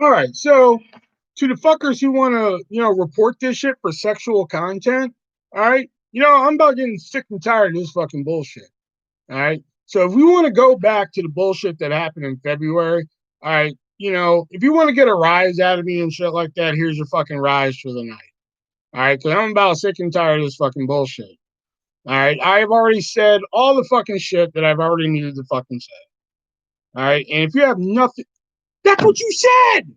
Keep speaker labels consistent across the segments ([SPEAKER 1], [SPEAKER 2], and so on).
[SPEAKER 1] All right, so to the fuckers who want to, report this shit for sexual content, all right, I'm about getting sick and tired of this fucking bullshit. All right. So if we want to go back to the bullshit that happened in February, all right, if you want to get a rise out of me and shit like that, here's your fucking rise for the night. All right. Because I'm about sick and tired of this fucking bullshit. All right. I've already said all the fucking shit that I've already needed to fucking say. All right. And if you have nothing, that's what you said.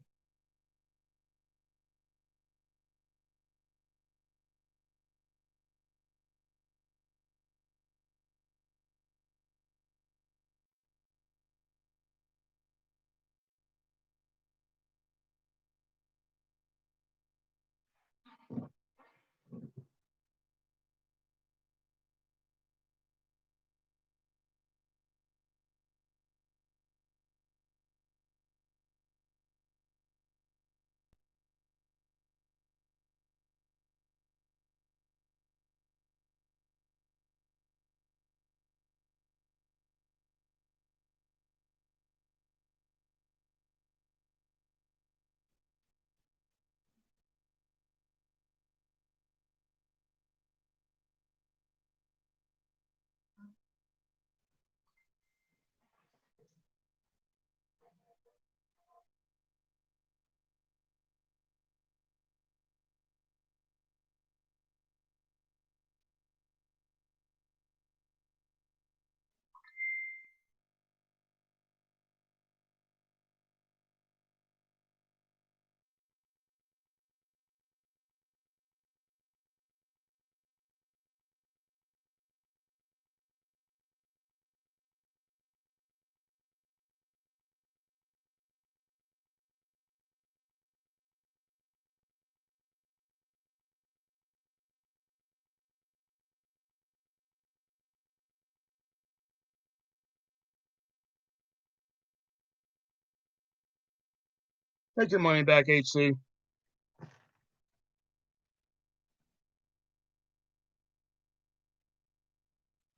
[SPEAKER 1] Take your money back, HC.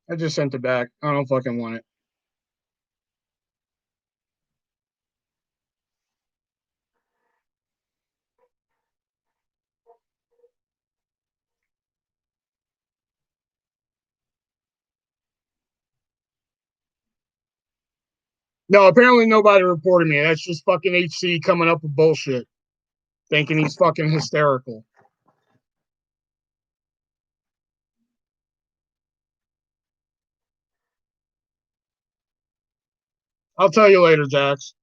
[SPEAKER 1] I just sent it back. I don't fucking want it. No, apparently nobody reported me. That's just fucking HC coming up with bullshit, thinking he's fucking hysterical. I'll tell you later, Jax.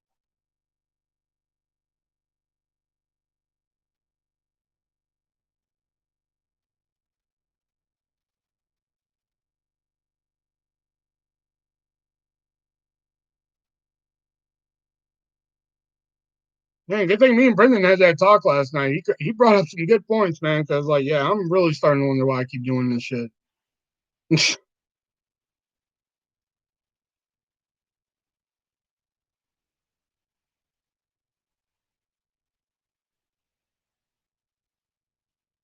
[SPEAKER 1] Man, good thing me and Brendan had that talk last night. He brought up some good points, man. Because yeah, I'm really starting to wonder why I keep doing this shit.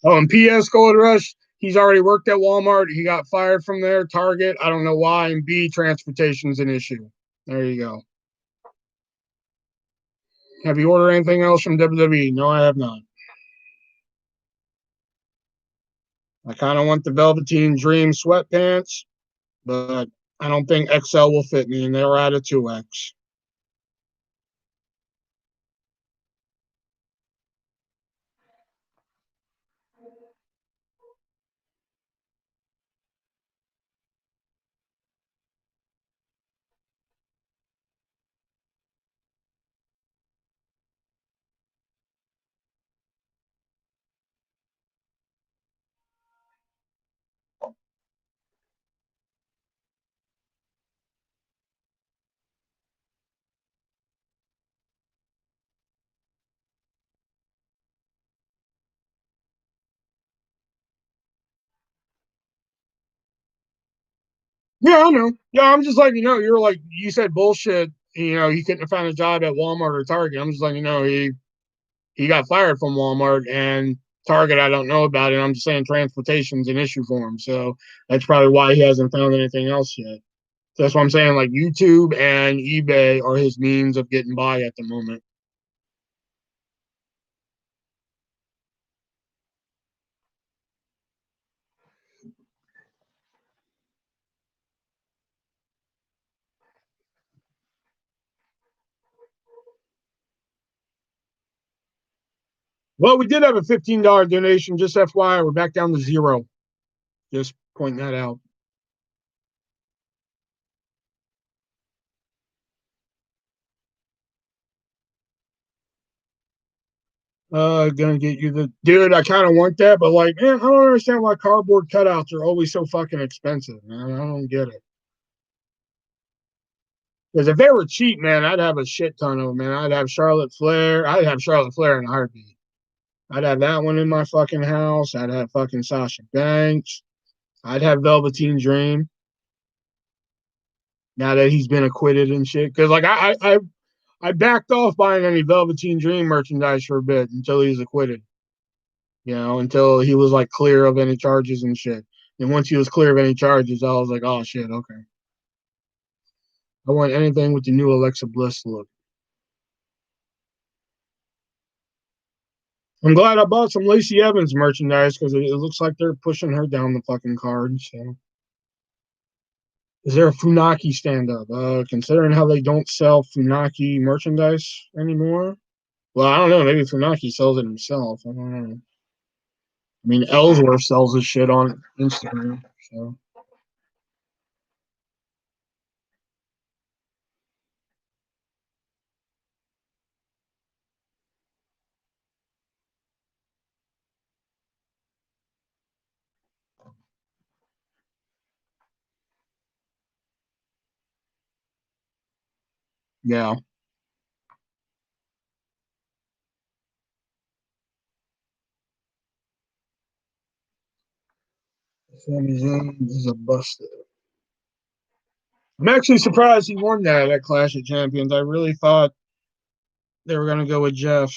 [SPEAKER 1] Oh, and P.S. Gold Rush, he's already worked at Walmart. He got fired from there. Target, I don't know why. And B, transportation's an issue. There you go. Have you ordered anything else from WWE? No, I have not. I kind of want the Velveteen Dream sweatpants, but I don't think XL will fit me, and they're at a 2X. Yeah, I know. Yeah, I'm just like, you're like, you said bullshit. He couldn't have found a job at Walmart or Target. I'm just like, he got fired from Walmart and Target. I don't know about it. I'm just saying transportation's an issue for him. So that's probably why he hasn't found anything else yet. So that's what I'm saying. Like YouTube and eBay are his means of getting by at the moment. Well, we did have a $15 donation. Just FYI, we're back down to zero. Just pointing that out. Gonna get you the dude. I kind of want that, but like, man, I don't understand why cardboard cutouts are always so fucking expensive, man. I don't get it. Because if they were cheap, man, I'd have a shit ton of them, man. I'd have Charlotte Flair. I'd have Charlotte Flair in a heartbeat. I'd have that one in my fucking house. I'd have fucking Sasha Banks. I'd have Velveteen Dream. Now that he's been acquitted and shit, because like I backed off buying any Velveteen Dream merchandise for a bit until he was acquitted. You know, until he was like clear of any charges and shit. And once he was clear of any charges, I was like, oh shit, okay. I want anything with the new Alexa Bliss look. I'm glad I bought some Lacey Evans merchandise because it looks like they're pushing her down the fucking card. So, is there a Funaki stand up? Considering how they don't sell Funaki merchandise anymore. Well, I don't know. Maybe Funaki sells it himself. I don't know. I mean, Ellsworth sells his shit on Instagram. So, yeah. Sami Zayn is a busted. I'm actually surprised he won that at Clash of Champions. I really thought they were going to go with Jeff.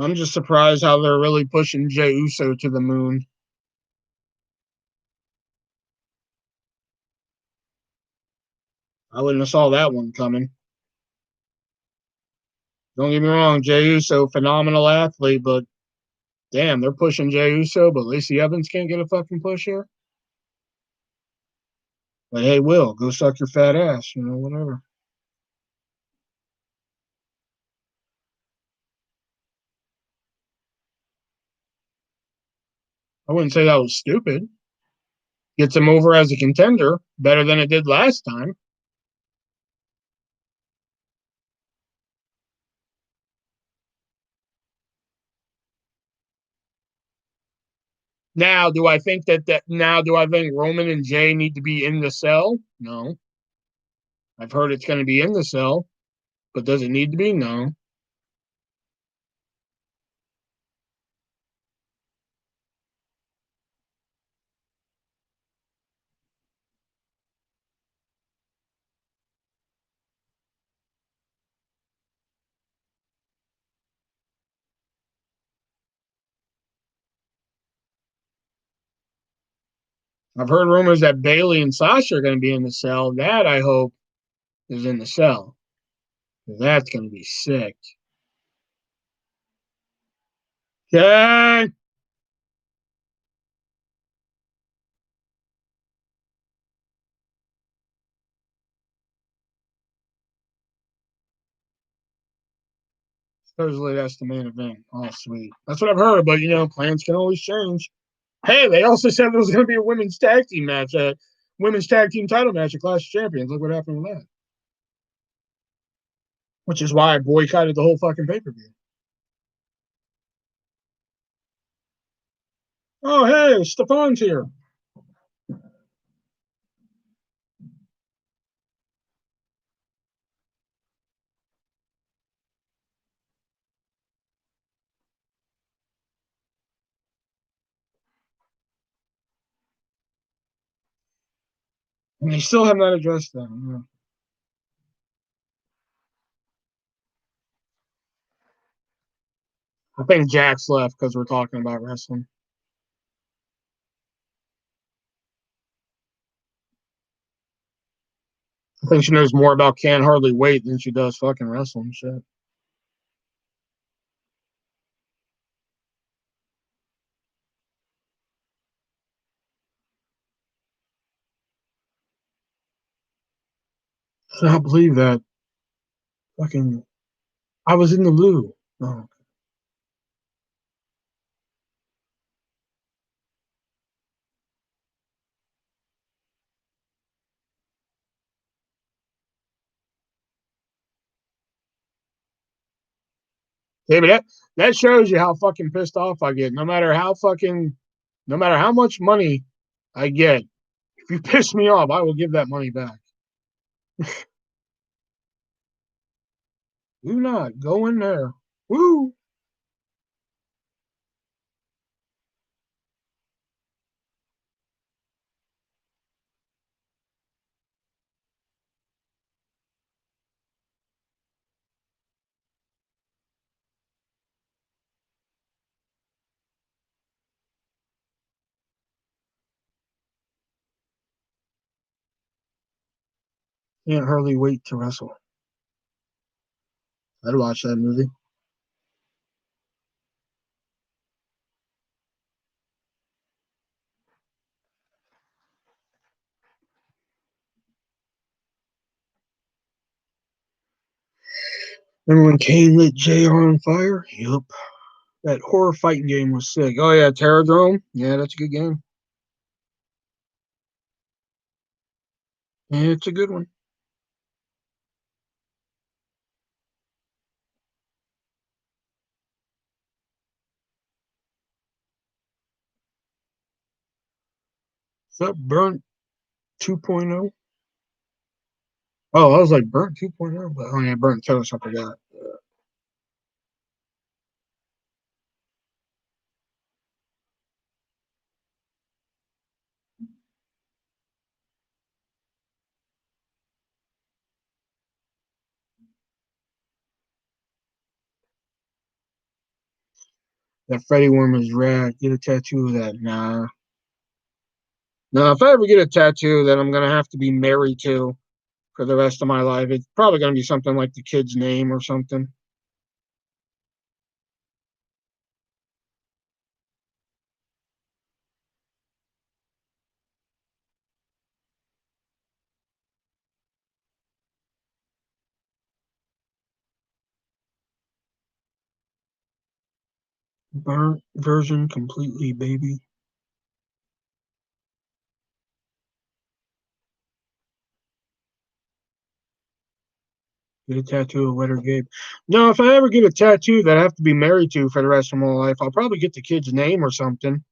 [SPEAKER 1] I'm just surprised how they're really pushing Jey Uso to the moon. I wouldn't have saw that one coming. Don't get me wrong, Jey Uso, phenomenal athlete, but damn, they're pushing Jey Uso, but Lacey Evans can't get a fucking push here. But hey, Will, go suck your fat ass, you know, whatever. I wouldn't say that was stupid. Gets him over as a contender better than it did last time. Now, do I think Roman and Jay need to be in the cell? No. I've heard it's going to be in the cell, but does it need to be? No. I've heard rumors that Bailey and Sasha are going to be in the cell. That I hope is in the cell. That's going to be sick. Okay. Supposedly that's the main event. Oh, sweet. That's what I've heard, but you know, plans can always change. Hey, they also said there was going to be a women's tag team match, a women's tag team title match at Clash of Champions. Look what happened with that. Which is why I boycotted the whole fucking pay per view. Oh, hey, Stefan's here. And they still have not addressed that. Yeah. I think Jack's left because we're talking about wrestling. I think she knows more about Can't Hardly Wait than she does fucking wrestling shit. I cannot believe that. Fucking, I was in the loo. Oh, yeah, but that shows you how fucking pissed off I get. No matter how much money I get, if you piss me off, I will give that money back. Do not go in there. Woo! Can't hardly wait to wrestle. I'd watch that movie. Remember when Kane lit JR on fire? Yup. That horror fighting game was sick. Oh yeah, Terradrome. Yeah, that's a good game. Yeah, it's a good one. Is that Burnt 2.0? Oh, I was like Burnt 2.0, but oh yeah, Burnt Toast. I forgot. That Freddy worm is rad. Get a tattoo of that. Nah. No, if I ever get a tattoo that I'm gonna have to be married to for the rest of my life, it's probably gonna be something like the kid's name or something. Burnt version completely, baby. Get a tattoo of Letter Gabe. No, if I ever get a tattoo that I have to be married to for the rest of my life, I'll probably get the kid's name or something.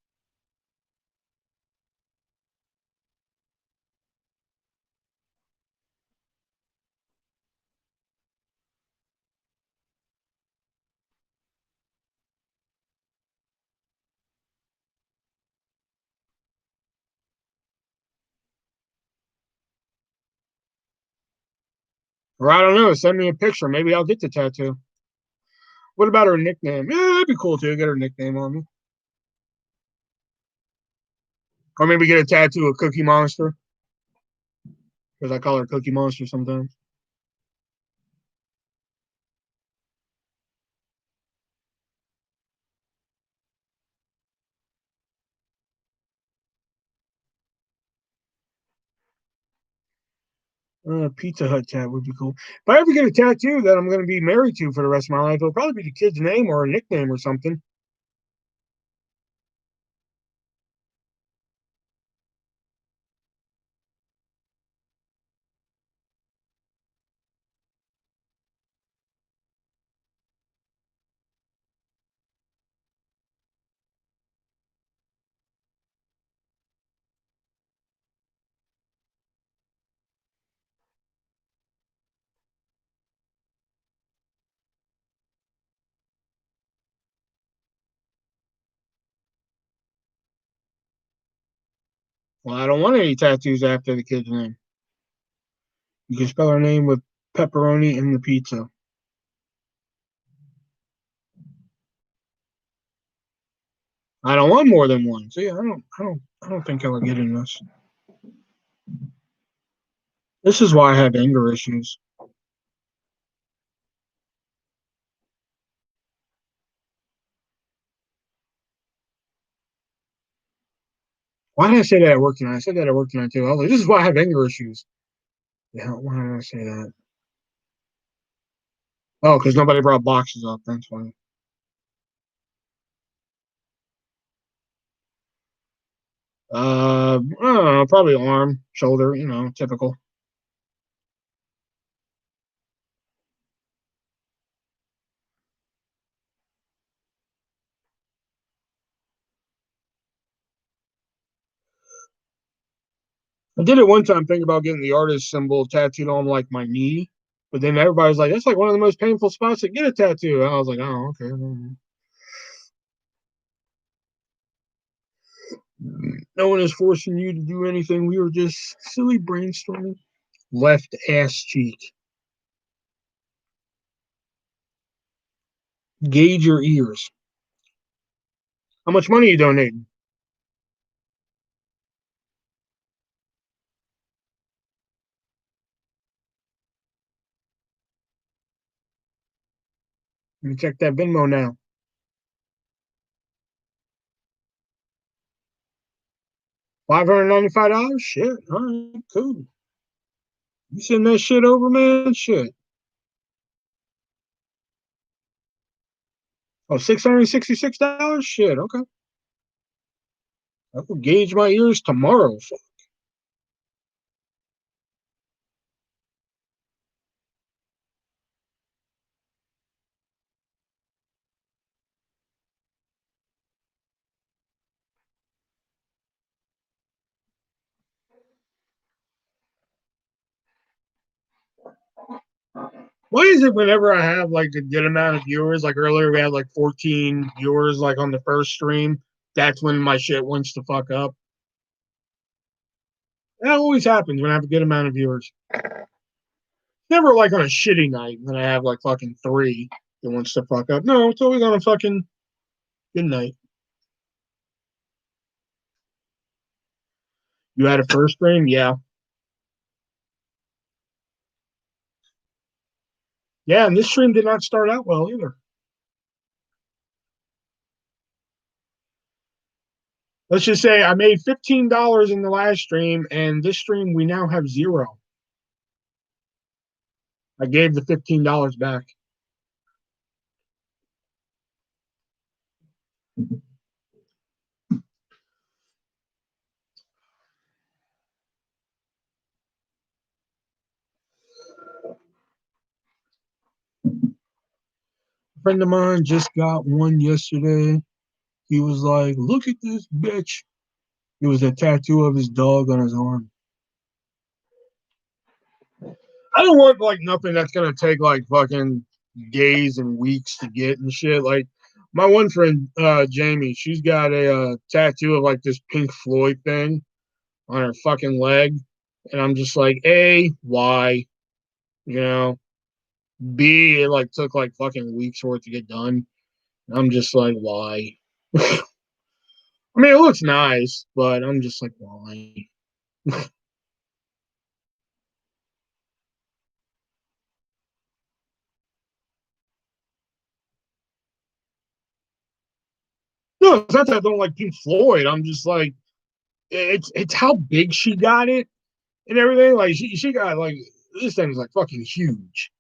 [SPEAKER 1] Or I don't know, send me a picture. Maybe I'll get the tattoo. What about her nickname? Yeah, that'd be cool too. Get her nickname on me. Or maybe get a tattoo of Cookie Monster, because I call her Cookie Monster sometimes. Pizza Hut tat would be cool. If I ever get a tattoo that I'm going to be married to for the rest of my life, it'll probably be the kid's name or a nickname or something. Well, I don't want any tattoos after the kid's name. You can spell her name with pepperoni in the pizza. I don't want more than one. See, I don't think I'll get in this. This is why I have anger issues. Why did I say that at work tonight? I said that at work tonight too. I was like, this is why I have anger issues. Yeah, why did I say that? Oh, because nobody brought boxes up. That's funny. I don't know, probably arm, shoulder, typical. I did it one time thinking about getting the artist symbol tattooed on like my knee, but then everybody's like, that's like one of the most painful spots to get a tattoo. And I was like, oh, okay. No one is forcing you to do anything. We were just silly brainstorming. Left ass cheek. Gauge your ears. How much money are you donating? Let me check that Venmo now. $595? Shit. All right, cool. You send that shit over, man? Shit. Oh, $666? Shit, okay. I will gauge my ears tomorrow. Why is it whenever I have like a good amount of viewers, like earlier we had like 14 viewers like on the first stream, that's when my shit wants to fuck up? That always happens when I have a good amount of viewers. Never like on a shitty night when I have like fucking three that wants to fuck up. No, it's always on a fucking good night. You had a first stream? Yeah. Yeah, and this stream did not start out well either. Let's just say I made $15 in the last stream, and this stream we now have zero. I gave the $15 back. A friend of mine just got one yesterday. He was like, "Look at this bitch." It was a tattoo of his dog on his arm. I don't want like nothing that's gonna take like fucking days and weeks to get and shit. Like my one friend, Jamie, she's got a tattoo of like this Pink Floyd thing on her fucking leg, and I'm just like, A, why? You know, B, it like took like fucking weeks for it to get done. I'm just like, why? I mean, it looks nice, but I'm just like, why? No, it's not that I don't like Pink Floyd. I'm just like, it's how big she got it and everything. Like she got like this thing's like fucking huge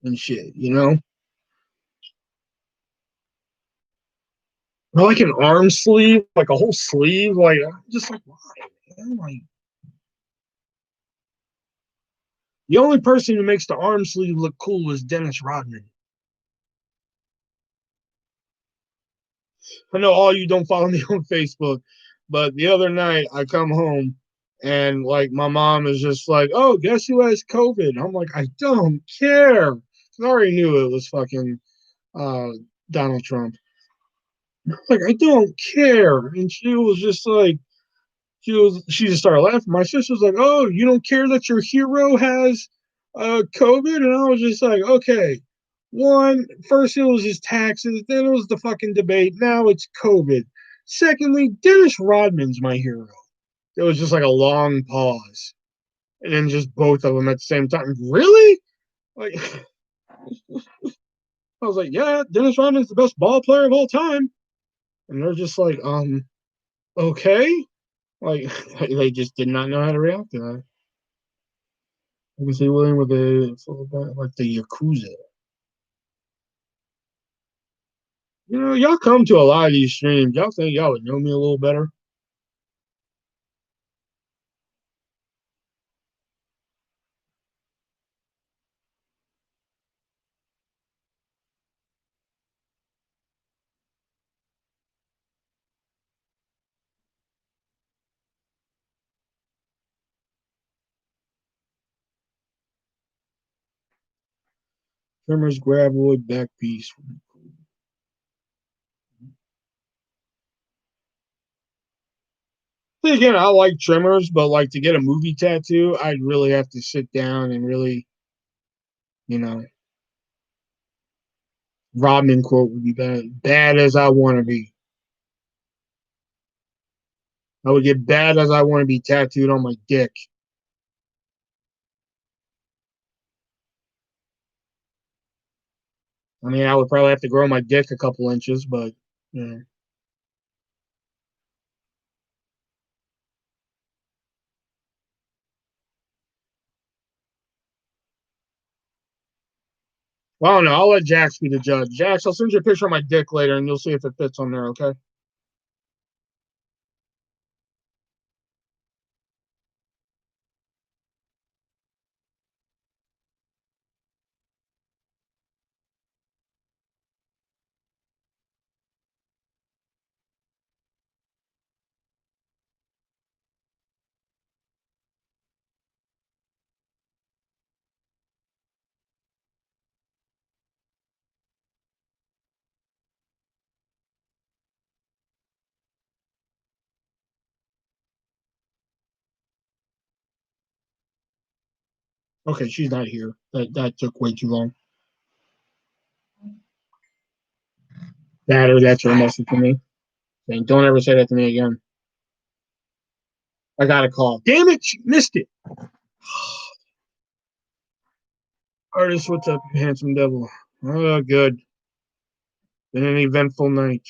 [SPEAKER 1] and shit, you know? Or like an arm sleeve, like a whole sleeve. Like I'm just like, why? Man? Like the only person who makes the arm sleeve look cool is Dennis Rodman. I know all you don't follow me on Facebook, but the other night I come home and like my mom is just like, "Oh, guess who has COVID?" I'm like, "I don't care." I already knew it was fucking uh, Donald Trump. Like, I don't care. And she was just like, she just started laughing. My sister was like, "Oh, you don't care that your hero has COVID?" And I was just like, okay, one, first it was his taxes, then it was the fucking debate, now it's COVID. Secondly, Dennis Rodman's my hero. There was just like a long pause, and then just both of them at the same time. Really? Like, I was like, yeah, Dennis Rodman's the best ball player of all time, and they're just like, okay, like they just did not know how to react to that. You can see William with the like the Yakuza. You know, y'all come to a lot of these streams. Y'all think y'all would know me a little better. Trimmers, graboid, back piece. Then again, I like trimmers, but like to get a movie tattoo, I'd really have to sit down and really, you know, Rodman quote would be bad as I want to be. I would get bad as I want to be tattooed on my dick. I mean, I would probably have to grow my dick a couple inches, but you know. Well, I don't know. I'll let Jax be the judge. Jax, I'll send you a picture of my dick later, and you'll see if it fits on there. Okay. Okay, she's not here. That took way too long. That's her message to me. Saying, don't ever say that to me again. I got a call. Damn it, she missed it. Artist, what's up, handsome devil? Oh, good. Been an eventful night.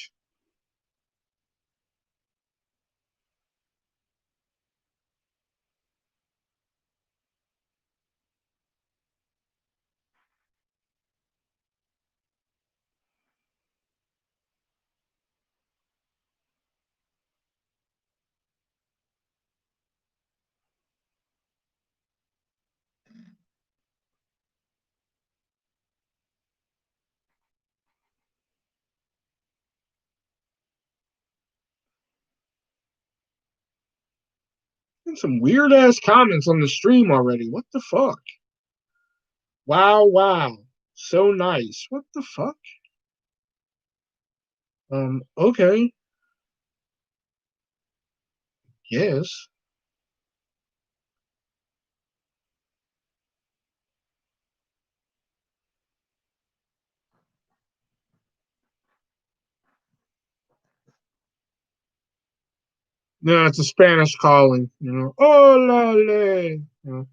[SPEAKER 1] Some weird ass comments on the stream already. What the fuck? Wow, wow. So nice. What the fuck? Okay. Yes. No, it's a Spanish calling, you know. Hola, you know,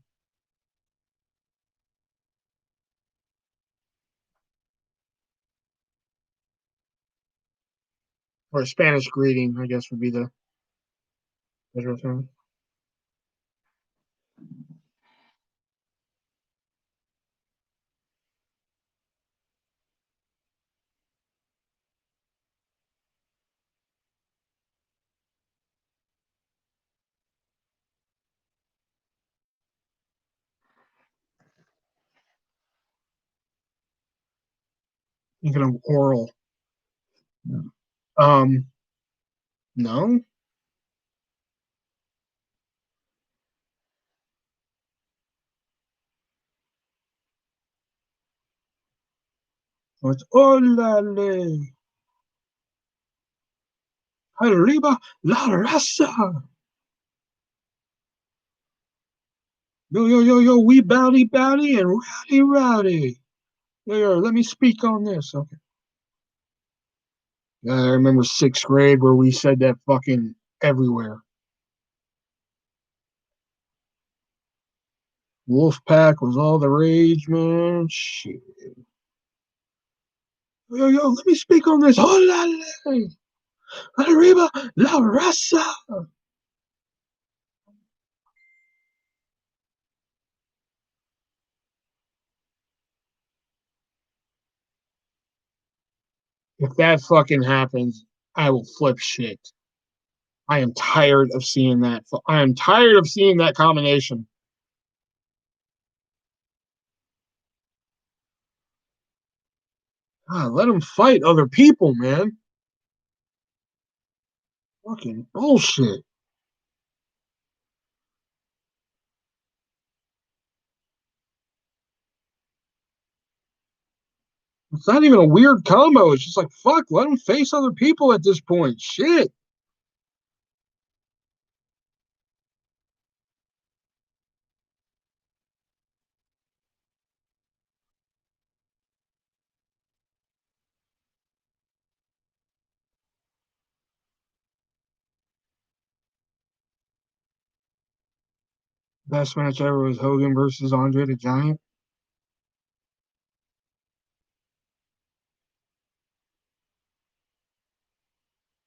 [SPEAKER 1] or a Spanish greeting, I guess would be the better term. Thinking of oral. Um, no. It's hola, arriba la raza. Yo, yo, yo, yo, we bowdy, bowdy, and rowdy, rowdy. Yo, yo, let me speak on this. Okay. I remember sixth grade where we said that fucking everywhere. Wolfpack was all the rage, man. Shit. Yo, let me speak on this. Hola, arriba, la raza. If that fucking happens, I will flip shit. I am tired of seeing that. I am tired of seeing that combination. God, let them fight other people, man. Fucking bullshit. It's not even a weird combo. It's just like, fuck, let them face other people at this point. Shit. Best match ever was Hogan versus Andre the Giant.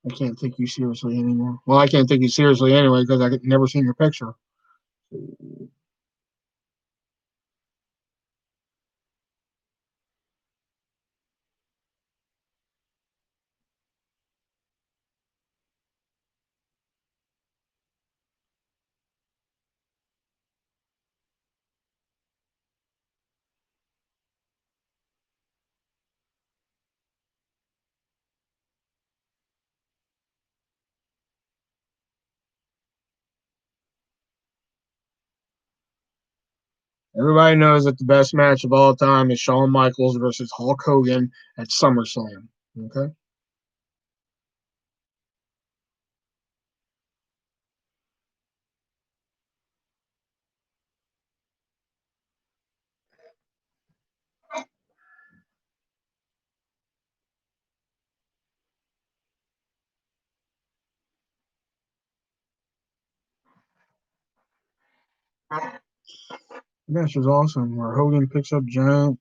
[SPEAKER 1] I can't take you seriously anymore. Well, I can't take you seriously anyway because I could never seen your picture. Everybody knows that the best match of all time is Shawn Michaels versus Hulk Hogan at SummerSlam. Okay. The match was awesome where Hogan picks up Giant,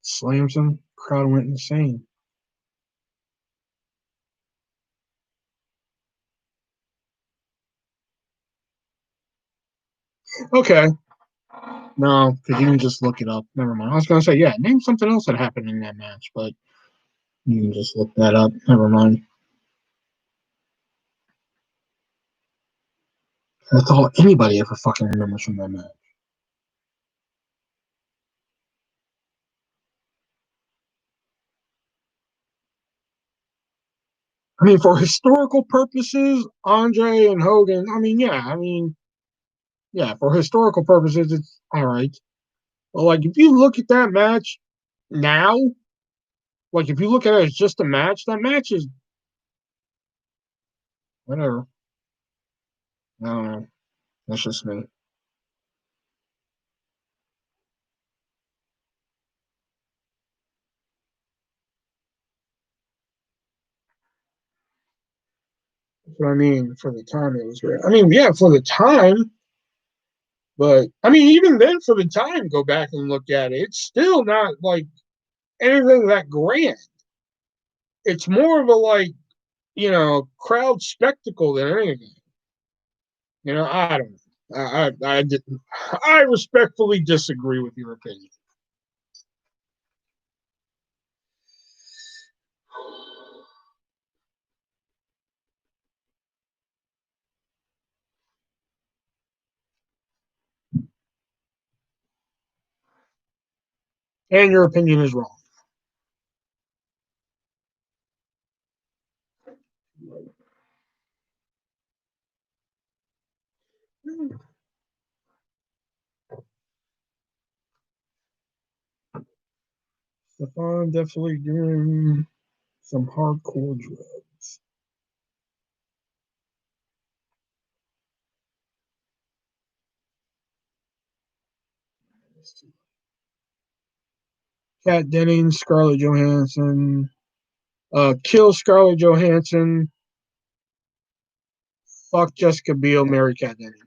[SPEAKER 1] slams him, crowd went insane. Okay. No, because you can just look it up. Never mind. I was gonna say, yeah, name something else that happened in that match, but you can just look that up. Never mind. That's all anybody ever fucking remembers from that match. I mean, for historical purposes, Andre and Hogan, yeah, for historical purposes, it's all right. But like, if you look at that match now, like if you look at it as just a match, that match is whatever. I don't know. That's just me. That's what I mean. For the time, it was great. I mean, yeah, for the time, but I mean, even then, for the time, go back and look at it. It's still not like anything that grand. It's more of a like crowd spectacle than anything. I don't know. I didn't. I respectfully disagree with your opinion and your opinion is wrong. Stefan definitely doing some hardcore drugs. Kat Dennings, Scarlett Johansson, Kill Scarlett Johansson. Fuck Jessica Biel. Marry Kat Dennings.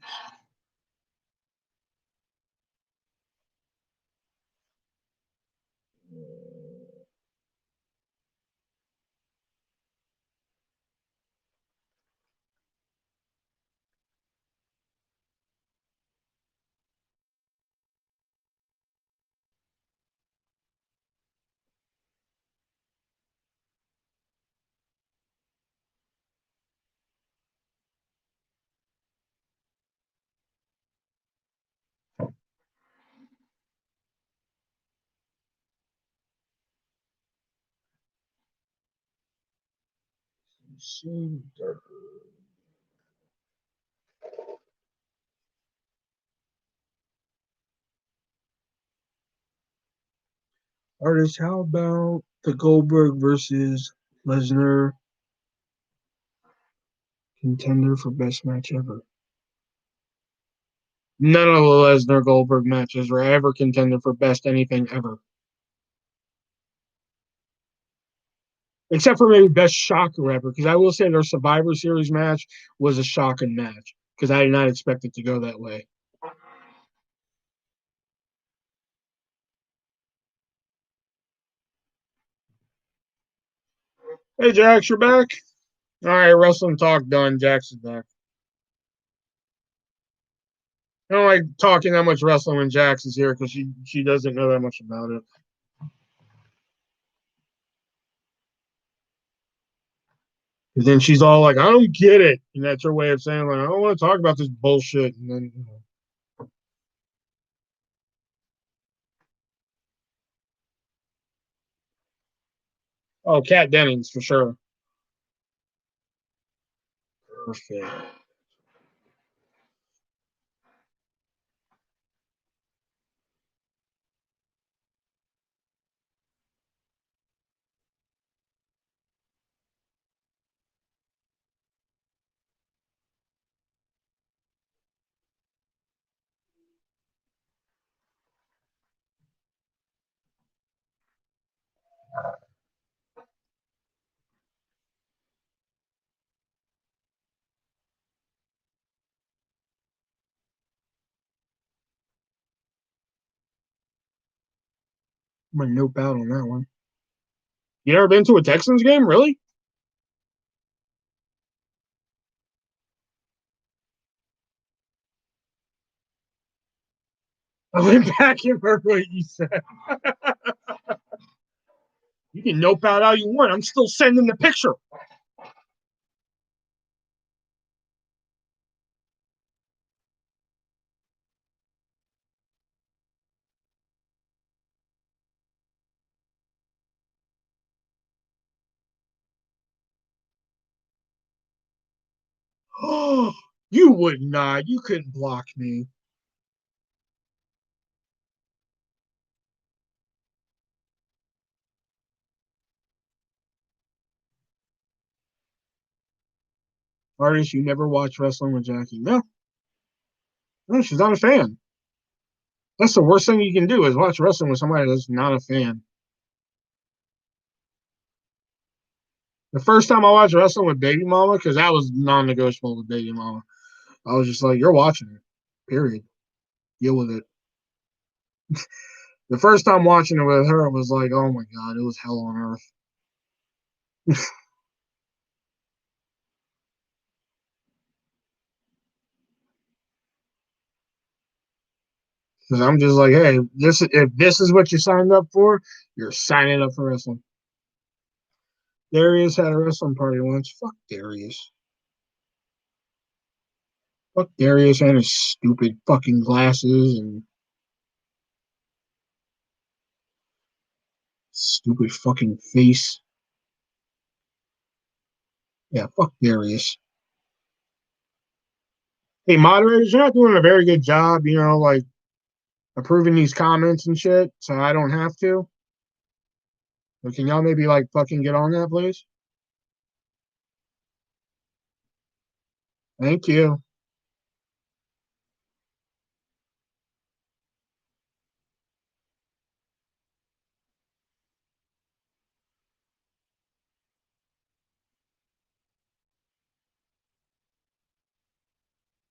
[SPEAKER 1] Artist, how about the Goldberg versus Lesnar contender for best match ever? None of the Lesnar Goldberg matches were ever contender for best anything ever. Except for maybe best shocker ever, because I will say their Survivor Series match was a shocking match, because I did not expect it to go that way. Hey, Jax, you're back? All right, wrestling talk done. Jax is back. I don't like talking that much wrestling when Jax is here because she doesn't know that much about it. And then she's all like, I don't get it. And that's her way of saying, like, I don't want to talk about this bullshit. And then, oh, Kat Dennings for sure. Perfect. I'm gonna nope out on that one. You never been to a Texans game, really? I went back and heard what you said. You can nope out all you want. I'm still sending the picture. Oh, you would not. You couldn't block me. Artist, you never watch wrestling with Jackie. No, no, she's not a fan. That's the worst thing you can do is watch wrestling with somebody that's not a fan. The first time I watched wrestling with Baby Mama, because that was non-negotiable with Baby Mama, I was just like, "You're watching it, period. Deal with it." The first time watching it with her, it was like, "Oh my god, it was hell on earth." Because I'm just like, "Hey, this if this is what you signed up for, you're signing up for wrestling." Darius had a wrestling party once. Fuck Darius. Fuck Darius and his stupid fucking glasses and stupid fucking face. Yeah, fuck Darius. Hey, moderators, you're not doing a very good job, like approving these comments and shit, so I don't have to. But can y'all maybe like fucking get on that, please? Thank you.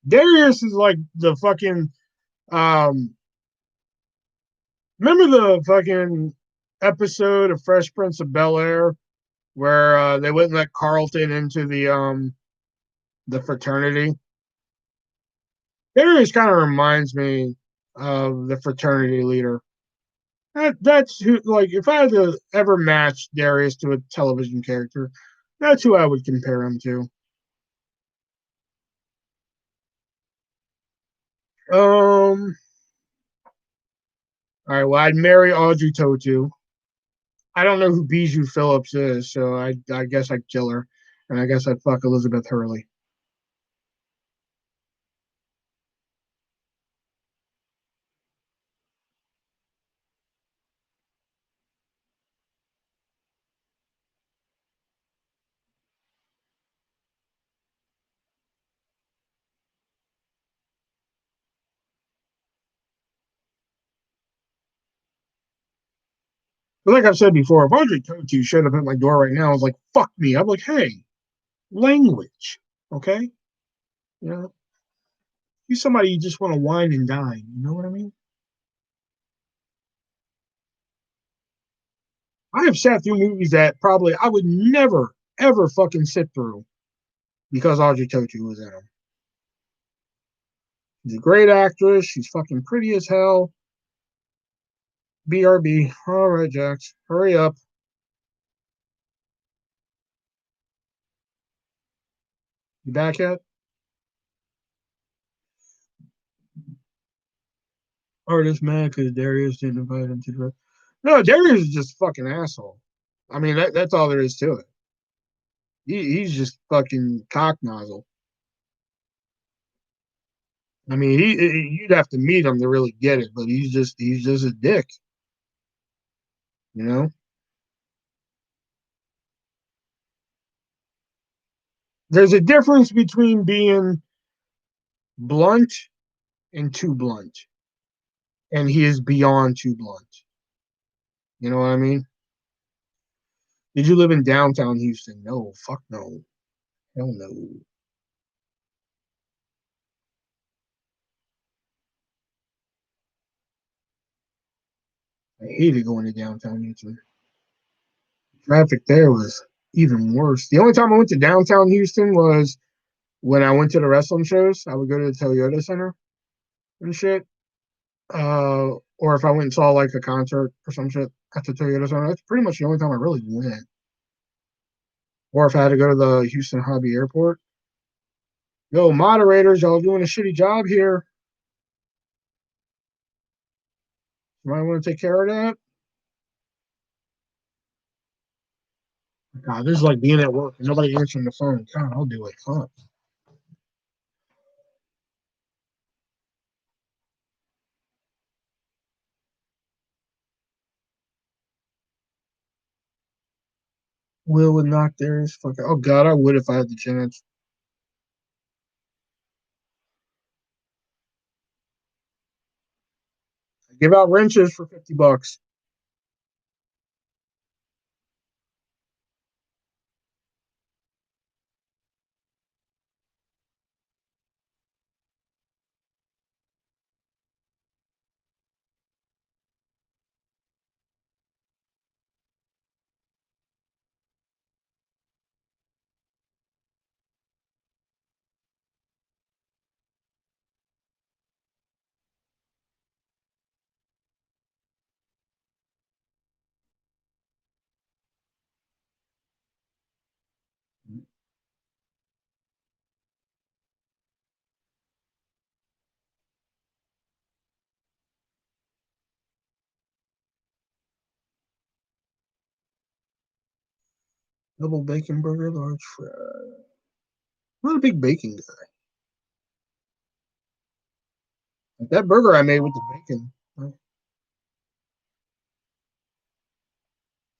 [SPEAKER 1] Darius is like the fucking um. Remember the fucking episode of Fresh Prince of Bel Air where they wouldn't let Carlton into the fraternity? Darius kind of reminds me of the fraternity leader. That's who, like, if I had to ever match Darius to a television character, that's who I would compare him to. All right, well, I'd marry Audrey Tautou. I don't know who Bijou Phillips is, so I guess I'd kill her, and I guess I'd fuck Elizabeth Hurley. But like I've said before, if Audrey Tautou showed up at my door right now, I was like, "Fuck me!" I'm like, "Hey, language, okay? You know, you somebody you just want to wine and dine. You know what I mean?" I have sat through movies that probably I would never ever fucking sit through because Audrey Tautou was in them. She's a great actress. She's fucking pretty as hell. BRB. All right, Jax, hurry up. You back yet? Artist mad because Darius didn't invite him to the. No, Darius is just a fucking asshole. I mean, that's all there is to it. He's just fucking cock nozzle. I mean, you'd have to meet him to really get it, but he's just a dick, you know. There's a difference between being blunt and too blunt, and he is beyond too blunt. You know what I mean? Did you live in downtown Houston? No, fuck no, hell no. I hated going to downtown Houston. Traffic there was even worse. The only time I went to downtown Houston was when I went to the wrestling shows. I would go to the Toyota Center and shit. Or if I went and saw like a concert or some shit at the Toyota Center, that's pretty much the only time I really went. Or if I had to go to the Houston Hobby Airport. Yo, moderators, y'all doing a shitty job here. You might want to take care of that. God, this is like being at work and nobody answering the phone. God, I'll do it. Fuck. Will would knock theirs. Fuck. Oh God, I would if I had the chance. Give out wrenches for $50. Double bacon burger, large fry. I'm not a big bacon guy. Like that burger I made with the bacon.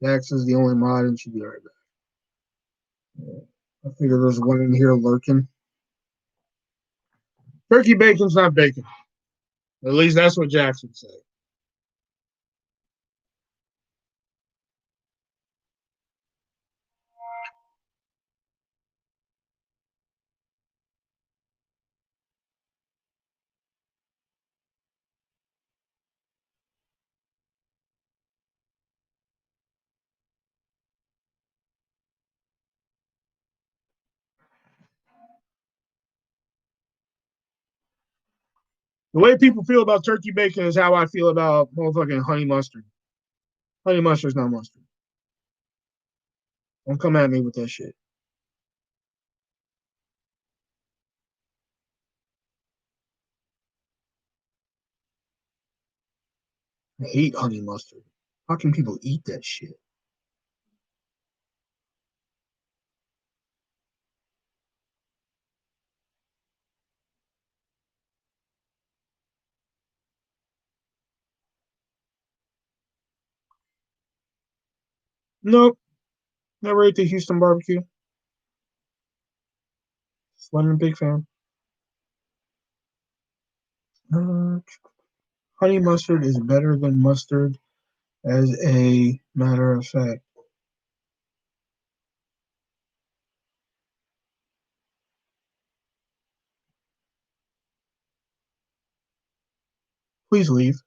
[SPEAKER 1] Dax is the only mod and she'll be right back. Yeah. I figure there's one in here lurking. Turkey bacon's not bacon. At least that's what Jax would say. The way people feel about turkey bacon is how I feel about motherfucking honey mustard. Honey mustard's not mustard. Don't come at me with that shit. I hate honey mustard. How can people eat that shit? Nope. Never ate the Houston barbecue. Wasn't a big fan. Uh, Honey mustard is better than mustard, as a matter of fact. Please leave.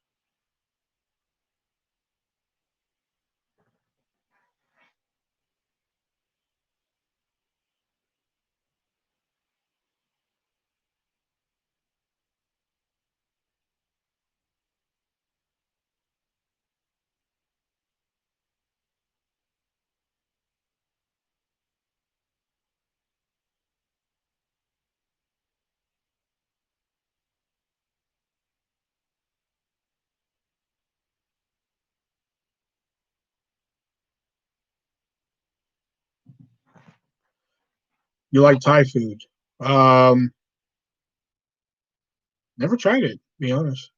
[SPEAKER 1] You like Thai food? Um, Never tried it. To be honest.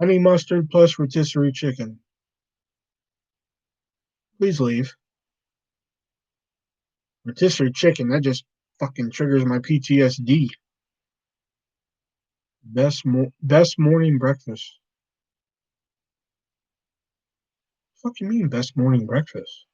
[SPEAKER 1] Honey mustard plus rotisserie chicken. Please leave. Rotisserie chicken. That just fucking triggers my PTSD. Best morning breakfast. What the fuck you mean best morning breakfast?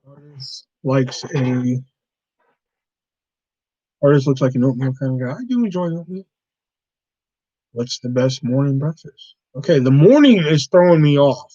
[SPEAKER 1] Artist likes a artist looks like an oatmeal kind of guy. I do enjoy oatmeal. What's the best morning breakfast? Okay, the morning is throwing me off.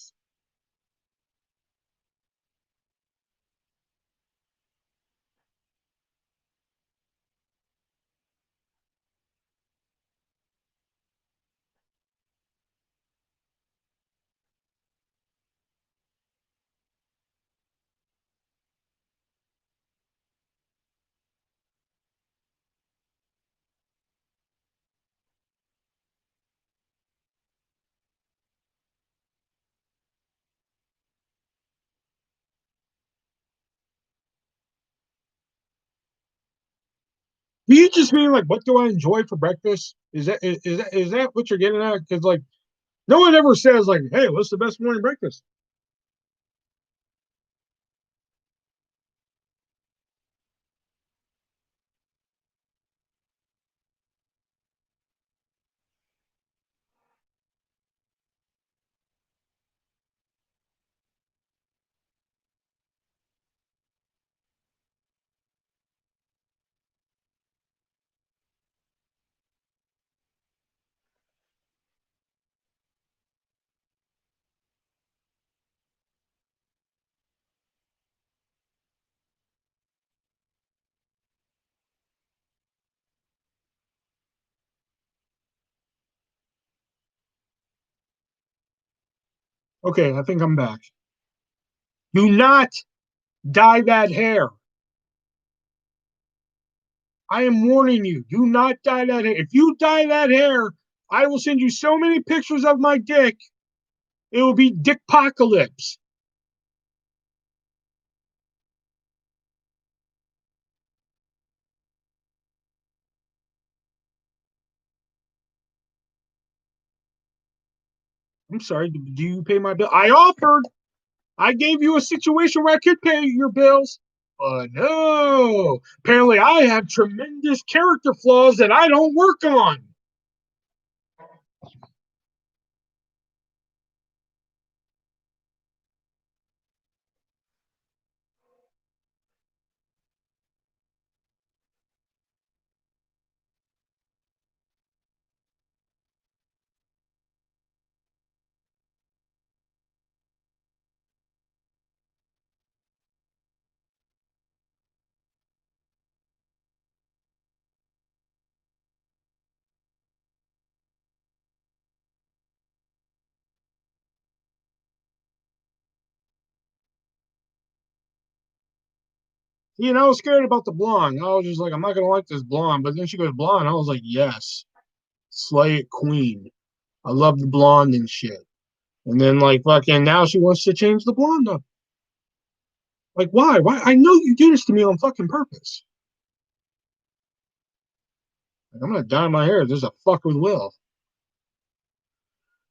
[SPEAKER 1] Do you just mean like what do I enjoy for breakfast? Is that what you're getting at? Because like no one ever says like, hey, what's the best morning breakfast? Okay, I think I'm back. Do not dye that hair. I am warning you. Do not dye that hair. If you dye that hair, I will send you so many pictures of my dick. It will be dickpocalypse. I'm sorry. Do you pay my bill? I offered. I gave you a situation where I could pay your bills. But no. Apparently, I have tremendous character flaws that I don't work on. You know, I was scared about the blonde. I was just like, I'm not gonna like this blonde. But then she goes blonde. I was like, yes, slay it, queen. I love the blonde and shit. And then like fucking now she wants to change the blonde up. Like, why? Why? I know you do this to me on fucking purpose. Like, I'm gonna dye my hair. There's a fuck with Will.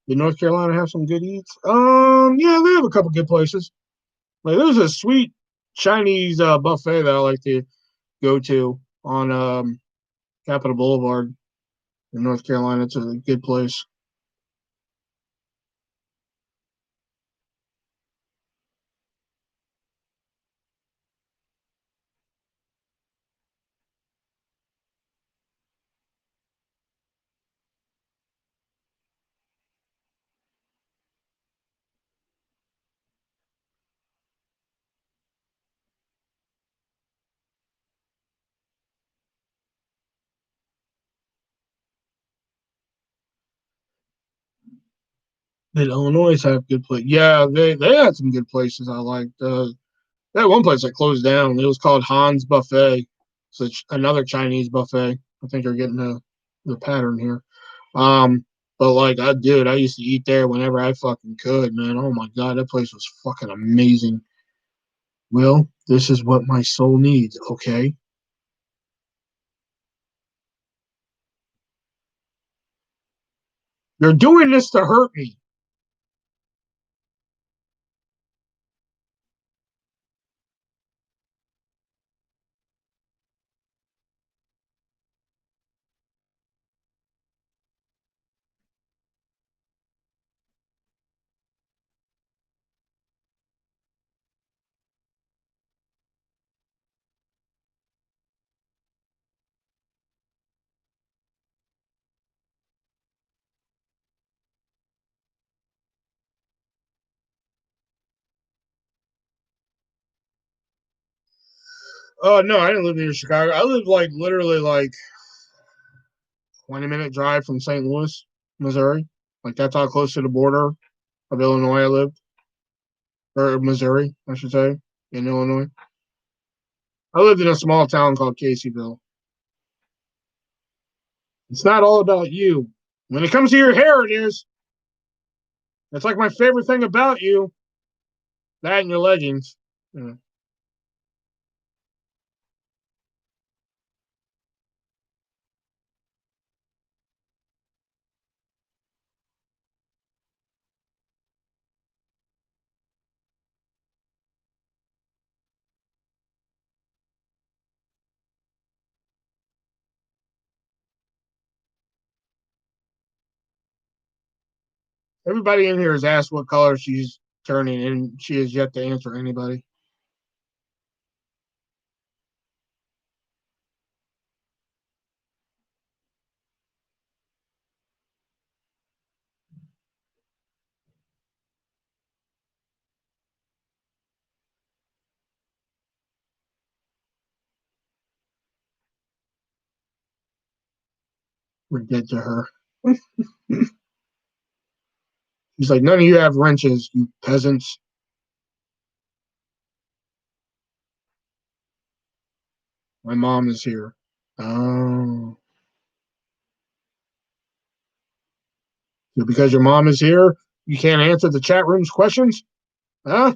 [SPEAKER 1] Did North Carolina have some good eats? Yeah, they have a couple good places. Like, there's a sweet Chinese buffet that I like to go to on Capitol Boulevard in North Carolina. It's a good place. Did Illinois have good place? Yeah, they had some good places I liked. That one place that closed down. It was called Han's Buffet. So it's another Chinese buffet. I think you're getting the pattern here. But like I used to eat there whenever I fucking could, man. Oh my god, that place was fucking amazing. Well, this is what my soul needs, okay? You're doing this to hurt me. Oh no, I didn't live near Chicago. I lived like literally like 20-minute drive from St. Louis, Missouri. Like that's how close to the border of Illinois I lived. Or Missouri, I should say, in Illinois. I lived in a small town called Caseyville. It's not all about you. When it comes to your hair, it is. It's like my favorite thing about you. That and your leggings. Yeah. Everybody in here has asked what color she's turning, and she has yet to answer anybody. We're dead to her. He's like, none of you have wrenches, you peasants. My mom is here. Oh. So because your mom is here, you can't answer the chat room's questions? Huh?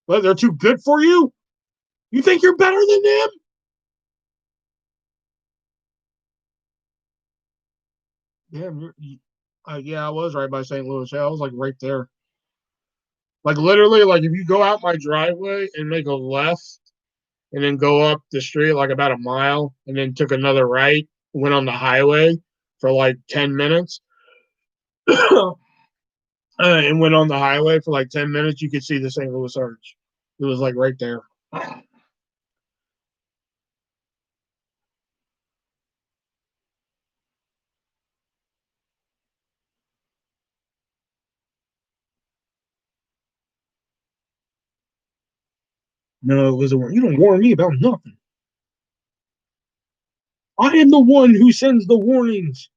[SPEAKER 1] Well, they're too good for you? You think you're better than them? Damn, yeah, I was right by St. Louis. Yeah, I was like right there. Like literally, like if you go out my driveway and make a left and then go up the street like about a mile and then took another right, went on the highway for like 10 minutes and went on the highway for like 10 minutes, you could see the St. Louis Arch. It was like right there. No, it was a you don't warn me about nothing. I am the one who sends the warnings.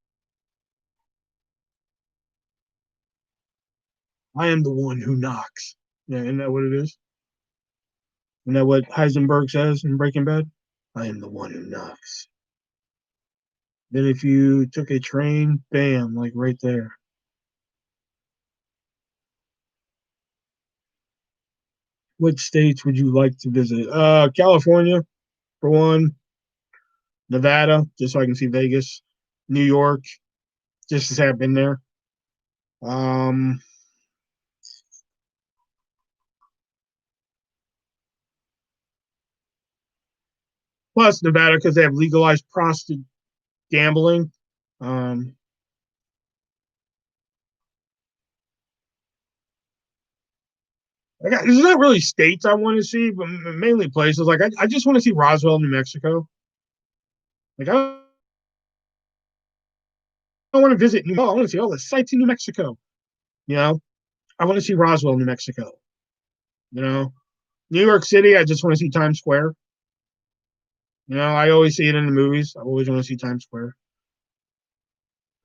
[SPEAKER 1] I am the one who knocks. Yeah, isn't that what it is? You know what Heisenberg says in Breaking Bad? I am the one who knocks. Then if you took a train, bam, like right there. What states would you like to visit? California for one, Nevada, just so I can see Vegas, New York, just to say I've been there. Um, Plus Nevada because they have legalized prostitute gambling. Um, there's not really states I want to see, but mainly places. Like I just want to see Roswell, New Mexico. Like I want to visit New. I want to see all the sites in New Mexico. You know, I want to see Roswell, New Mexico. You know, New York City. I just want to see Times Square. You know, I always see it in the movies. I always want to see Times Square.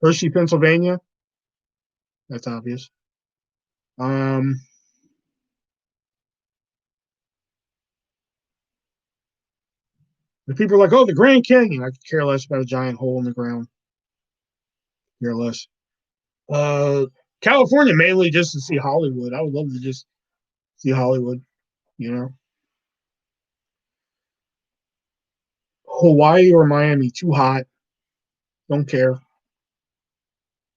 [SPEAKER 1] Hershey, Pennsylvania. That's obvious. Um, the people are like, "Oh, the Grand Canyon." I could care less about a giant hole in the ground. Care less. Uh, California mainly just to see Hollywood. I would love to just see Hollywood. You know, Hawaii or Miami, too hot. Don't care.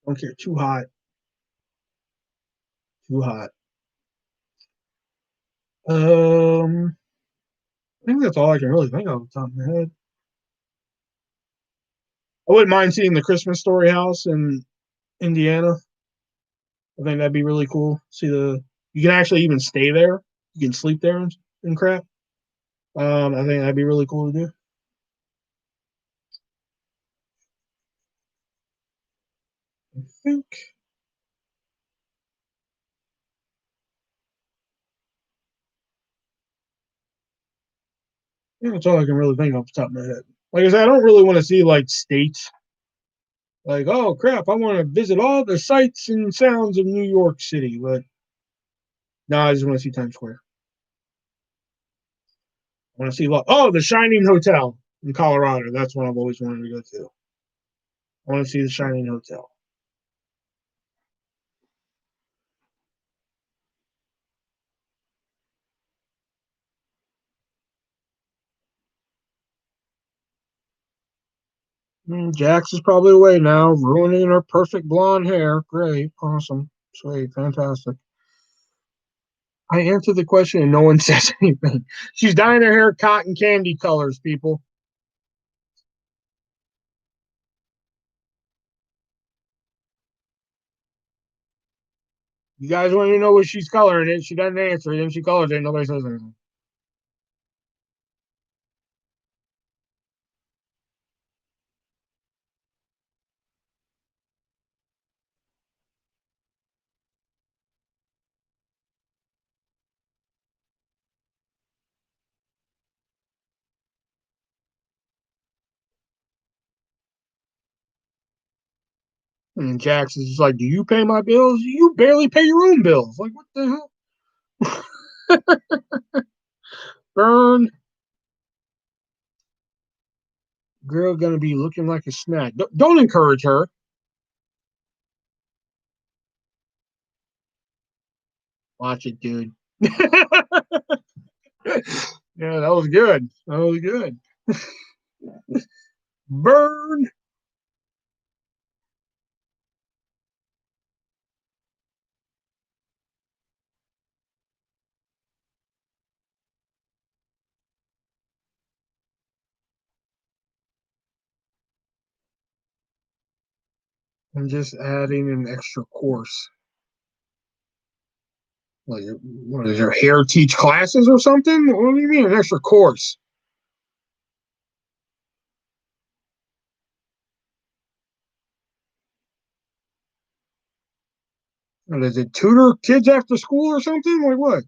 [SPEAKER 1] Don't care. Too hot. Too hot. I think that's all I can really think of off the top of my head. I wouldn't mind seeing the Christmas Story house in Indiana. I think that'd be really cool. See the you can actually even stay there. You can sleep there and crap. I think that'd be really cool to do. I think yeah, that's all I can really think off the top of my head. Like I said, I don't really want to see like states. Like, oh crap, I want to visit all the sights and sounds of New York City, but no, I just want to see Times Square. I want to see the Shining Hotel in Colorado. That's what I've always wanted to go to. I want to see the Shining Hotel. Jax is probably away now, ruining her perfect blonde hair. Great, awesome, sweet, fantastic. I answered the question and no one says anything. She's dyeing her hair cotton candy colors, people. You guys want to know what she's coloring it? She doesn't answer. Then she colors it. Nobody says anything. And Jax is just like, "Do you pay my bills? You barely pay your own bills. Like, what the hell?" Burn girl gonna be looking like a snack. Don't encourage her. Watch it, dude. Yeah, that was good. That was good. Burn and just adding an extra course. Like, what is your hair teach classes or something? What do you mean an extra course? What is it? Tutor kids after school or something? Like what?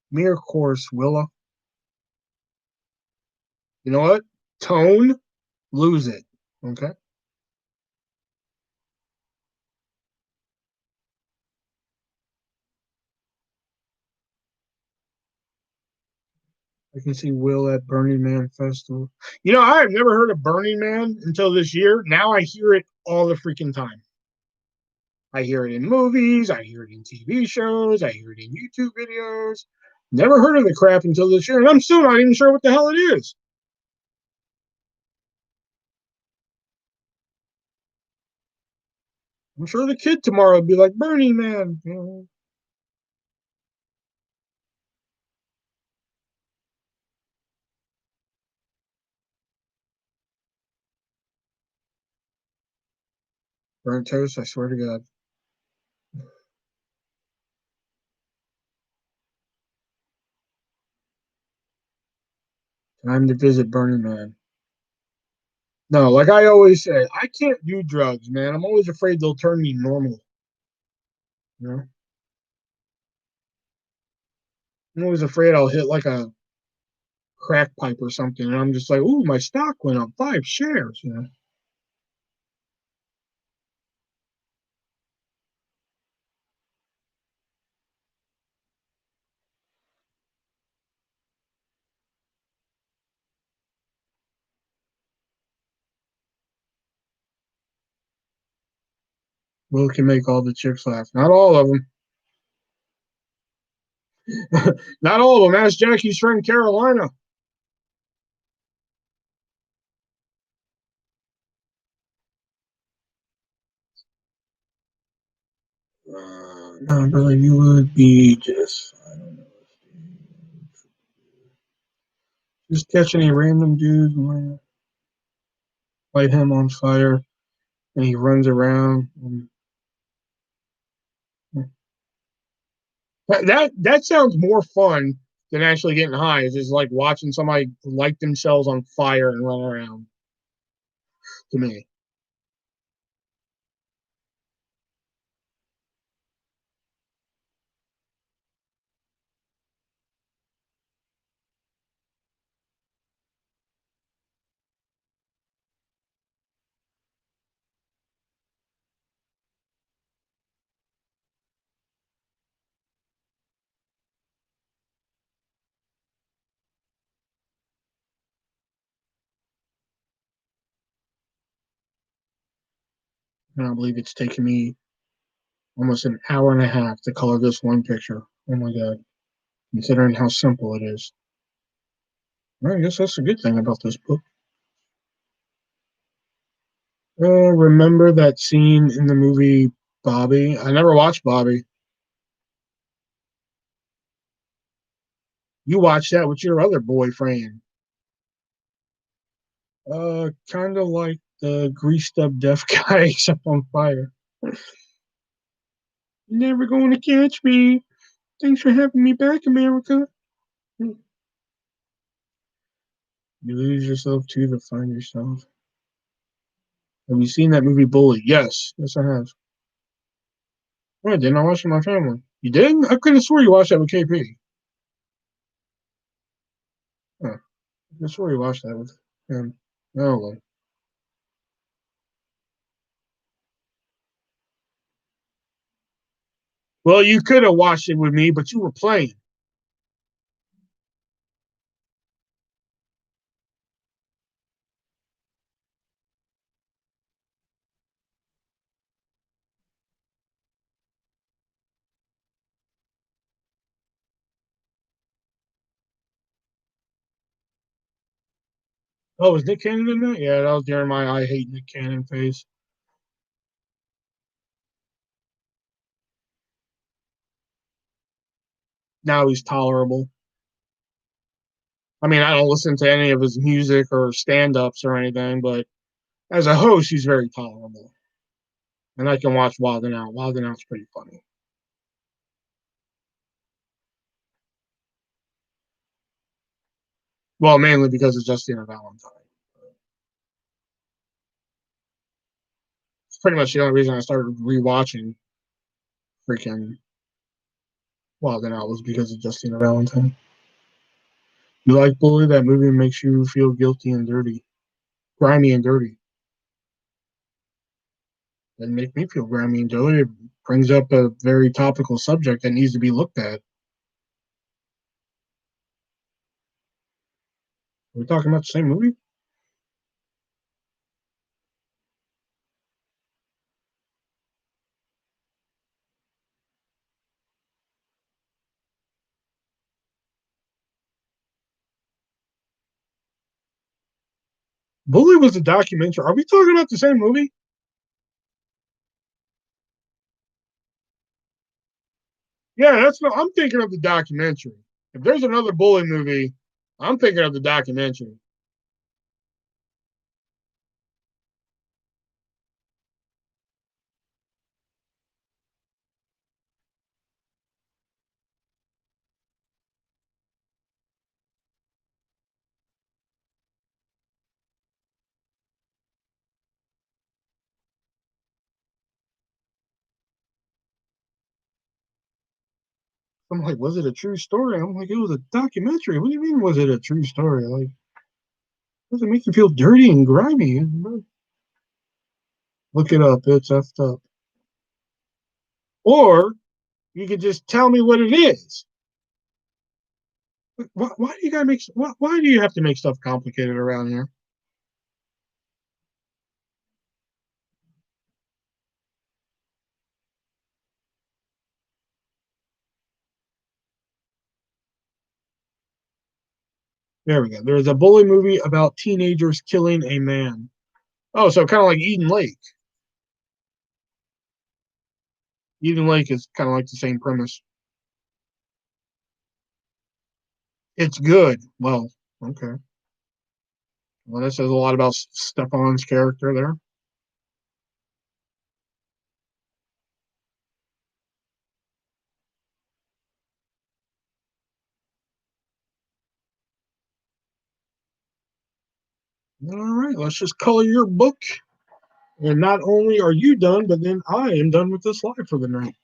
[SPEAKER 1] Mere course, Willa. You know what? Tone, lose it. Okay. I can see Will at Burning Man Festival. You know, I've never heard of Burning Man until this year. Now I hear it all the freaking time. I hear it in movies, I hear it in TV shows, I hear it in YouTube videos. Never heard of the crap until this year, and I'm still not even sure what the hell it is. I'm sure the kid tomorrow will be like, Burning Man. You know, burnt toast, I swear to God. Time to visit Burning Man. No, like I always say, I can't do drugs, man. I'm always afraid they'll turn me normal. You know, I'm always afraid I'll hit like a crack pipe or something, and I'm just like, ooh, my stock went up 5 shares. You know, Will can make all the chicks laugh. Not all of them. Not all of them. Ask Jackie's friend Carolina. No, brother, you would be just, I don't know, just catch any random dude and light him on fire, and he runs around. And, that sounds more fun than actually getting high. It's just like watching somebody light themselves on fire and run around. To me, I don't believe it's taken me almost an hour and a half to color this one picture. Oh my god! Considering how simple it is. Well, I guess that's a good thing about this book. Remember that scene in the movie Bobby? I never watched Bobby. You watched that with your other boyfriend. Kind of like the greased up deaf guy, except on fire. You're never going to catch me. Thanks for having me back, America. You lose yourself too to find yourself. Have you seen that movie Bully? Yes. Yes, I have. Why didn't I watch it with my family? You did? I could have swore you watched that with KP. Huh. I could have swore you watched that with him. Oh, well. Well, you could have watched it with me, but you were playing. Oh, was Nick Cannon in that? Yeah, that was during my I hate Nick Cannon phase. Now he's tolerable. I mean, I don't listen to any of his music or stand ups or anything, but as a host, he's very tolerable. And I can watch Wild and Out. Wild and Out's pretty funny. Well, mainly because of Justina Valentine. It's pretty much the only reason I started rewatching freaking Wild and Out was because of Justina Valentine. You like Bully? That movie makes you feel guilty and dirty, grimy and dirty. Doesn't make me feel grimy and dirty. It brings up a very topical subject that needs to be looked at. We're talking about the same movie? Bully was a documentary. Are we talking about the same movie? Yeah, that's what I'm thinking of the documentary. If there's another Bully movie, I'm thinking of the documentary. I'm like, was it a true story? I'm like, it was a documentary. What do you mean, was it a true story? Like, does it make you feel dirty and grimy? Look it up. It's effed up. Or you could just tell me what it is. Why do you gotta make? Why do you have to make stuff complicated around here? There we go. There's a Bully movie about teenagers killing a man. Oh, so kind of like Eden Lake. Eden Lake is kind of like the same premise. It's good. Well, okay. Well, that says a lot about Stefan's character there. All right, let's just color your book. And not only are you done, but then I am done with this live for the night.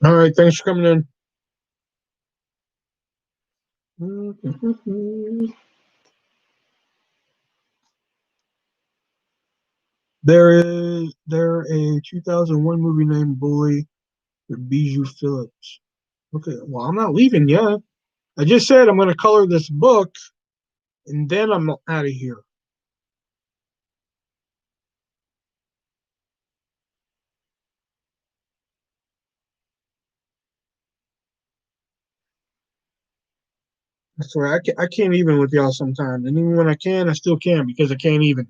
[SPEAKER 1] All right, thanks for coming in. There a 2001 movie named Bully with Bijou Phillips. Okay, well I'm not leaving yet. I just said I'm going to color this book and then I'm out of here. I swear I can't even with y'all sometimes, and even when I can, I still can't because I can't even.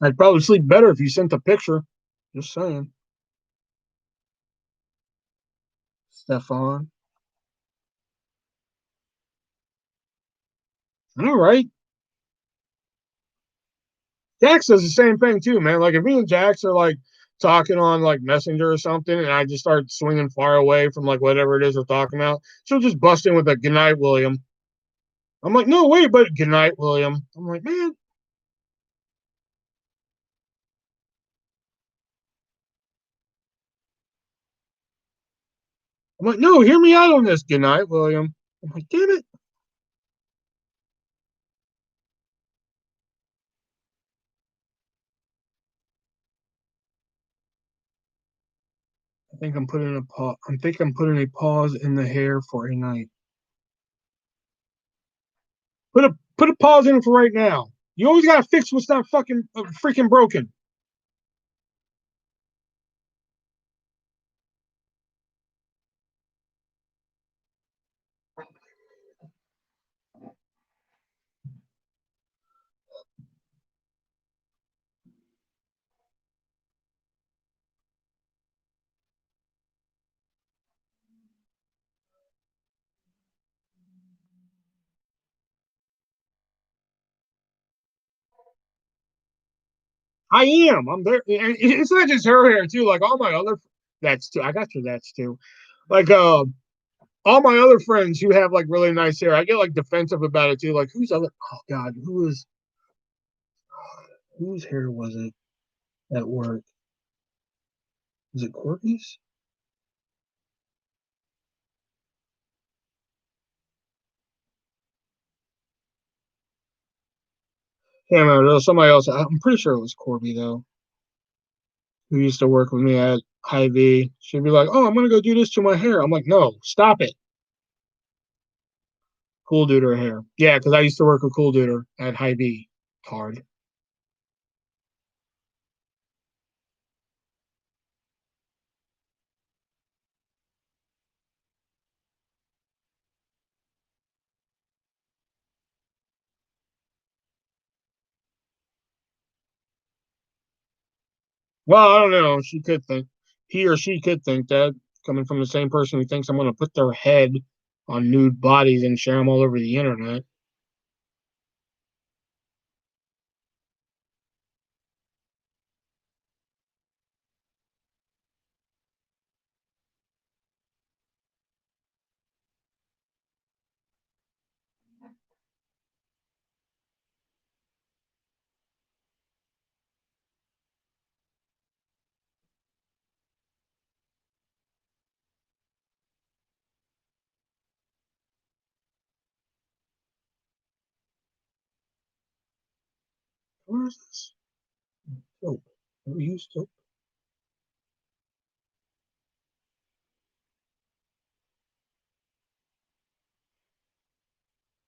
[SPEAKER 1] I'd probably sleep better if you sent a picture. Just saying, Stefan. All right. Jax does the same thing too, man. Like if me and Jax are like talking on like Messenger or something, and I just start swinging far away from like whatever it is we're talking about, she'll just bust in with a "Good night, William." I'm like, no, wait, but "Good night, William." I'm like, man. I'm like, no, hear me out on this. "Good night, William." I'm like, damn it. I think I'm putting a pause. I think I'm putting a pause in the hair for a night. Put a pause in it for right now. You always gotta fix what's not fucking freaking broken. I am. I'm there. It's not just her hair too. Like all my other, that's too. I got your that's too. Like all my other friends who have like really nice hair, I get like defensive about it too. Like who's other? Oh God, whose hair was it at work? Was it Corky's? Can't remember. There was somebody else. I'm pretty sure it was Corby though, who used to work with me at Hy-Vee. She'd be like, "Oh, I'm gonna go do this to my hair." I'm like, "No, stop it." Cool Duder hair. Yeah, because I used to work with Cool Duder at Hy-Vee. Hard. Well, I don't know. She could think he or she could think that coming from the same person who thinks I'm gonna put their head on nude bodies and share them all over the internet. Where is this? Soap. Never used soap.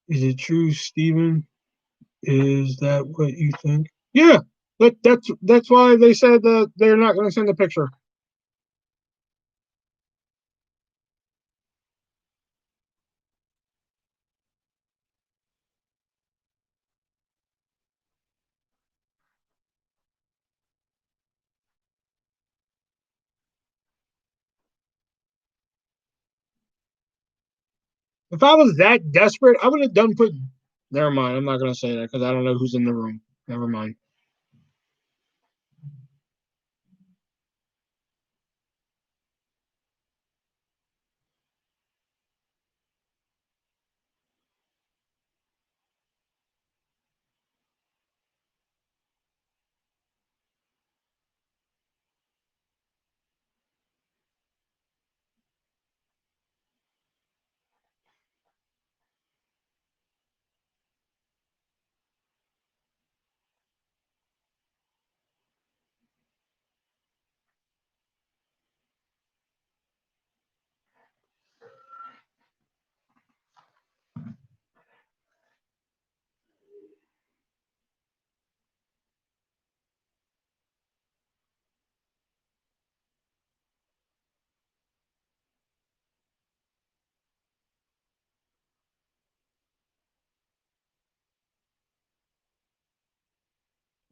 [SPEAKER 1] Is it true, Steven? Is that what you think? Yeah. That's why they said that they're not gonna send a picture. If I was that desperate, I would have done put. Never mind. I'm not gonna say that because I don't know who's in the room. Never mind.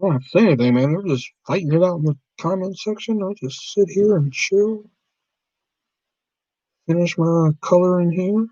[SPEAKER 1] I don't have to say anything, man. They're just fighting it out in the comment section. I just sit here and chill, finish my coloring here.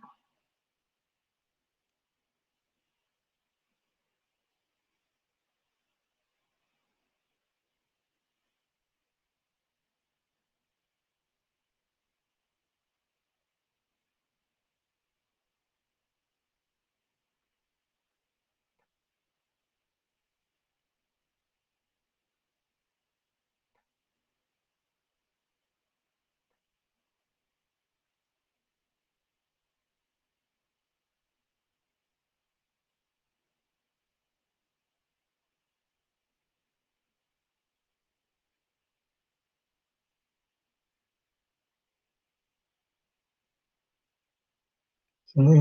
[SPEAKER 1] What'd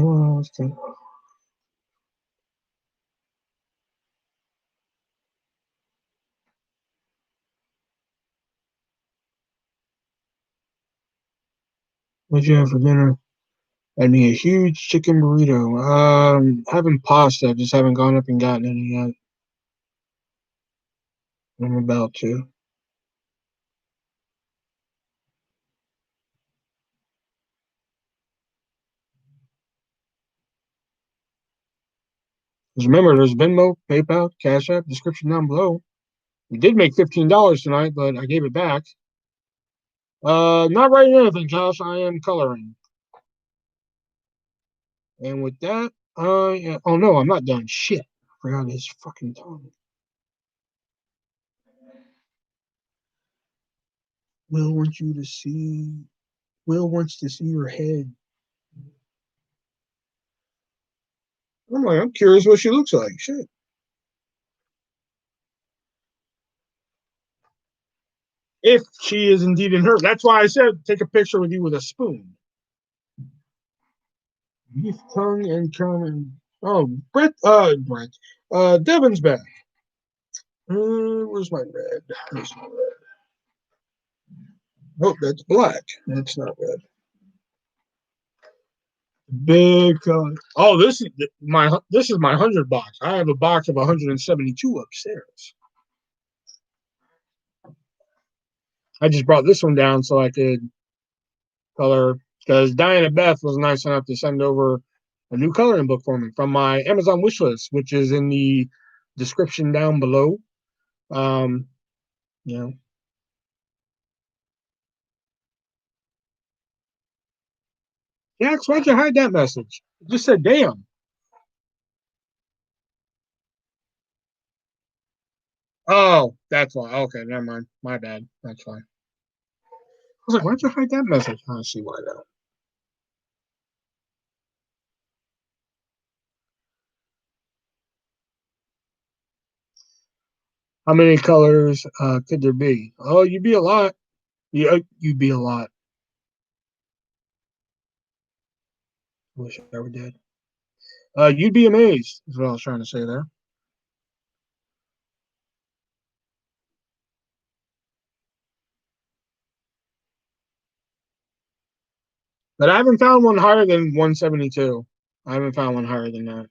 [SPEAKER 1] you have for dinner? I need a huge chicken burrito. Having pasta. Just haven't gone up and gotten any yet. I'm about to. Just remember, there's Venmo, PayPal, Cash App, description down below. We did make $15 tonight, but I gave it back. Not writing anything, Josh. I am coloring. And with that, yeah. Oh no, I'm not done. Shit. I forgot his fucking tongue. Will wants you to see. Will wants to see your head. I'm curious what she looks like. Shit. If she is indeed in her. That's why I said take a picture with you with a spoon. Beef tongue and Carmen. Oh, Brett. Devin's back. Where's my red? Where's my red? Oh, that's black. That's not red. Big. Oh, this is my 100 box. I have a box of 172 upstairs. I just brought this one down so I could color because Diana Beth was nice enough to send over a new coloring book for me from my Amazon wish list, which is in the description down below. You know. Jax, why'd you hide that message? It just said damn. Oh, that's why. Okay, never mind. My bad. That's fine. I was like, why'd you hide that message? I see why now. How many colors could there be? Oh, you'd be a lot. You'd be a lot. Wish I ever did. You'd be amazed, is what I was trying to say there. But I haven't found one higher than 172. I haven't found one higher than that.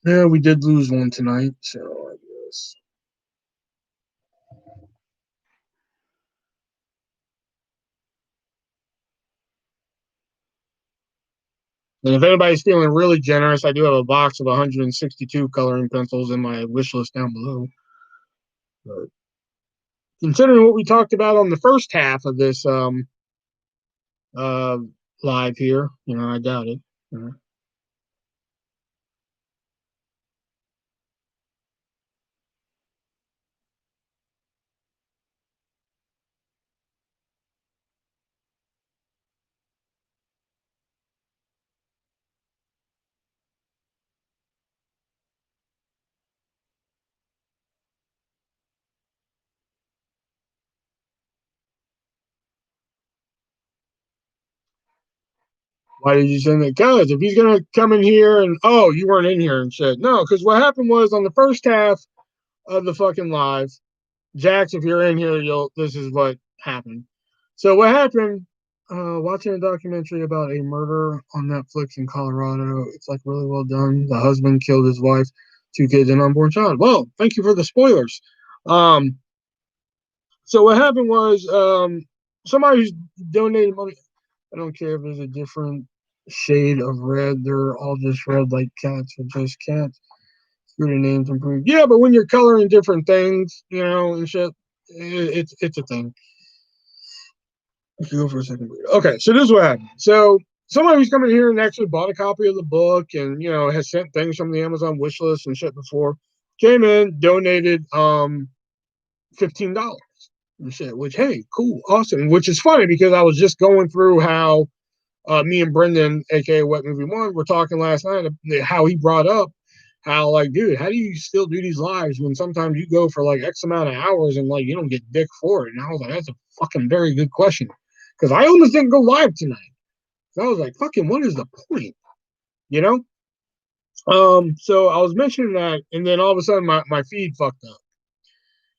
[SPEAKER 1] Yeah, we did lose one tonight, so I guess. And if anybody's feeling really generous, I do have a box of 162 coloring pencils in my wish list down below. But considering what we talked about on the first half of this uh live here, I doubt it. Why did you send it? Because if he's gonna come in here and you weren't in here and shit. No, because what happened was on the first half of the fucking live, Jax, if you're in here, this is what happened. So what happened? Watching a documentary about a murder on Netflix in Colorado. It's like really well done. The husband killed his wife, two kids, and unborn child. Well, thank you for the spoilers. Um, so what happened was somebody who's donated money. I don't care if there's a different shade of red. They're all just red like cats or just cats. Screw the names improved. Yeah, but when you're coloring different things, and shit, it's a thing. Go for a second. Okay, so this is what happened. So somebody who's coming here and actually bought a copy of the book and has sent things from the Amazon wish list and shit before, came in, donated $15 and shit, which hey, cool, awesome. Which is funny because I was just going through how me and Brendan, aka Wet Movie One, were talking last night, how he brought up how, like, dude, how do you still do these lives when sometimes you go for like X amount of hours and like you don't get dick for it? And I was like, that's a fucking very good question. Because I almost didn't go live tonight. So I was like, fucking, what is the point? You know? So I was mentioning that, and then all of a sudden my feed fucked up,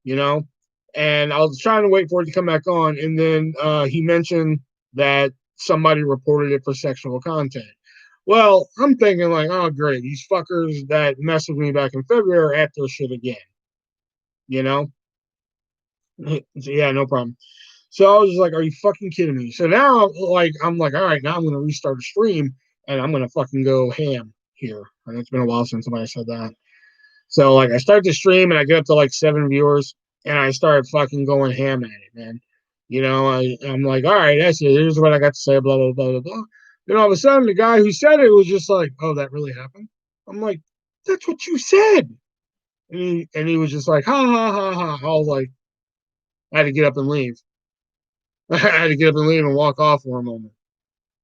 [SPEAKER 1] you know? And I was trying to wait for it to come back on, and then he mentioned that somebody reported it for sexual content. Well, I'm thinking like, oh great, these fuckers that messed with me back in February are at their shit again. You know? Yeah, no problem. So I was just like, "Are you fucking kidding me?" So now, like, I'm like, "All right, now I'm gonna restart a stream and I'm gonna fucking go ham here." And it's been a while since somebody said that. So like, I start the stream and I get up to like 7 viewers, and I start fucking going ham at it, man. I'm like, "All right, that's it. Here's what I got to say." Blah blah blah blah blah. Then all of a sudden, the guy who said it was just like, "Oh, that really happened." I'm like, "That's what you said." And he was just like, "Ha ha ha ha." I was like, I had to get up and leave. I had to get up and leave and walk off for a moment.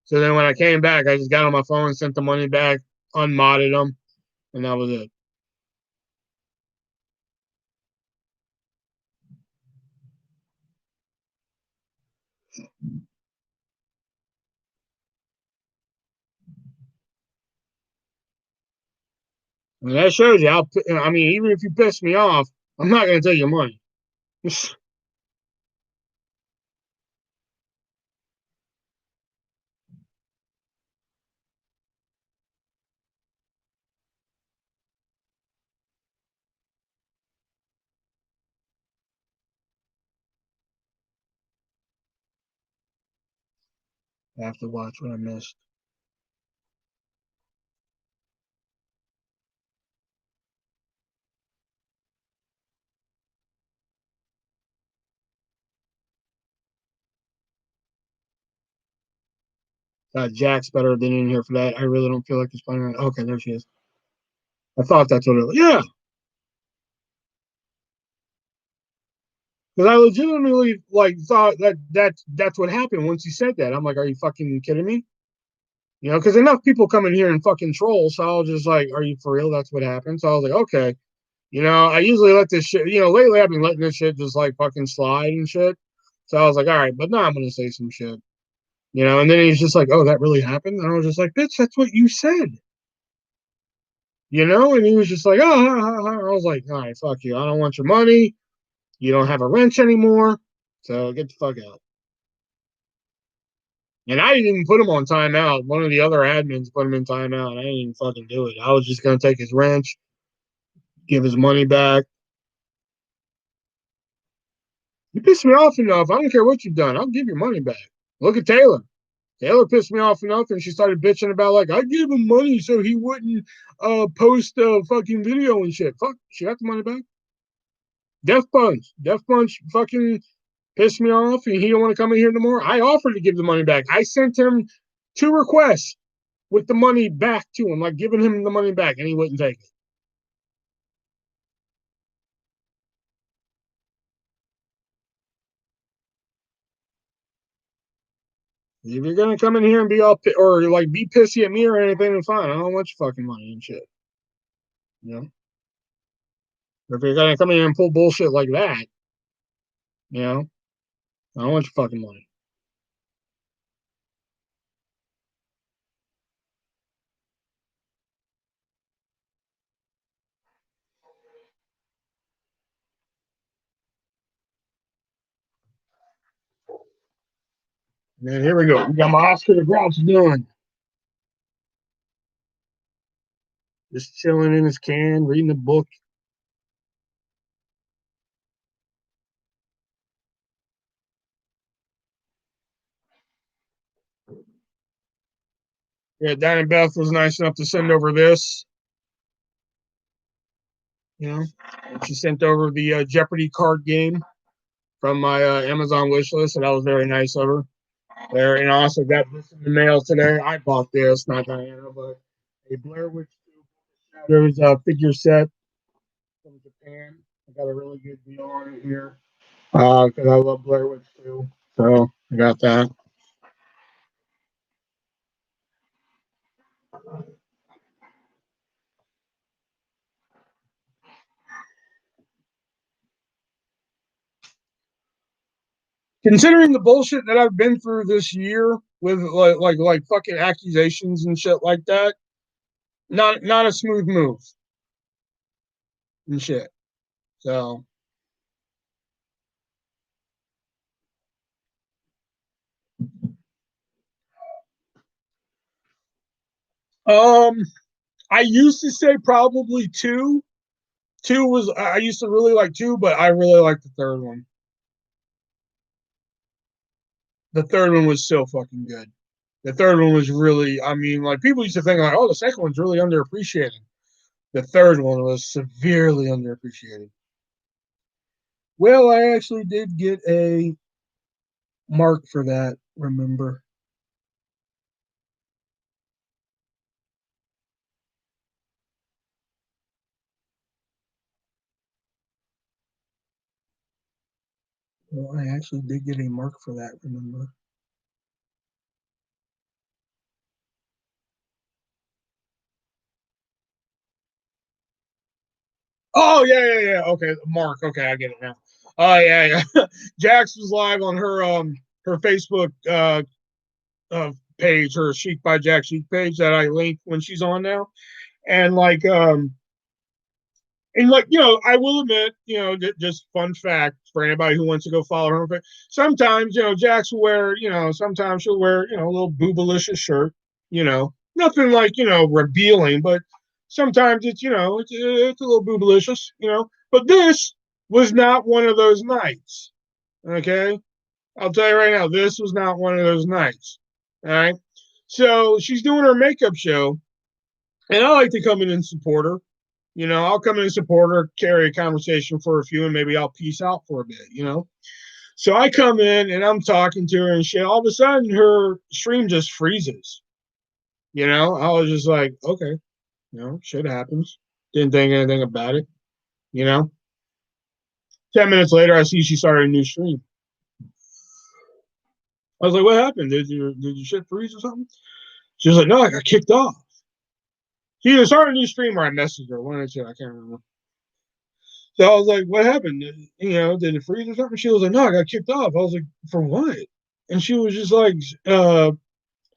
[SPEAKER 1] So then when I came back, I just got on my phone, sent the money back, unmodded them, and that was it. And that shows you how. I mean, even if you piss me off, I'm not going to take your money. I have to watch what I missed. Jack's better than in here for that. I really don't feel like it's playing. Okay, there she is. I thought that's what it was. Yeah, because I legitimately like thought that's what happened once you said that. I'm like, are you fucking kidding me? Because enough people come in here and fucking troll. So I was just like, are you for real? That's what happened. So I was like, okay. I usually let this shit, lately I've been letting this shit just like fucking slide and shit. So I was like, all right, but now I'm going to say some shit, and then he's just like, oh, that really happened. And I was just like, bitch, that's what you said. And he was just like, oh, ha, ha, ha. I was like, all right, fuck you. I don't want your money. You don't have a wrench anymore. So get the fuck out. And I didn't even put him on timeout. One of the other admins put him in timeout. I didn't even fucking do it. I was just going to take his wrench, give his money back. You piss me off enough. I don't care what you've done. I'll give your money back. Look at Taylor. Taylor pissed me off enough, and she started bitching about like I gave him money so he wouldn't post a fucking video and shit. Fuck, she got the money back. Death Punch, fucking pissed me off, and he don't want to come in here no more. I offered to give the money back. I sent him 2 requests with the money back to him, like giving him the money back, and he wouldn't take it. If you're gonna come in here and be all or like be pissy at me or anything, then fine. I don't want your fucking money and shit. You know. If you're gonna come in here and pull bullshit like that, you know, I don't want your fucking money. Man, here we go. We got my Oscar the Grouch done. Just chilling in his can, reading a book. Yeah, Danny Beth was nice enough to send over this. You know, she sent over the Jeopardy card game from my Amazon wish list, and that was very nice of her. There, and I also got this in the mail today. I bought this, not Diana, but a Blair Witch 2 Shadows figure set from Japan. I got a really good deal on it here because I love Blair Witch 2. So I got that. Considering the bullshit that I've been through this year with like fucking accusations and shit like that, not a smooth move and shit. So um I used to say probably two. Two was I used to really like two, but I really like the third one. The third one was so fucking good. The third one was really, I mean, like people used to think like, oh, the second one's really underappreciated. The third one was severely underappreciated. Well, I actually did get a mark for that, remember? Well, I actually did get a mark for that, remember? Oh yeah. Okay, Mark. Okay, I get it now. Oh yeah. Jax was live on her Facebook page, her Chic by Jack Chic page that I link when she's on now, and like I will admit, just fun fact for anybody who wants to go follow her. Sometimes Jax will wear, sometimes she'll wear a little boobalicious shirt, nothing like revealing, but sometimes it's a little boobalicious, But this was not one of those nights. Okay, I'll tell you right now, this was not one of those nights. All right, so she's doing her makeup show, and I like to come in and support her. I'll come in and support her, carry a conversation for a few, and maybe I'll peace out for a bit. So I come in and I'm talking to her and shit. All of a sudden, her stream just freezes. I was just like, okay, shit happens. Didn't think anything about it. You know, 10 minutes later, I see she started a new stream. I was like, what happened? Did your shit freeze or something? She was like, no, I got kicked off. She either started a new stream or I messaged her. One or two, I can't remember. So I was like, what happened? Did it freeze or something? She was like, no, I got kicked off. I was like, for what? And she was just like,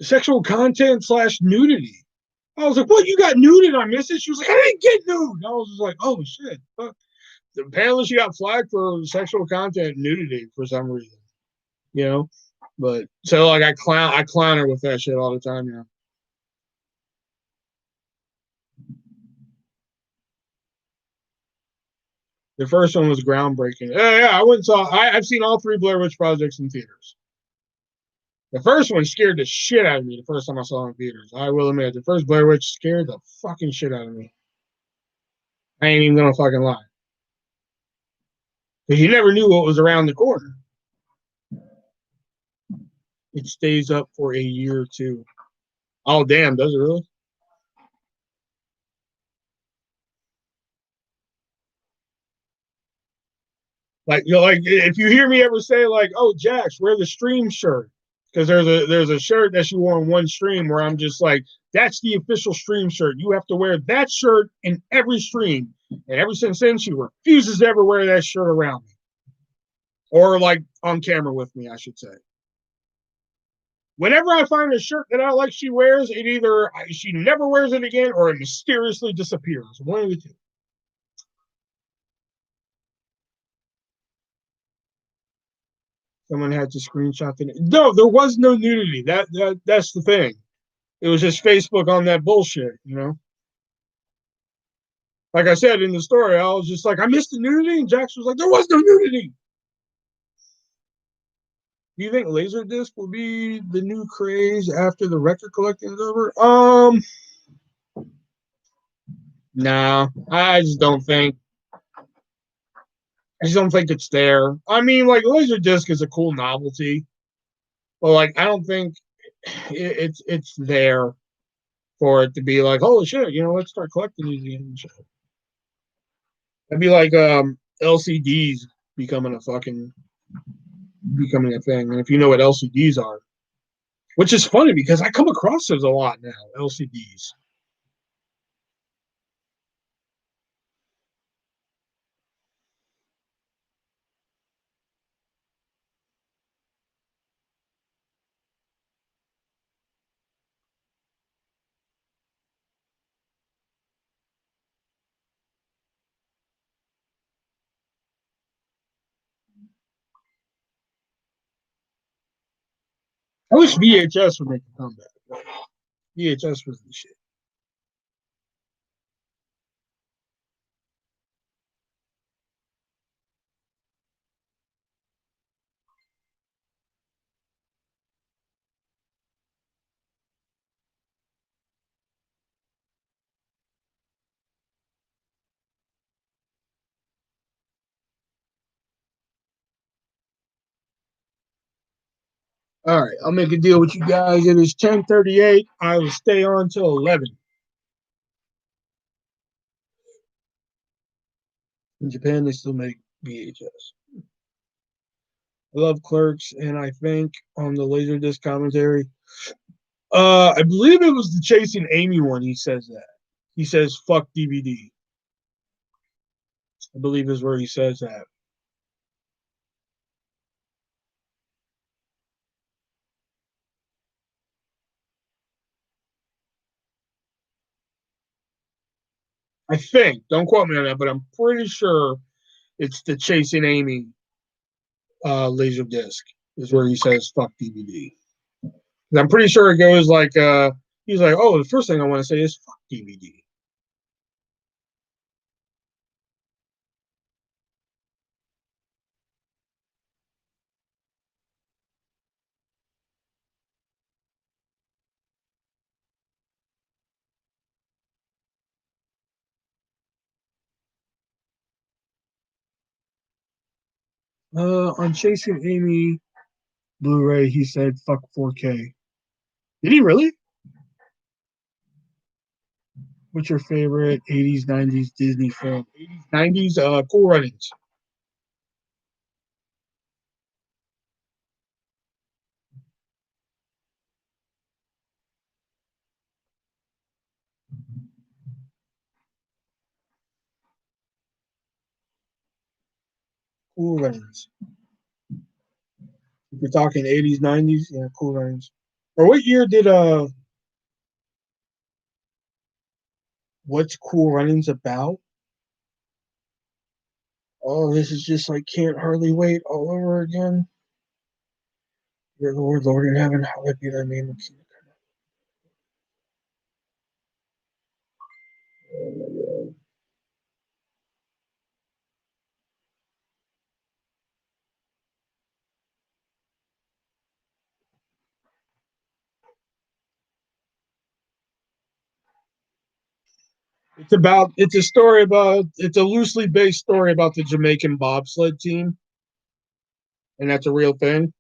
[SPEAKER 1] sexual content / nudity. I was like, what? You got nuded on this? She was like, I didn't get nude. I was just like, oh shit. Apparently she got flagged for sexual content nudity for some reason. You know? But so like I clown her with that shit all the time, The first one was groundbreaking. Yeah, I went and saw I've seen all three Blair Witch projects in theaters. The first one scared the shit out of me the first time I saw it in theaters. I will admit, the first Blair Witch scared the fucking shit out of me. I ain't even gonna fucking lie. Because you never knew what was around the corner. It stays up for a year or two. Oh damn, does it really? Like if you hear me ever say like, "Oh, Jax, wear the stream shirt," because there's a shirt that she wore in one stream where I'm just like, "That's the official stream shirt. You have to wear that shirt in every stream." And ever since then, she refuses to ever wear that shirt around me, or like on camera with me, I should say. Whenever I find a shirt that I like, she wears it. Either she never wears it again, or it mysteriously disappears. One of the two. Someone had to screenshot the. No, there was no nudity. That's the thing. It was just Facebook on that bullshit. Like I said in the story, I was just like, I missed the nudity, and Jax was like, there was no nudity. Do you think Laserdisc will be the new craze after the record collecting is over? Nah, I just don't think. I just don't think it's there. I mean, like Laserdisc is a cool novelty, but like I don't think it's there for it to be like, holy shit, let's start collecting these and shit. It'd be like LCDs becoming a thing. And if you know what LCDs are, which is funny because I come across those a lot now, LCDs. I wish VHS would make a comeback. VHS was the shit. All right, I'll make a deal with you guys. It is 10:38. I will stay on till 11. In Japan, they still make VHS. I love Clerks, and I think on the Laserdisc commentary, I believe it was the Chasing Amy one. He says that. He says "fuck DVD." I believe is where he says that. I think. Don't quote me on that, but I'm pretty sure it's the Chasing Amy Laserdisc is where he says "fuck DVD." And I'm pretty sure it goes like he's like, "Oh, the first thing I want to say is fuck DVD." On Chasing Amy Blu-ray, he said "fuck 4K." Did he really? What's your favorite 80s, 90s Disney film? 80s, 90s, Cool Runnings. Cool Runnings. If you're talking 80s, 90s, yeah, Cool Runnings. Or what year did what's Cool Runnings about? Oh, this is just like Can't Hardly Wait all over again. Dear Lord, Lord in heaven, hallowed be thy name. Oh my God. It's a loosely based story about the Jamaican bobsled team, and that's a real thing.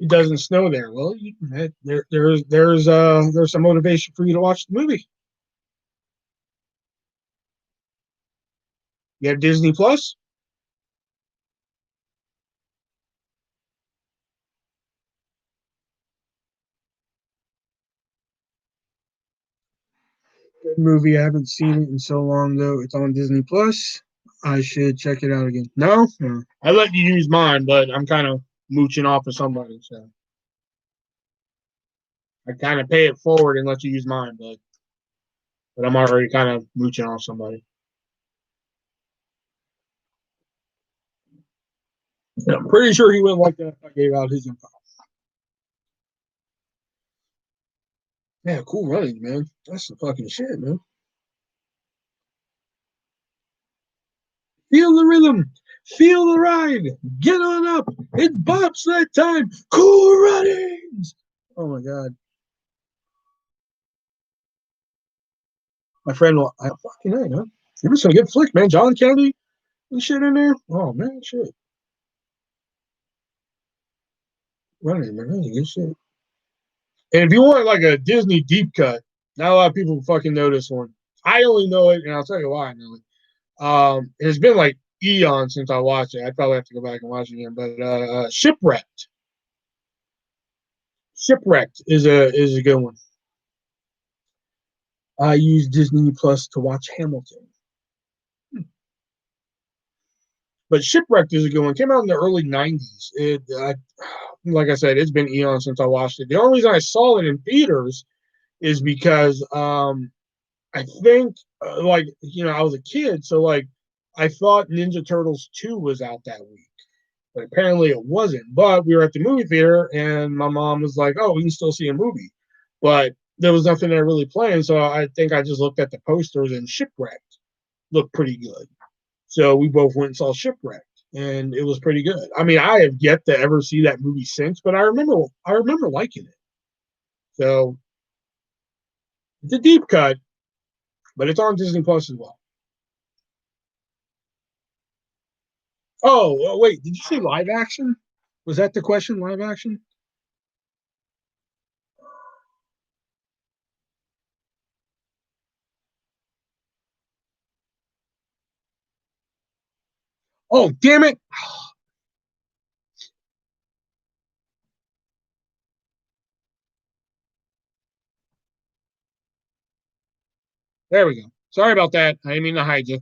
[SPEAKER 1] It doesn't snow there. Well, there's some motivation for you to watch the movie. You have Disney Plus. Good movie. I haven't seen it in so long though. It's on Disney Plus. I should check it out again. No, no. I let you use mine, but I'm kind of mooching off of somebody, so I kind of pay it forward and let you use mine, but I'm already kind of mooching off somebody. Yeah, I'm pretty sure he wouldn't like that if I gave out his info. Yeah, Cool Running, man. That's the fucking shit, man. Feel the rhythm. Feel the ride. Get on up. It's bobsled time. Cool Runnings. Oh my god. My friend, I fucking know, huh? It was some good flick, man. John Kennedy and shit in there. Oh man, shit. Running, man. Really good shit. And if you want like a Disney deep cut, not a lot of people fucking know this one. I only know it, and I'll tell you why I know it. It's been like eons since I watched it. I probably have to go back and watch it again. But Shipwrecked. Shipwrecked is a good one. I use Disney Plus to watch Hamilton. But Shipwrecked is a good one. It came out in the early '90s. Like I said, it's been eons since I watched it. The only reason I saw it in theaters is because I think like I was a kid, so like I thought Ninja Turtles 2 was out that week, but apparently it wasn't. But we were at the movie theater, and my mom was like, "Oh, we can still see a movie," but there was nothing there really playing. So I think I just looked at the posters, and Shipwrecked looked pretty good. So we both went and saw Shipwrecked, and it was pretty good. I mean, I have yet to ever see that movie since, but I remember liking it. So it's a deep cut, but it's on Disney Plus as well. Oh, wait, did you say live action? Was that the question? Live action? Oh, damn it! There we go. Sorry about that. I didn't mean to hide you.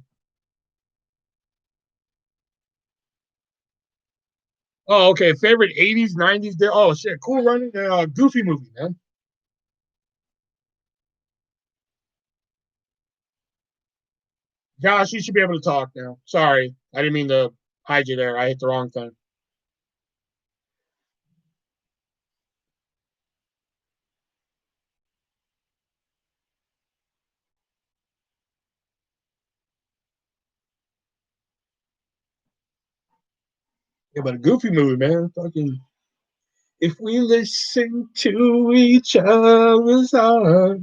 [SPEAKER 1] Oh, okay. Favorite 80s, 90s. Oh, shit. Cool Running. Goofy movie, man. Josh, you should be able to talk now. Sorry. I didn't mean to hide you there. I hit the wrong thing. Yeah, but a Goofy movie, man. Fucking. If we listen to each other's heart,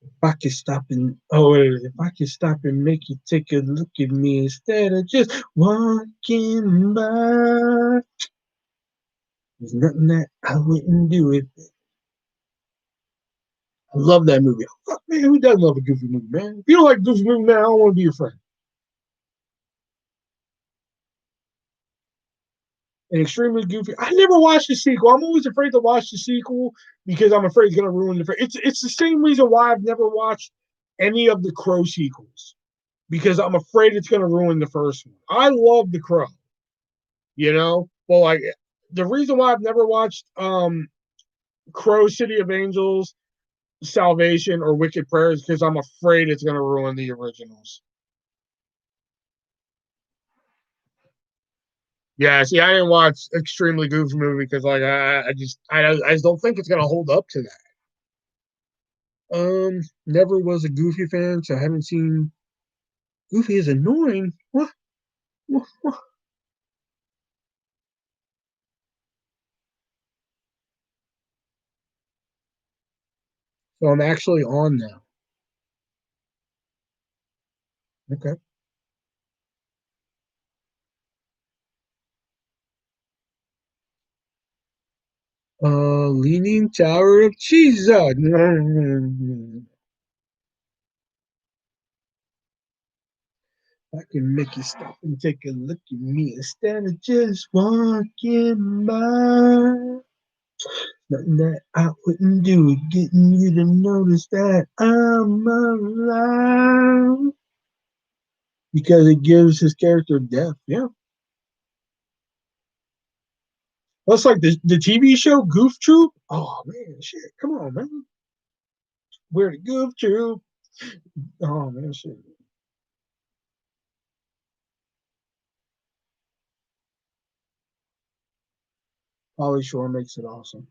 [SPEAKER 1] if I could stop and if I could stop and make you take a look at me instead of just walking by, there's nothing that I wouldn't do it. I love that movie. Fuck, man, who doesn't love a Goofy movie, man? If you don't like a Goofy movie, man, I don't want to be your friend. And extremely goofy. I never watched the sequel. I'm always afraid to watch the sequel because I'm afraid it's gonna ruin the. It's the same reason why I've never watched any of the Crow sequels because I'm afraid it's gonna ruin the first one. I love the Crow, Well, like the reason why I've never watched Crow City of Angels, Salvation, or Wicked Prayers because I'm afraid it's gonna ruin the originals. Yeah, see, I didn't watch Extremely Goofy movie because like I just don't think it's gonna hold up to that. Never was a Goofy fan, so I haven't seen. Goofy is annoying. What? What? So I'm actually on now. Okay. Leaning Tower of Cheese. I can make you stop and take a look at me instead of just walking by. Nothing that I wouldn't do, getting you to notice that I'm alive because it gives his character depth. Yeah, that's like the TV show Goof Troop. Oh man, shit! Come on, man. We're the Goof Troop. Oh man, shit. Polly Shore makes it awesome.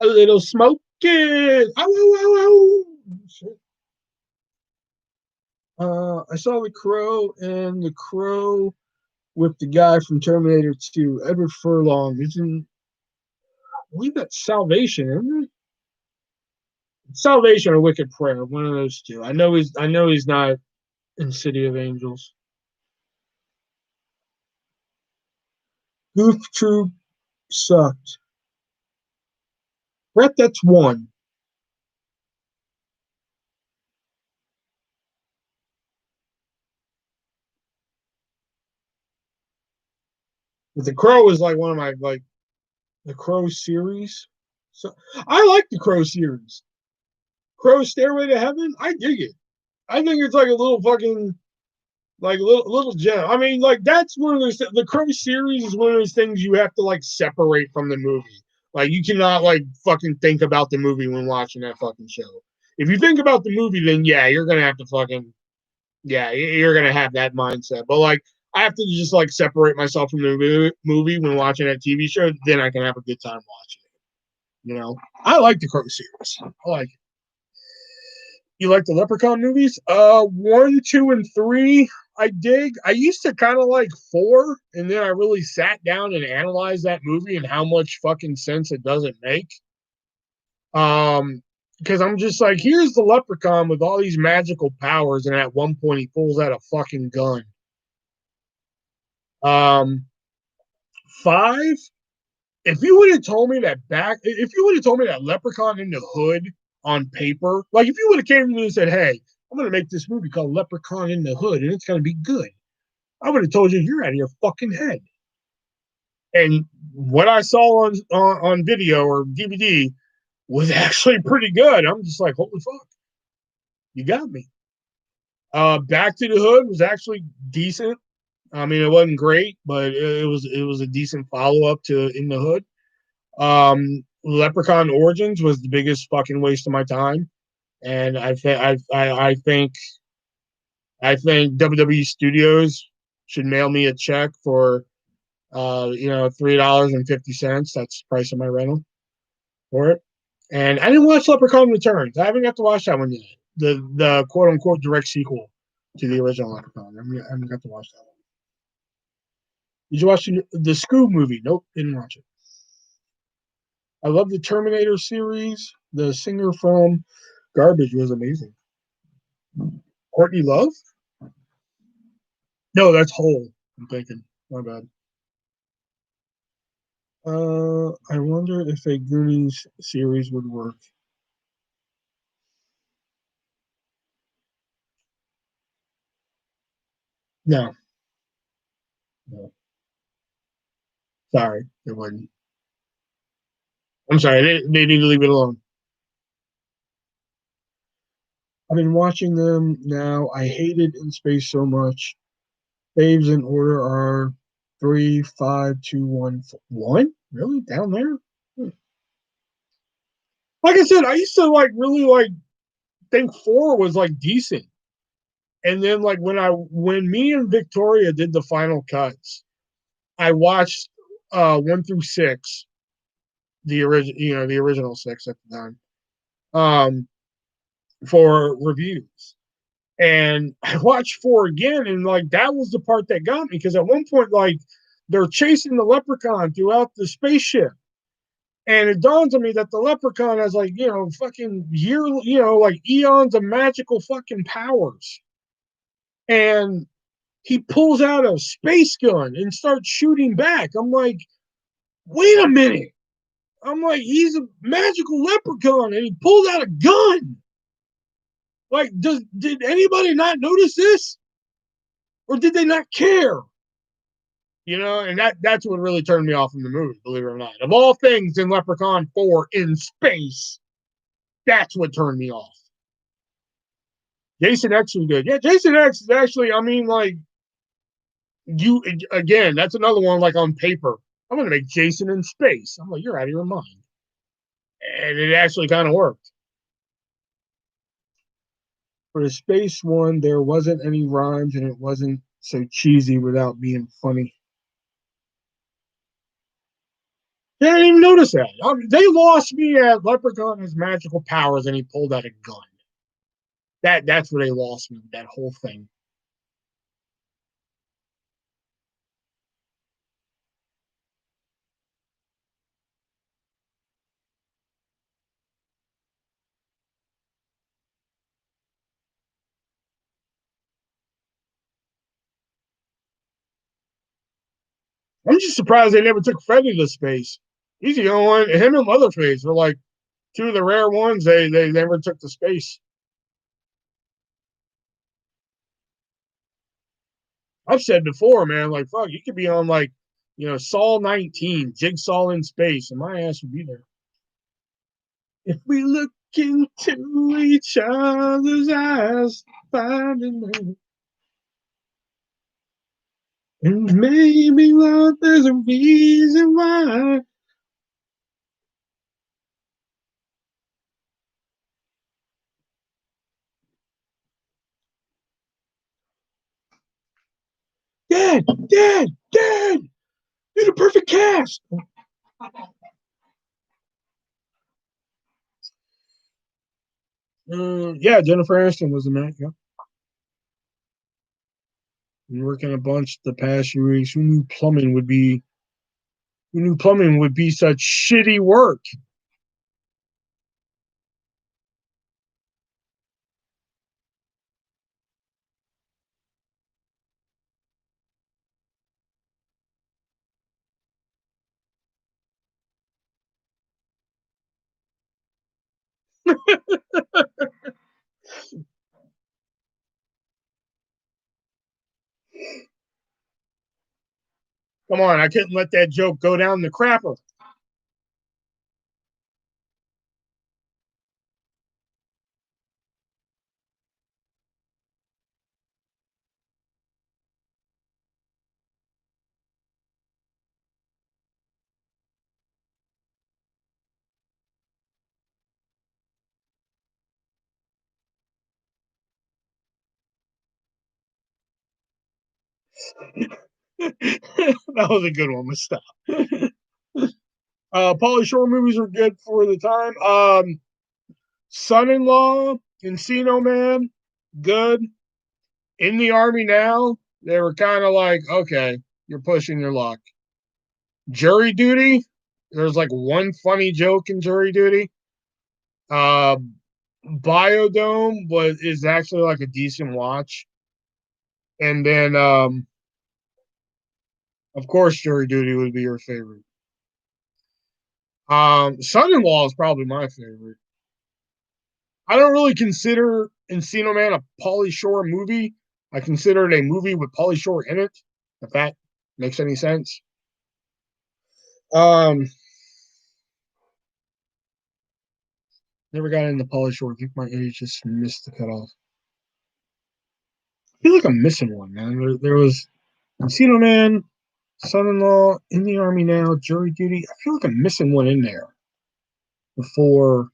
[SPEAKER 1] A little smoke kid. Ow, ow, ow, ow. Shit. I saw the Crow and the Crow with the guy from Terminator 2, Edward Furlong. He's in, I believe that's Salvation, isn't it? Salvation or Wicked Prayer, one of those two. I know he's not in City of Angels. Goof Troop sucked. Brett, that's one. But the Crow is like one of my like the Crow series. So I like the Crow series. Crow Stairway to Heaven, I dig it. I think it's like a little fucking like little gem. I mean, like that's one of those. The Crow series is one of those things you have to like separate from the movie. Like you cannot like fucking think about the movie when watching that fucking show. If you think about the movie, then yeah, you're gonna have to fucking yeah, you're gonna have that mindset. But like, I have to just like separate myself from the movie when watching that TV show. Then I can have a good time watching it. You know, I like the Crow series. I like it. You like the Leprechaun movies? 1, 2, and 3. I dig. I used to kind of like 4, and then I really sat down and analyzed that movie and how much fucking sense it doesn't make. Because I'm just like, here's the Leprechaun with all these magical powers, and at one point he pulls out a fucking gun. 5. If you would have told me if you would have told me that Leprechaun in the Hood on paper, like if you would have came to me and said, "Hey, I'm going to make this movie called Leprechaun in the Hood, and it's going to be good," I would have told you you're out of your fucking head. And what I saw on video or DVD was actually pretty good. I'm just like, holy fuck, you got me. Back to the Hood was actually decent. I mean, it wasn't great, but it was a decent follow up to In the Hood. Leprechaun Origins was the biggest fucking waste of my time, and I think WWE Studios should mail me a check for $3.50. That's the price of my rental for it. And I didn't watch Leprechaun Returns. I haven't got to watch that one yet. The quote unquote direct sequel to the original Leprechaun. I haven't got to watch that one. Did you watch the Scoob movie? Nope, didn't watch it. I love the Terminator series. The singer from Garbage was amazing. Courtney Love? No, that's Hole. I'm thinking. My bad. I wonder if a Goonies series would work. No, no. Sorry, it wouldn't. I'm sorry. They need to leave it alone. I've been watching them now. I hated In Space so much. Faves in order are 3, 5, 2, 1, 1. Really down there? Like I said, I used to like really like think 4 was like decent. And then like when me and Victoria did the final cuts, I watched 1 through 6, the original 6 at the time, um, for reviews. And I watched 4 again, and like that was the part that got me because at one point, like they're chasing the leprechaun throughout the spaceship. And it dawns on me that the leprechaun has like, fucking like eons of magical fucking powers. And he pulls out a space gun and starts shooting back. I'm like, wait a minute. I'm like, he's a magical leprechaun and he pulled out a gun. Like, did anybody not notice this? Or did they not care? And that's what really turned me off in the movie, believe it or not. Of all things in Leprechaun 4 in space, that's what turned me off. Jason X was good. Yeah, Jason X is actually, I mean, like, again, that's another one like on paper. I'm going to make Jason in space. I'm like, you're out of your mind. And it actually kind of worked. For the space one, there wasn't any rhymes and it wasn't so cheesy without being funny. They didn't even notice that. They lost me at Leprechaun has magical powers and he pulled out a gun. That's where they lost me, that whole thing. I'm just surprised they never took Freddy to space. He's the only one. Him and Leatherface were like two of the rare ones they never took to space. I've said before, man, like fuck, you could be on like, Saul 19, Jigsaw in space, and my ass would be there. If we look into each other's eyes, finding them. And maybe, Lord, there's a reason why. Dad, Dad, Dad, you're the perfect cast. Yeah, Jennifer Aniston was in that. Yeah. Been working a bunch the past few weeks. Who knew plumbing would be? Who knew plumbing would be such shitty work? Come on, I couldn't let that joke go down the crapper. That was a good one. Let's stop. Pauly Shore movies are good for the time. Son-in-Law, Encino Man, good. In the Army Now, they were kind of like, okay, you're pushing your luck. Jury Duty, there's like one funny joke in Jury Duty. Uh, Biodome is actually like a decent watch. And then, of course, Jury Duty would be your favorite. Son-in-Law is probably my favorite. I don't really consider Encino Man a Pauly Shore movie. I consider it a movie with Pauly Shore in it, if that makes any sense. Um, Never got into Pauly Shore. I think my age just missed the cutoff. I feel like I'm missing one, man. There was Encino Man, Son-in-Law, In the Army Now, Jury Duty. I feel like I'm missing one in there before.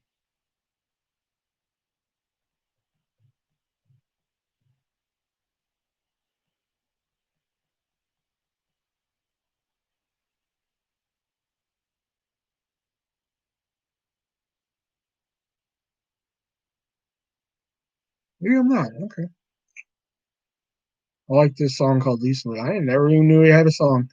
[SPEAKER 1] Maybe I'm not. Okay. I like this song called Lisa. I never even knew he had a song.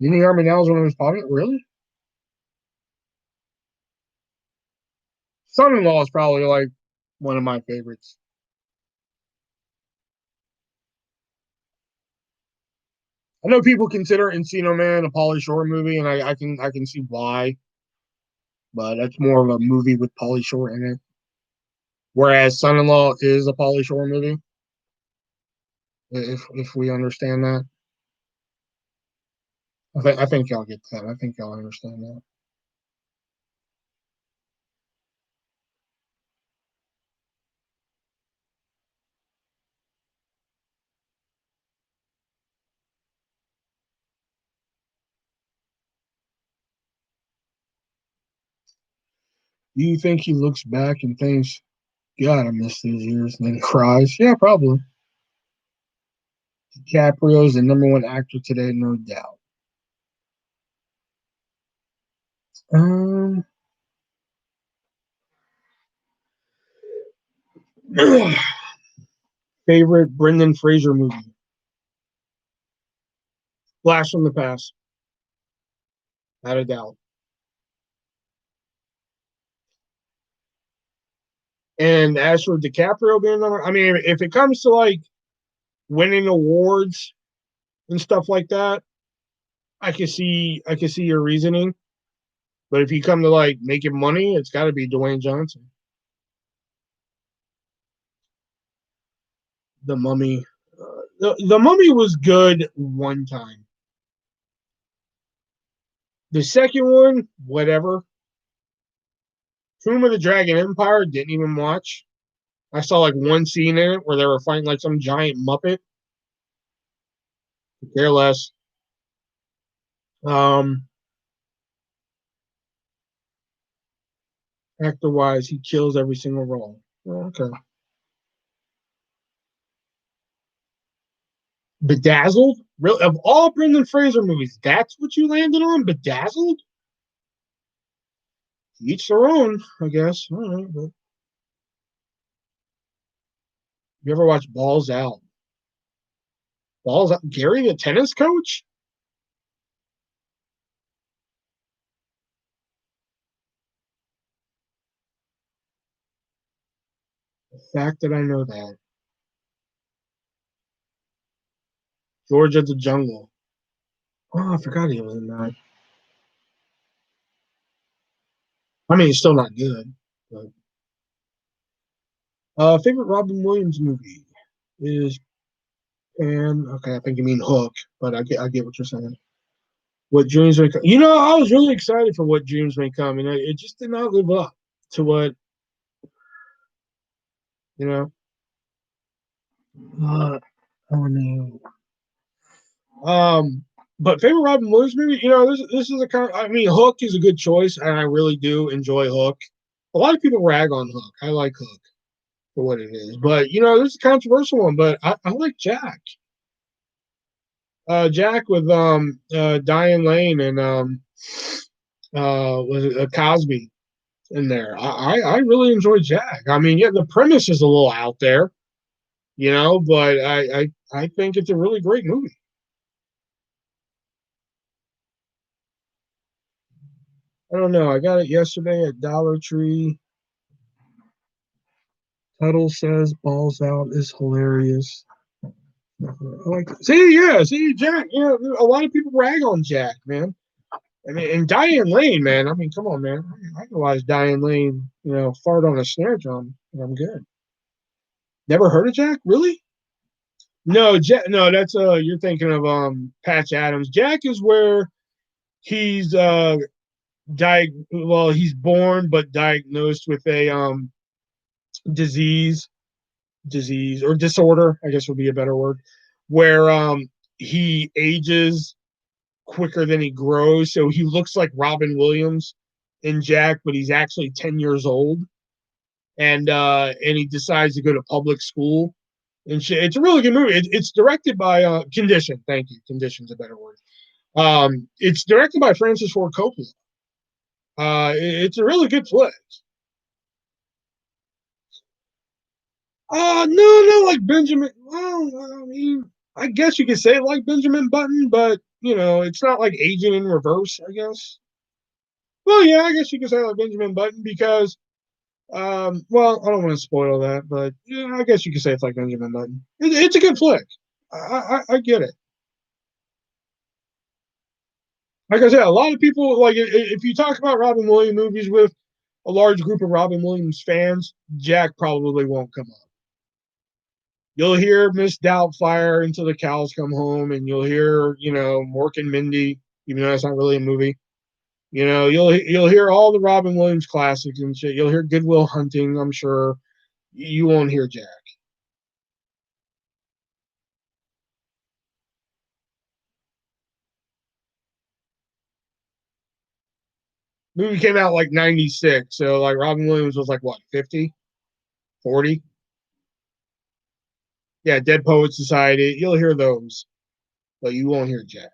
[SPEAKER 1] In the Army Now is one of his popular. Really? Son-in-Law is probably like one of my favorites. I know people consider Encino Man a Pauly Shore movie, and I can see why, but that's more of a movie with Pauly Shore in it. Whereas Son-in-Law is a Pauly Shore movie, if we understand that. I think y'all get that. I think y'all understand that. Do you think he looks back and thinks, God, I missed these years, and then cries? Yeah, probably. DiCaprio is the number one actor today, no doubt. Um, Favorite Brendan Fraser movie? Blast from the Past, without a doubt. And as for DiCaprio being number, I mean, if it comes to like winning awards and stuff like that, I can see your reasoning. But if you come to like making money, it's got to be Dwayne Johnson. The Mummy. The Mummy was good one time. The second one, whatever. Tomb of the Dragon Empire, didn't even watch. I saw like one scene in it where they were fighting like some giant Muppet. Care less. Um, Actor wise, he kills every single role. Oh, okay. Bedazzled? Really? Of all Brendan Fraser movies, that's what you landed on? Bedazzled? Each their own, I guess. All right, but you ever watch Balls Out? Balls Out? Gary, the tennis coach? The fact that I know that. George of the Jungle. Oh, I forgot he was in that. I mean, it's still not good. But favorite Robin Williams movie is, and okay, I think you mean Hook, but I get what you're saying. What dreams may come. I was really excited for what dreams may come, and it just did not live up to what you know. Oh no. Um, but favorite Robin Williams movie, this is a kind. I mean, Hook is a good choice, and I really do enjoy Hook. A lot of people rag on Hook. I like Hook for what it is, but there's a controversial one. But I like Jack. Jack with Diane Lane and was it Cosby in there. I really enjoy Jack. I mean, yeah, the premise is a little out there, but I think it's a really great movie. I don't know. I got it yesterday at Dollar Tree. Tuttle says Balls Out is hilarious. I like that. See, yeah, see, Jack. A lot of people rag on Jack, man. I mean, and Diane Lane, man. I mean, come on, man. I can watch Diane Lane, fart on a snare drum, and I'm good. Never heard of Jack? Really? No, Jack. No, that's you're thinking of Patch Adams. Jack is where he's he's born but diagnosed with a disease, or disorder, I guess would be a better word, where he ages quicker than he grows, so he looks like Robin Williams in Jack, but he's actually 10 years old, and he decides to go to public school and shit. It's a really good movie. It's directed by Condition. Thank you. Condition's a better word. It's directed by Francis Ford Coppola. It's a really good flick. No, no, like Benjamin. Well, I mean, I guess you could say it like Benjamin Button, but it's not like Agent in Reverse, I guess. Well, yeah, I guess you could say like Benjamin Button because, well, I don't want to spoil that, but yeah, I guess you could say it's like Benjamin Button. It's a good flick. I get it. Like I said, a lot of people like if you talk about Robin Williams movies with a large group of Robin Williams fans, Jack probably won't come up. You'll hear Miss Doubtfire until the cows come home, and you'll hear Mork and Mindy, even though that's not really a movie. You'll hear all the Robin Williams classics and shit. You'll hear Good Will Hunting. I'm sure you won't hear Jack. Movie came out like 96, so like Robin Williams was like what, 50, 40? Yeah, Dead Poet Society. You'll hear those, but you won't hear Jack.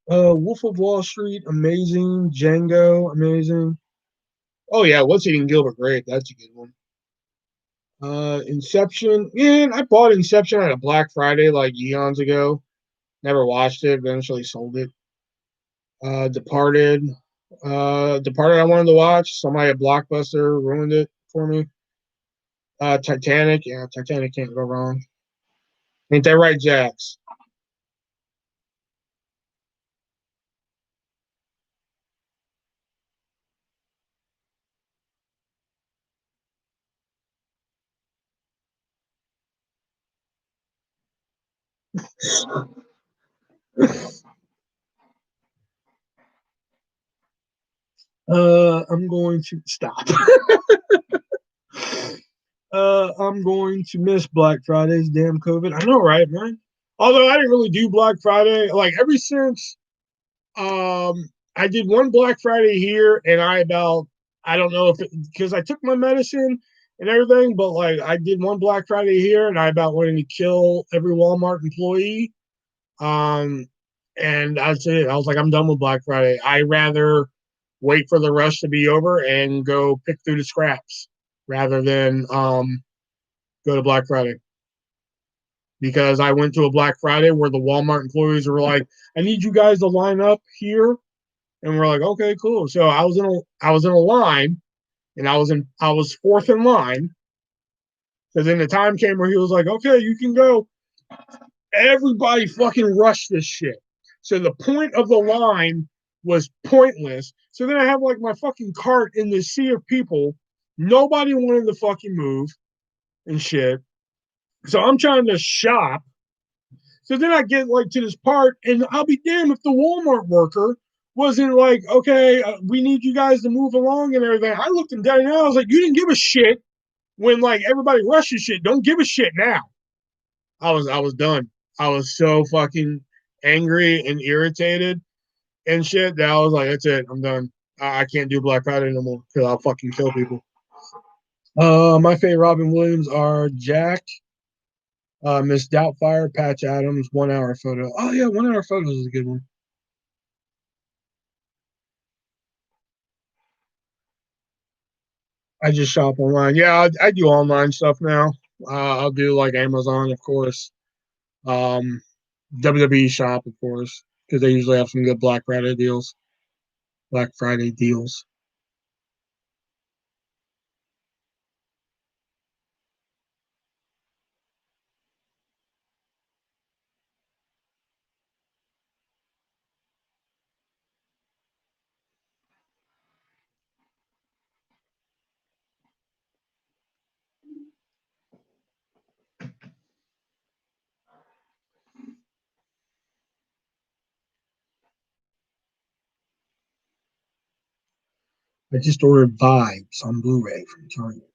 [SPEAKER 1] Wolf of Wall Street, amazing. Django, amazing. Oh yeah, What's Eating Gilbert Grape? That's a good one. Inception. Yeah, I bought Inception on a Black Friday like eons ago. Never watched it. Eventually sold it. Departed. Departed. I wanted to watch. Somebody at Blockbuster ruined it for me. Titanic. Yeah, Titanic can't go wrong. Ain't that right, Jax? I'm going to stop. I'm going to miss Black Friday's damn COVID. I know, right, man? Although I didn't really do Black Friday, like ever since I did one Black Friday here, and I don't know if it because I took my medicine and everything, but like I did one Black Friday here, and I about wanted to kill every Walmart employee. Um, and that's it. I was like, I'm done with Black Friday. I rather wait for the rush to be over and go pick through the scraps rather than go to Black Friday. Because I went to a Black Friday where the Walmart employees were like, I need you guys to line up here. And we're like, okay, cool. So I was in a line and I was fourth in line. So then the time came where he was like, okay, you can go. Everybody fucking rushed this shit. So the point of the line was pointless. So then I have like my fucking cart in this sea of people. Nobody wanted to fucking move and shit. So I'm trying to shop. So then I get like to this part, and I'll be damned if the Walmart worker wasn't like, okay, we need you guys to move along and everything. I looked him down and I was like, you didn't give a shit when like everybody rushes shit. Don't give a shit now. I was done. I was so fucking angry and irritated and shit that I was like, that's it. I'm done. I can't do Black Friday no more because I'll fucking kill people. My favorite Robin Williams are Jack, Miss Doubtfire, Patch Adams, 1 hour photo. Oh yeah, 1 hour photos is a good one. I just shop online. Yeah, I do online stuff now. I'll do like Amazon, of course. Um, WWE shop, of course, because they usually have some good Black Friday deals. Black Friday deals. I just ordered Vibes on Blu-ray from Target.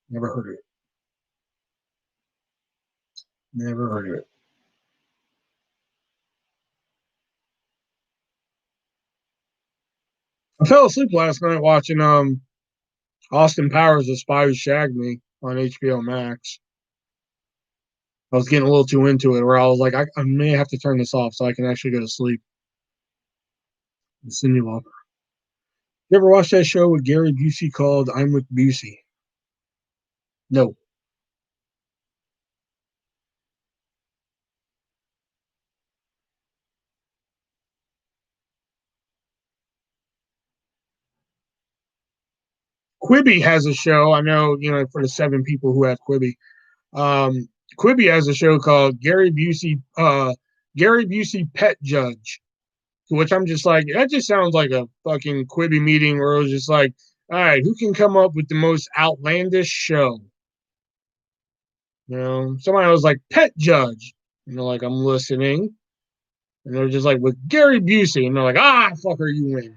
[SPEAKER 1] Never heard of it. Never heard of it. I fell asleep last night watching Austin Powers: The Spy Who Shagged Me on HBO Max. I was getting a little too into it, where I was like, I may have to turn this off so I can actually go to sleep. Cindy Lauper. You ever watch that show with Gary Busey called I'm with Busey? No. Quibi has a show. I know, for the 7 people who have Quibi. Um, Quibi has a show called Gary Busey Pet Judge, to which I'm just like, that just sounds like a fucking Quibi meeting where it was just like, all right, who can come up with the most outlandish show? Somebody was like, Pet Judge. Like, I'm listening. And they're just like, with Gary Busey. And they're like, fucker, you win.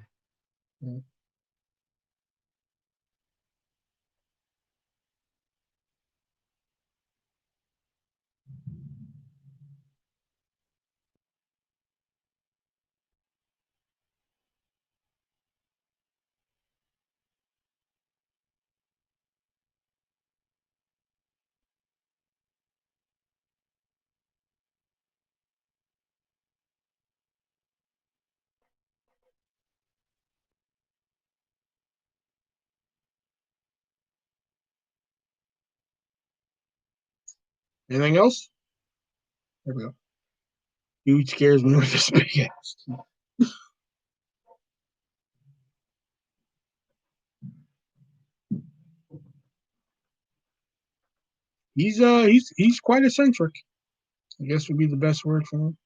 [SPEAKER 1] Anything else? There we go. Dude scares me with this big ass. He's quite eccentric. I guess would be the best word for him.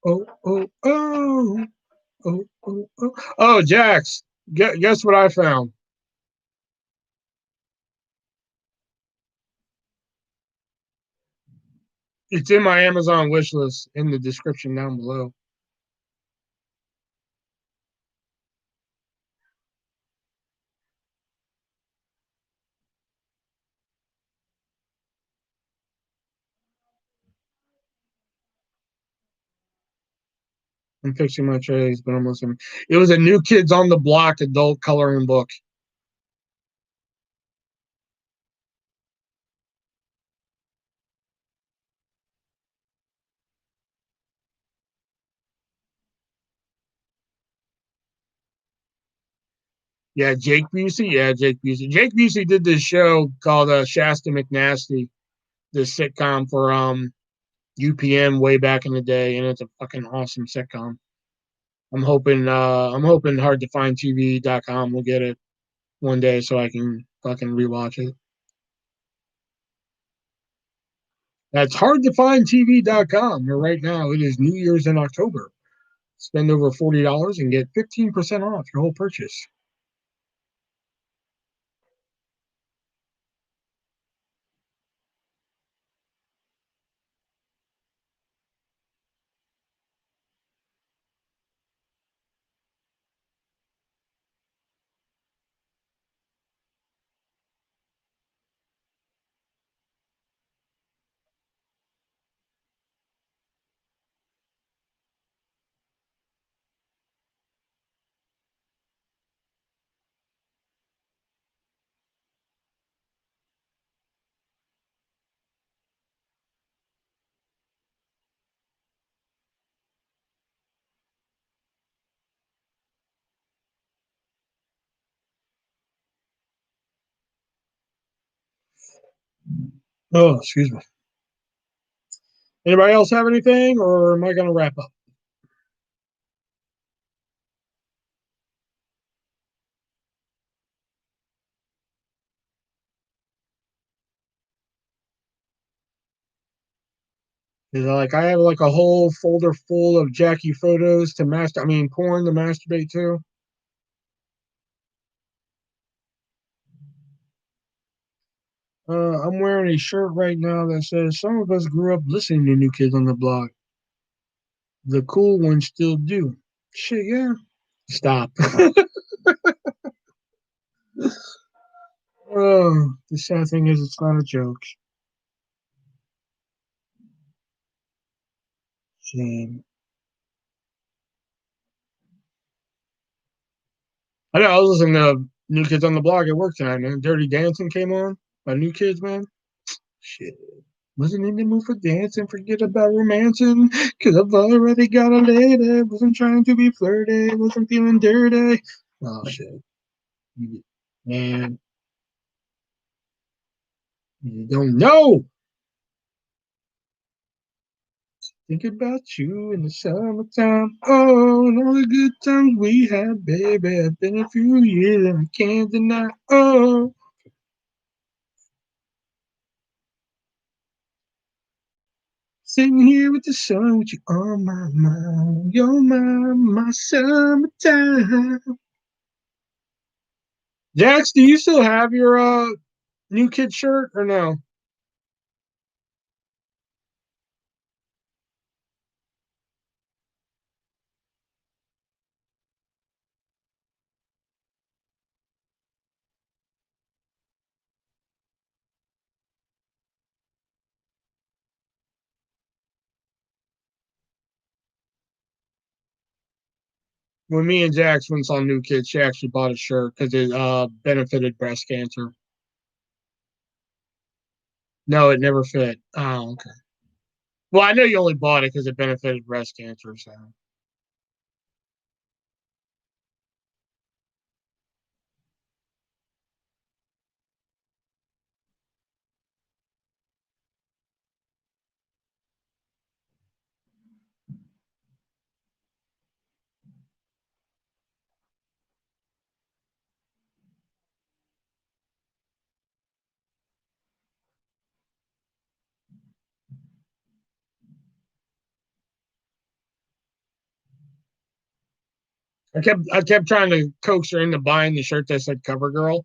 [SPEAKER 1] Oh, oh, oh, oh, oh, oh. Oh, Jax, guess what I found? It's in my Amazon wish list in the description down below. I'm fixing my trays, but I'm listening. It was a New Kids on the Block adult coloring book. Yeah, Jake Busey. Yeah, Jake Busey. Jake Busey did this show called Shasta McNasty, this sitcom for UPN way back in the day, and it's a fucking awesome sitcom. I'm hoping hardtofindtv.com will get it one day so I can fucking rewatch it. That's hardtofindtv.com. Where right now it is New Year's in October. Spend over $40 and get 15% off your whole purchase. Oh, excuse me. Anybody else have anything, or am I going to wrap up? Is like I have like a whole folder full of Jackie photos to master. I mean, porn to masturbate to. I'm wearing a shirt right now that says some of us grew up listening to New Kids on the Block. The cool ones still do. Shit, yeah. Stop. Oh, the sad thing is, it's not a joke. Shame. I know. I was listening to New Kids on the Block at work tonight, man. Dirty Dancing came on by New Kids, man. Shit. Wasn't in the mood for dancing, forget about romancing, cause I've already got a lady. Wasn't trying to be flirty, wasn't feeling dirty. Oh shit. Man, you don't know. Think about you in the summertime. Oh, and all the good times we had, baby. It's been a few years and I can't deny. Oh, sitting here with the sun with you on my mind. You're my summertime. Jax, do you still have your New Kid shirt or no? When me and Jax went saw New Kid, she actually bought a shirt because it benefited breast cancer. No, it never fit. Oh, okay. Well, I know you only bought it because it benefited breast cancer. So I kept trying to coax her into buying the shirt that said Cover Girl.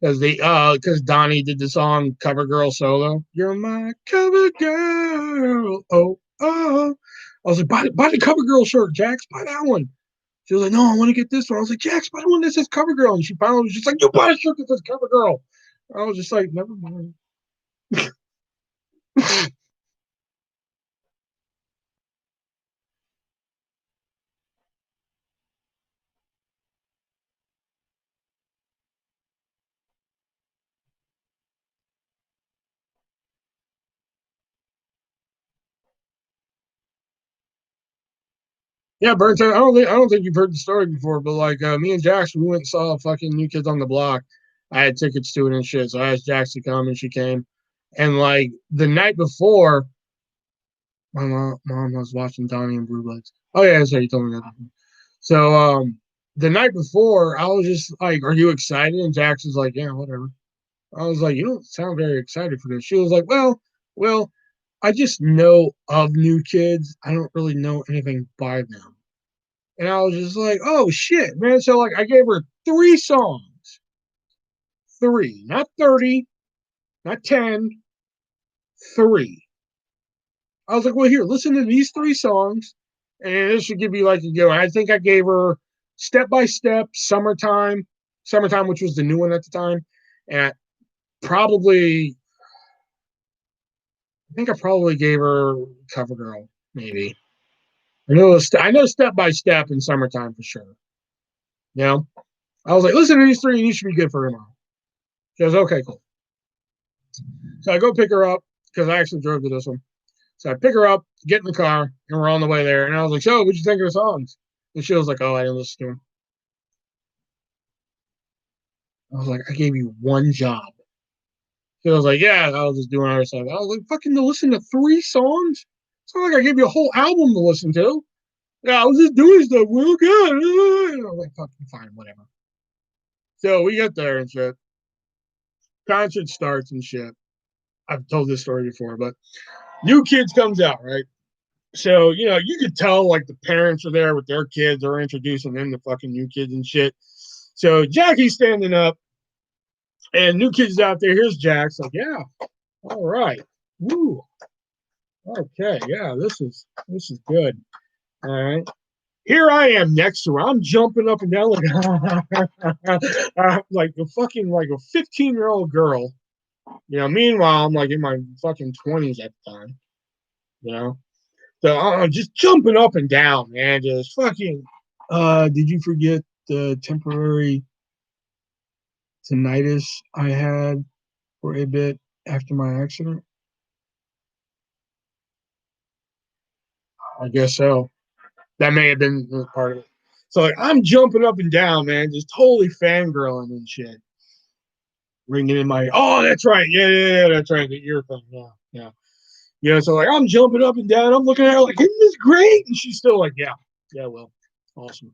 [SPEAKER 1] because Donnie did the song Cover Girl solo. You're my cover girl. Oh, oh. I was like, buy the Cover Girl shirt, Jax. Buy that one. She was like, no, I want to get this one. I was like, Jax, buy the one that says Cover Girl. And she finally was just like, you buy a shirt that says Cover Girl. I was just like, never mind. Yeah, Burnt. I don't think you've heard the story before, but like me and Jax, we went and saw fucking New Kids on the Block. I had tickets to it and shit, so I asked Jax to come, and she came. And like the night before, my mom was watching Donnie and Blue Bloods. Oh yeah, that's right. You told me that. So the night before, I was just like, "Are you excited?" And Jax was like, "Yeah, whatever." I was like, "You don't sound very excited for this." She was like, "Well, I just know of New Kids. I don't really know anything by them." And I was just like, "Oh shit, man!" So like, I gave her 3 songs, three, not 30, not 10, three. I was like, well, here, listen to these 3 songs, and this should give you like a go. I think I gave her Step by Step, Summertime, which was the new one at the time, and probably, I think I probably gave her Cover Girl, maybe. I know Step by Step and Summertime for sure. You know, I was like, listen to these 3, and you should be good for tomorrow. She goes, okay, cool. So I go pick her up because I actually drove to this one. So I pick her up, get in the car, and we're on the way there. And I was like, so what'd you think of the songs? And she was like, oh, I didn't listen to them. I was like, I gave you one job. She was like, yeah, I was just doing other stuff. I was like, fucking to listen to 3 songs? It's not like I gave you a whole album to listen to. Yeah, I was just doing stuff real good. And I was like, fucking fine, whatever. So we get there and shit. Concert starts and shit. I've told this story before, but New Kids comes out, right? So, you could tell like the parents are there with their kids, they're introducing them to fucking New Kids and shit. So Jackie's standing up and New Kids out there. Here's Jack's like, yeah, all right. Woo. Okay, yeah, this is good. All right. Here I am next to her. I'm jumping up and down like a fucking like a 15-year-old girl. Meanwhile, I'm like in my fucking 20s at the time. You know, so I'm just jumping up and down, man. Just fucking. Did you forget the temporary tinnitus I had for a bit after my accident? I guess so. That may have been part of it. So like I'm jumping up and down, man, just totally fangirling and shit. Ringing in my that's right. Yeah, that's right. The ear thing. Yeah, yeah. Yeah, so like I'm jumping up and down. I'm looking at her like, isn't this great? And she's still like, yeah, well, awesome.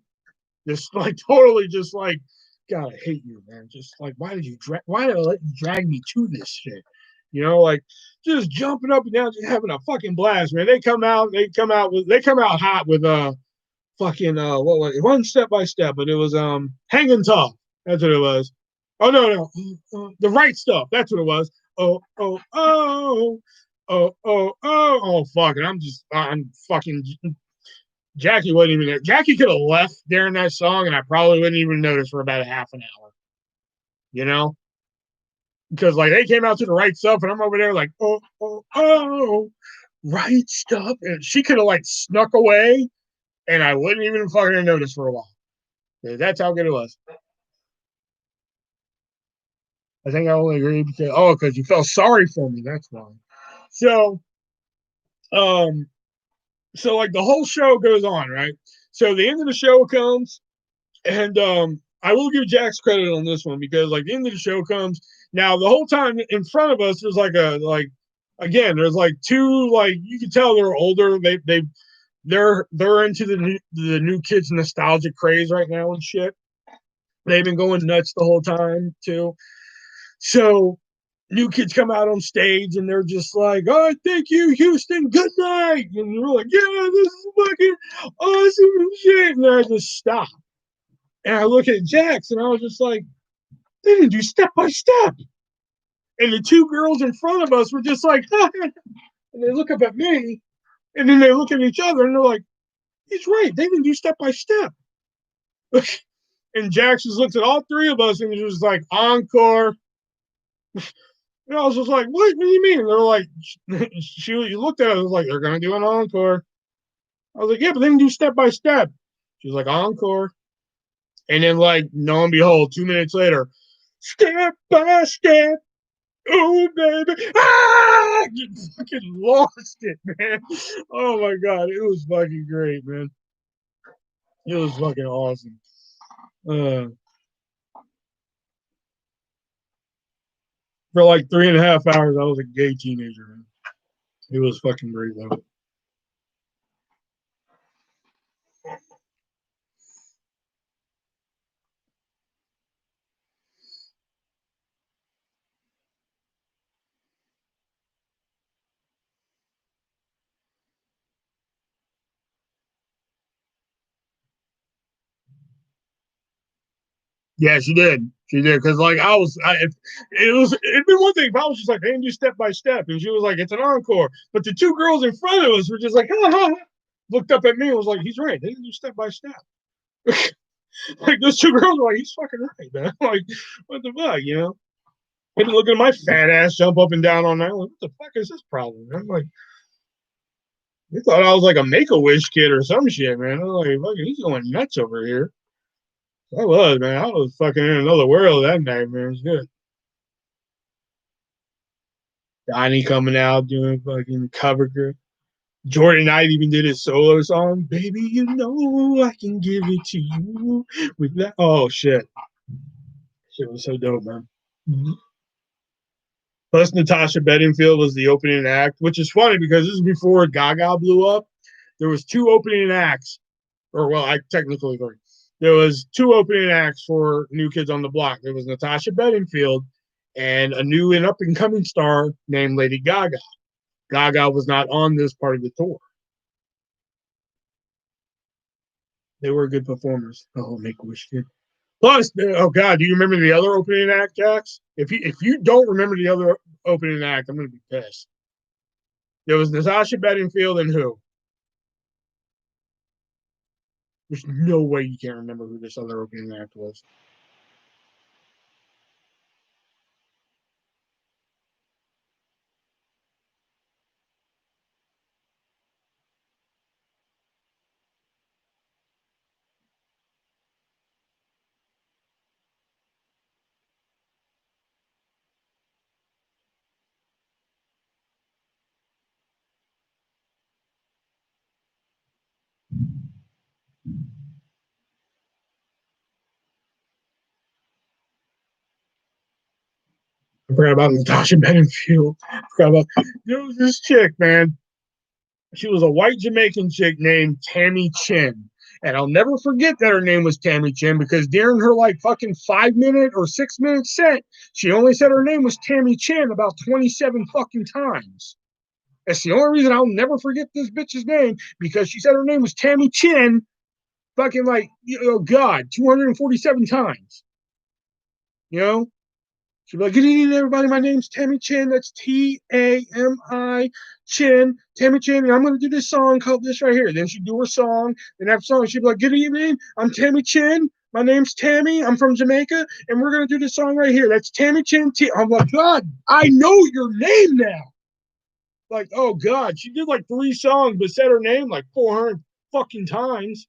[SPEAKER 1] Just like totally just like, God, I hate you, man. Just like why did I let you drag me to this shit? Like just jumping up and down, just having a fucking blast, man. They come out hot with fucking what was it? One Step by Step, but it was Hanging Tough. That's what it was. Oh no, the Right Stuff. That's what it was. Oh, fuck. And I'm fucking Jackie wasn't even there. Jackie could have left during that song, and I probably wouldn't even notice for about a half an hour. You know, because like they came out to the right stuff, and I'm over there like, right stuff, and she could have like snuck away, and I wouldn't even fucking notice for a while. That's how good it was. I think I only agreed because you felt sorry for me. That's why. So, um, so like the whole show goes on, right? So the end of the show comes, and I will give Jax credit on this one because like the end of the show comes. Now the whole time in front of us, there's again, there's like 2 like you can tell they're older. They're into the New Kids nostalgic craze right now and shit. They've been going nuts the whole time too. So New Kids come out on stage and they're just like, "Oh, thank you, Houston. Good night." And we're like, "Yeah, this is fucking awesome and shit." And I just stop and I look at Jax and I was just like, they didn't do step by step. And the two girls in front of us were just like, and they look up at me, and then they look at each other, and they're like, he's right. They didn't do step by step. And Jax just looked at all three of us and he was like, encore. And I was just like, what do you mean? And they're like, she looked at us and was like, they're going to do an encore. I was like, yeah, but they can do step by step. She was like, encore. And then, like, lo and behold, 2 minutes later, step by step. Oh, baby. Ah! You fucking lost it, man. Oh, my God. It was fucking great, man. It was fucking awesome. For like 3.5 hours, I was a gay teenager, man. It was fucking great, though. Yeah, she did. She did. Because, like, it'd be one thing if I was just like, they didn't do step by step. And she was like, it's an encore. But the two girls in front of us were just like, ha, ha, ha. Looked up at me and was like, he's right. They didn't do step by step. Like, those two girls were like, he's fucking right, man. Like, what the fuck, you know? And looking at my fat ass jump up and down all night. Like, what the fuck is this problem? I'm like, they thought I was like a Make-A-Wish kid or some shit, man. I was like, fucking, he's going nuts over here. I was, man. I was fucking in another world that night, man. It was good. Donnie coming out doing fucking cover girl. Jordan Knight even did his solo song. Baby, you know I can give it to you with that. Oh shit. Shit was so dope, man. Mm-hmm. Plus Natasha Bedingfield was the opening act, which is funny because this is before Gaga blew up. There was two opening acts, or well, I technically three. There was two opening acts for New Kids on the Block. There was Natasha Bedingfield and a new and up and coming star named Lady Gaga. Gaga was not on this part of the tour. They were good performers. Oh, Make a Wish kid. Plus, oh god, do you remember the other opening act, Jax? If you don't remember the other opening act, I'm gonna be pissed. There was Natasha Bedingfield and who? There's no way you can't remember who this other opening act was. I forgot about Natasha Bedingfield. I forgot about there was this chick, man. She was a white Jamaican chick named Tammy Chin. And I'll never forget that her name was Tammy Chin because during her like fucking 5 minute or 6 minute set, she only said her name was Tammy Chin about 27 fucking times. That's the only reason I'll never forget this bitch's name because she said her name was Tammy Chin fucking like, oh God, 247 times. You know? She'd be like, good evening, everybody. My name's Tammy Chin. That's Tami Chin. Tammy Chin. And I'm going to do this song called this right here. Then she'd do her song. Then after song, she'd be like, good evening. I'm Tammy Chin. My name's Tammy. I'm from Jamaica. And we're going to do this song right here. That's Tammy Chin. I'm like, God, I know your name now. Like, oh, God. She did like 3 songs, but said her name like 400 fucking times.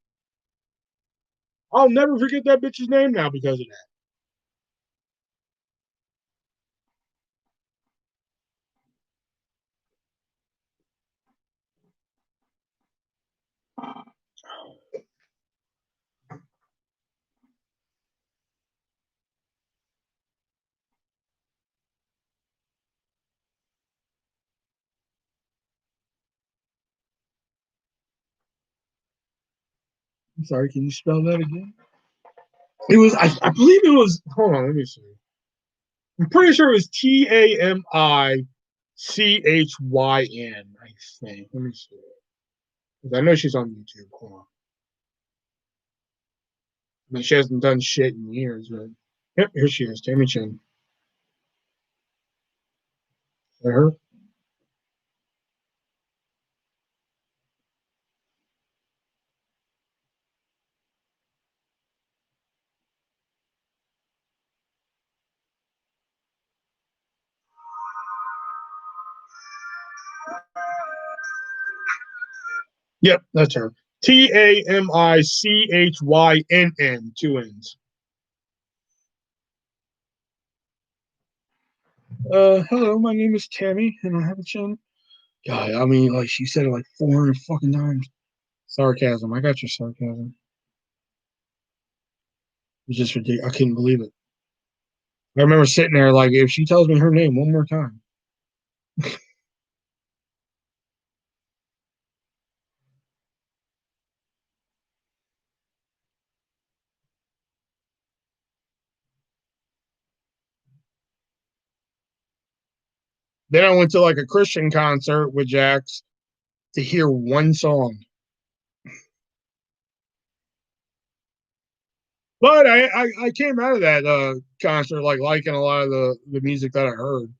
[SPEAKER 1] I'll never forget that bitch's name now because of that. I'm sorry. Can you spell that again? It was, I believe it was, hold on, let me see. I'm pretty sure it was Tamichin, I think. Let me see. Because I know she's on YouTube. Hold on. I mean, she hasn't done shit in years, right? Yep, here she is, Tammy Chin. Her. Yep, that's her. TAMICHYNN, two N's. Hello, my name is Tammy, and I have a chin. God, I mean, like she said it like 400 fucking times. Sarcasm. I got your sarcasm. It's just ridiculous. I couldn't believe it. I remember sitting there like, if she tells me her name one more time. Then I went to like a Christian concert with Jax to hear one song. But I came out of that concert like liking a lot of the music that I heard.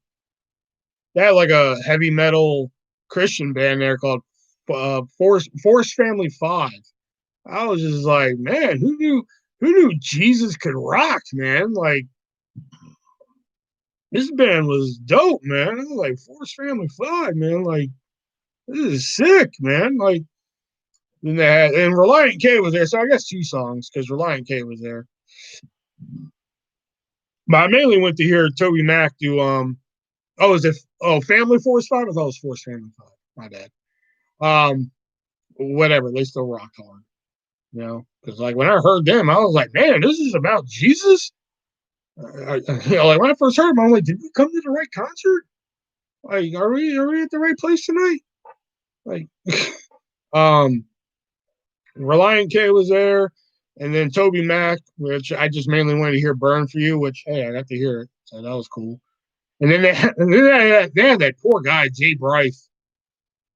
[SPEAKER 1] They had like a heavy metal Christian band there called Force Family 5. I was just like, man, who knew Jesus could rock, man? Like this band was dope, man. I was like Force Family 5, man. Like this is sick, man. Like then they had and Reliant K was there, so I guess two songs because Reliant K was there. But I mainly went to hear Toby Mac do is it Family Force 5? I thought it was Force Family 5. My bad. Whatever, they still rock hard. You know, because like when I heard them, I was like, man, this is about Jesus. Like when I first heard them, I'm like, did we come to the right concert? Like, are we at the right place tonight? Like, um, Reliant K was there, and then Toby Mac, which I just mainly wanted to hear "Burn for You," which hey, I got to hear it, so that was cool. And then they had that poor guy Jay Bryce.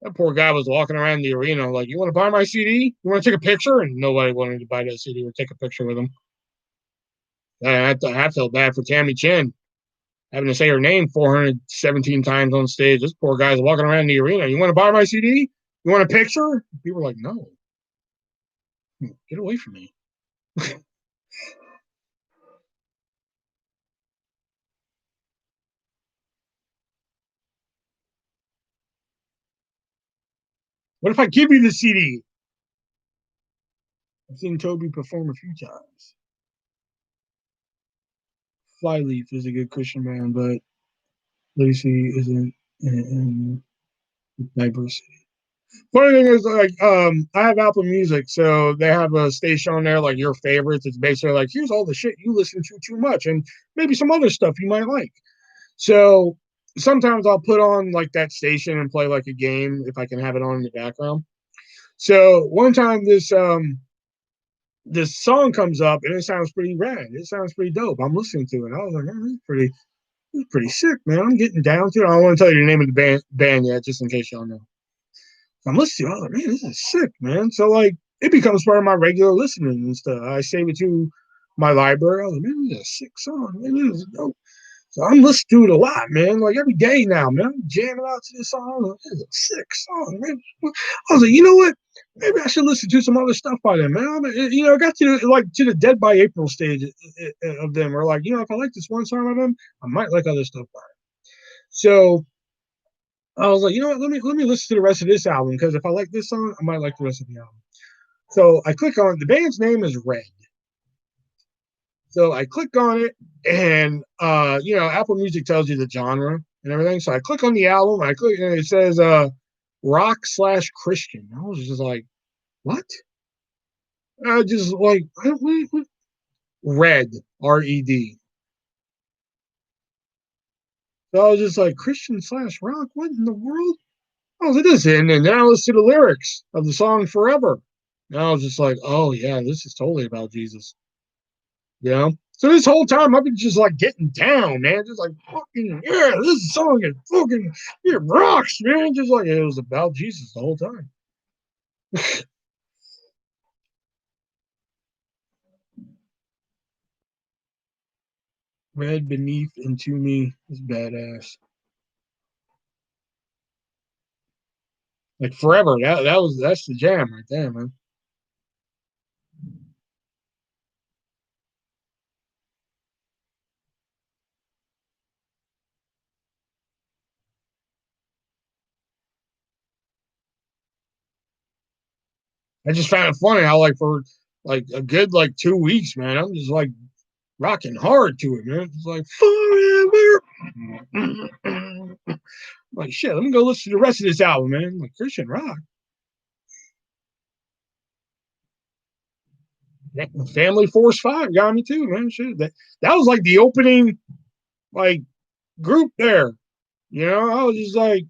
[SPEAKER 1] That poor guy was walking around the arena like, "You want to buy my CD? You want to take a picture?" And nobody wanted to buy that CD or take a picture with him. I felt bad for Tammy Chin having to say her name 417 times on stage. This poor guy's walking around the arena. You want to buy my CD? You want a picture? People were like, no, get away from me. What if I give you the CD? I've seen Toby perform a few times. Flyleaf is a good Christian band, but Lacey isn't in diversity. Funny thing is, like, I have Apple Music, so they have a station on there like your favorites. It's basically like here's all the shit you listen to too much, and maybe some other stuff you might like. So sometimes I'll put on like that station and play like a game if I can have it on in the background. So one time this song comes up and it sounds pretty rad. It sounds pretty dope. I'm listening to it. I was like, man, this is pretty sick, man. I'm getting down to it. I don't want to tell you the name of the band yet, just in case y'all know. I'm listening. I was like, man, this is sick, man. So like it becomes part of my regular listening and stuff. I save it to my library. I was like, man, this is a sick song. Man, this is dope. So I'm listening to it a lot, man. Like every day now, man. I'm jamming out to this song. It's a sick song, man. I was like, you know what? Maybe I should listen to some other stuff by them, man. You know, I got to the Dead by April stage of them, or like, you know, if I like this one song of them, I might like other stuff by them. So I was like, you know what? Let me listen to the rest of this album because if I like this song, I might like the rest of the album. So I click on the band's name is Red. So I click on it, and you know, Apple Music tells you the genre and everything. So I click on the album, I click, and it says rock/Christian. I was just like, what? Just like Red, RED. So I was just like Christian/rock. What in the world? I was like, this, and then I listened to the lyrics of the song Forever. And I was just like, oh yeah, this is totally about Jesus. You know? So this whole time I've been just like getting down, man. Just like fucking yeah, this song is fucking it rocks, man. Just like it was about Jesus the whole time. Red Beneath Into Me is badass. Like Forever. That's the jam right there, man. I just found it funny how like for like a good like 2 weeks, man, I'm just like rocking hard to it, man. It's like forever. Like shit, let me go listen to the rest of this album, man. Like Christian rock. Family Force 5 got me too, man. Shit. That was like the opening like group there. You know, I was just like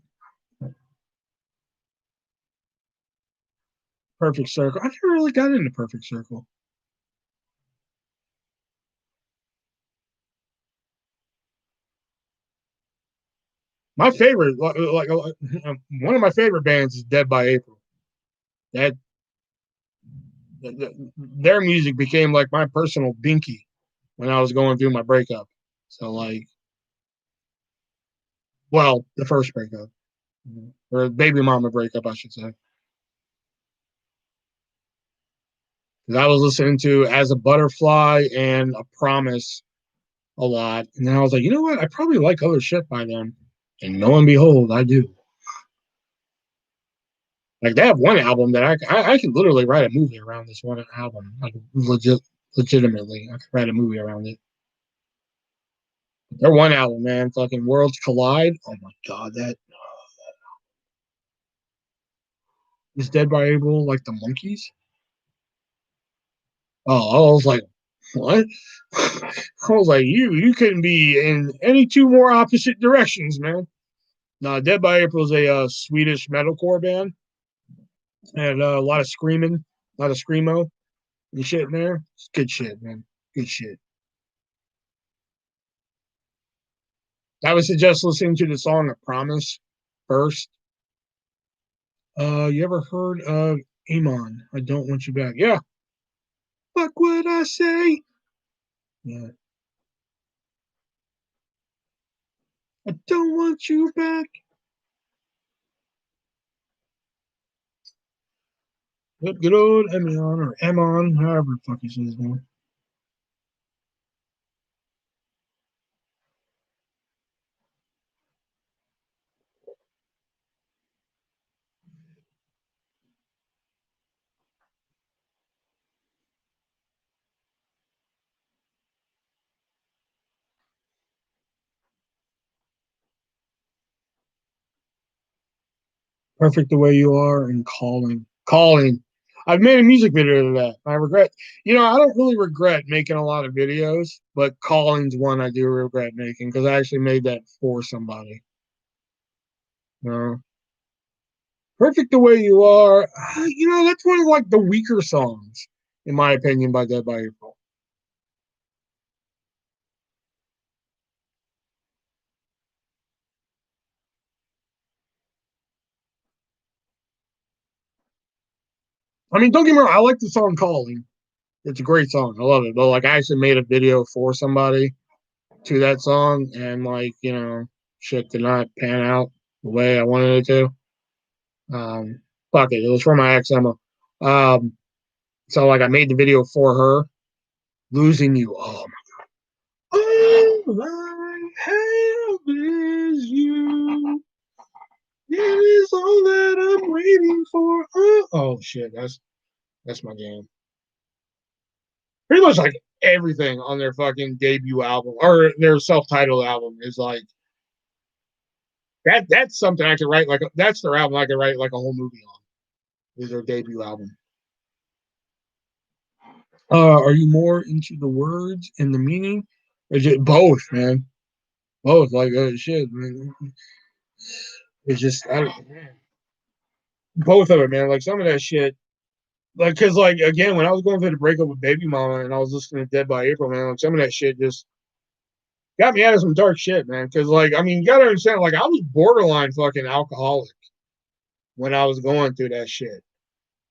[SPEAKER 1] Perfect Circle. I never really got into Perfect Circle. My favorite, one of my favorite bands is Dead by April. That their music became like my personal binky when I was going through my breakup. So like, well, the first breakup or baby mama breakup, I should say. Because I was listening to As a Butterfly and A Promise a lot, and then I was like, you know what? I probably like other shit by them, and lo and behold, I do. Like they have one album that I can literally write a movie around this one album, like legitimately, I could write a movie around it. Their one album, man, fucking Worlds Collide. Oh my god, that is Dead by April like the Monkeys. Oh, I was like, what? I was like, you couldn't be in any two more opposite directions, man. No, Dead by April is a Swedish metalcore band, and a lot of screaming, a lot of screamo and shit in there. It's good shit, man. Good shit. I would suggest listening to the song "A Promise" first. You ever heard of Amon? I don't want you back. Yeah. Fuck what I say. Yeah. I don't want you back. Good old Emion or Emon, however the fuck he says his name. Perfect the way you are and calling. Calling. I've made a music video to that. I regret, I don't really regret making a lot of videos, but calling's one I do regret making because I actually made that for somebody. Perfect the way you are. That's one of like the weaker songs, in my opinion, by Dead by April. I mean, don't get me wrong, I like the song Calling. It's a great song. I love it. But like I actually made a video for somebody to that song and like, shit did not pan out the way I wanted it to. Fuck it. It was for my ex Emma. Um so like I made the video for her. Losing You. Oh my all I have is you. It is all that I'm waiting for. Oh shit, that's my game. Pretty much like everything on their fucking debut album or their self-titled album is like that's something I could write like that's their album I could write like a whole movie on. Is their debut album. Are you more into the words and the meaning? Or just both, man. Both, like shit, man. It's just both of it, man. Like some of that shit, like because like again, when I was going through the breakup with Baby Mama and I was listening to Dead by April, man, like some of that shit just got me out of some dark shit, man. Because like, I mean, you gotta understand, like I was borderline fucking alcoholic when I was going through that shit.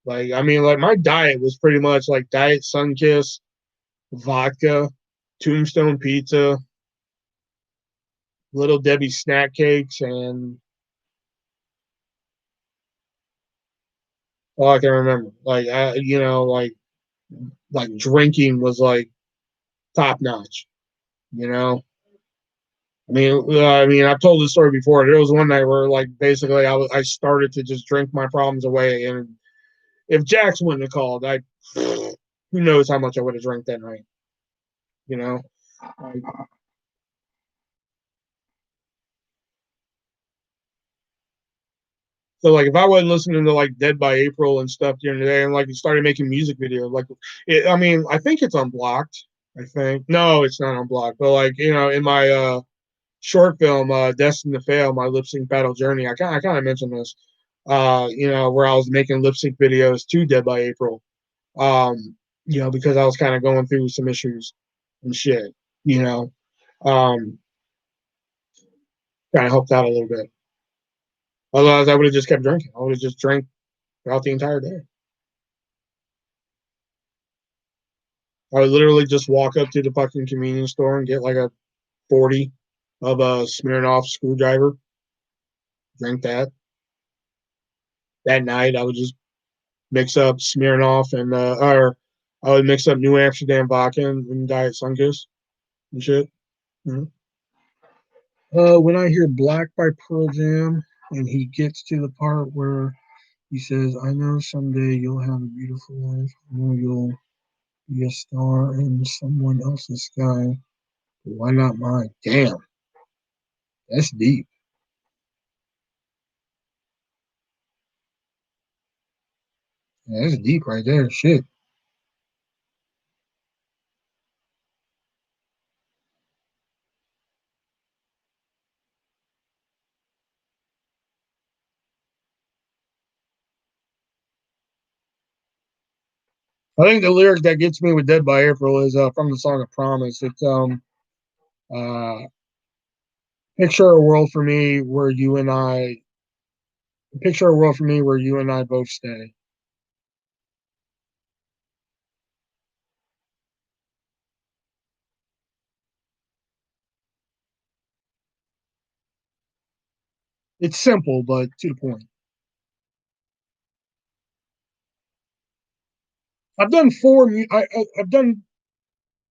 [SPEAKER 1] Like, I mean, like my diet was pretty much like Diet Sunkiss, vodka, Tombstone pizza. Little Debbie snack cakes, and all I can remember, like like drinking was like top notch. You know, I've told this story before. There was one night where, like, basically, I started to just drink my problems away, and if Jax wouldn't have called, I who knows how much I would have drank that night. You know, like, so like if I wasn't listening to like Dead by April and stuff during the day, and like started making music videos, like I think it's unblocked. I think no, it's not unblocked, but like in my short film, Destined to Fail, my lip sync battle journey, I kind of mentioned this, where I was making lip sync videos to Dead by April, because I was kind of going through some issues and shit, you know, um, kind of helped out a little bit. Otherwise, I would have just kept drinking. I would have just drank throughout the entire day. I would literally just walk up to the fucking convenience store and get like a 40 of a Smirnoff screwdriver, drink that. That night, I would just mix up Smirnoff or I would mix up New Amsterdam vodka and Diet Sunkiss and shit. Mm-hmm. When I hear Black by Pearl Jam and he gets to the part where he says, I know someday you'll have a beautiful life. I know you'll be a star in someone else's sky. Why not mine? Damn, that's deep. Yeah, that's deep right there. Shit. I think the lyric that gets me with Dead by April is from the song of Promise. It's uh picture a world for me where you and I picture a world for me where you and I both stay. It's simple but to the point. I've done I've done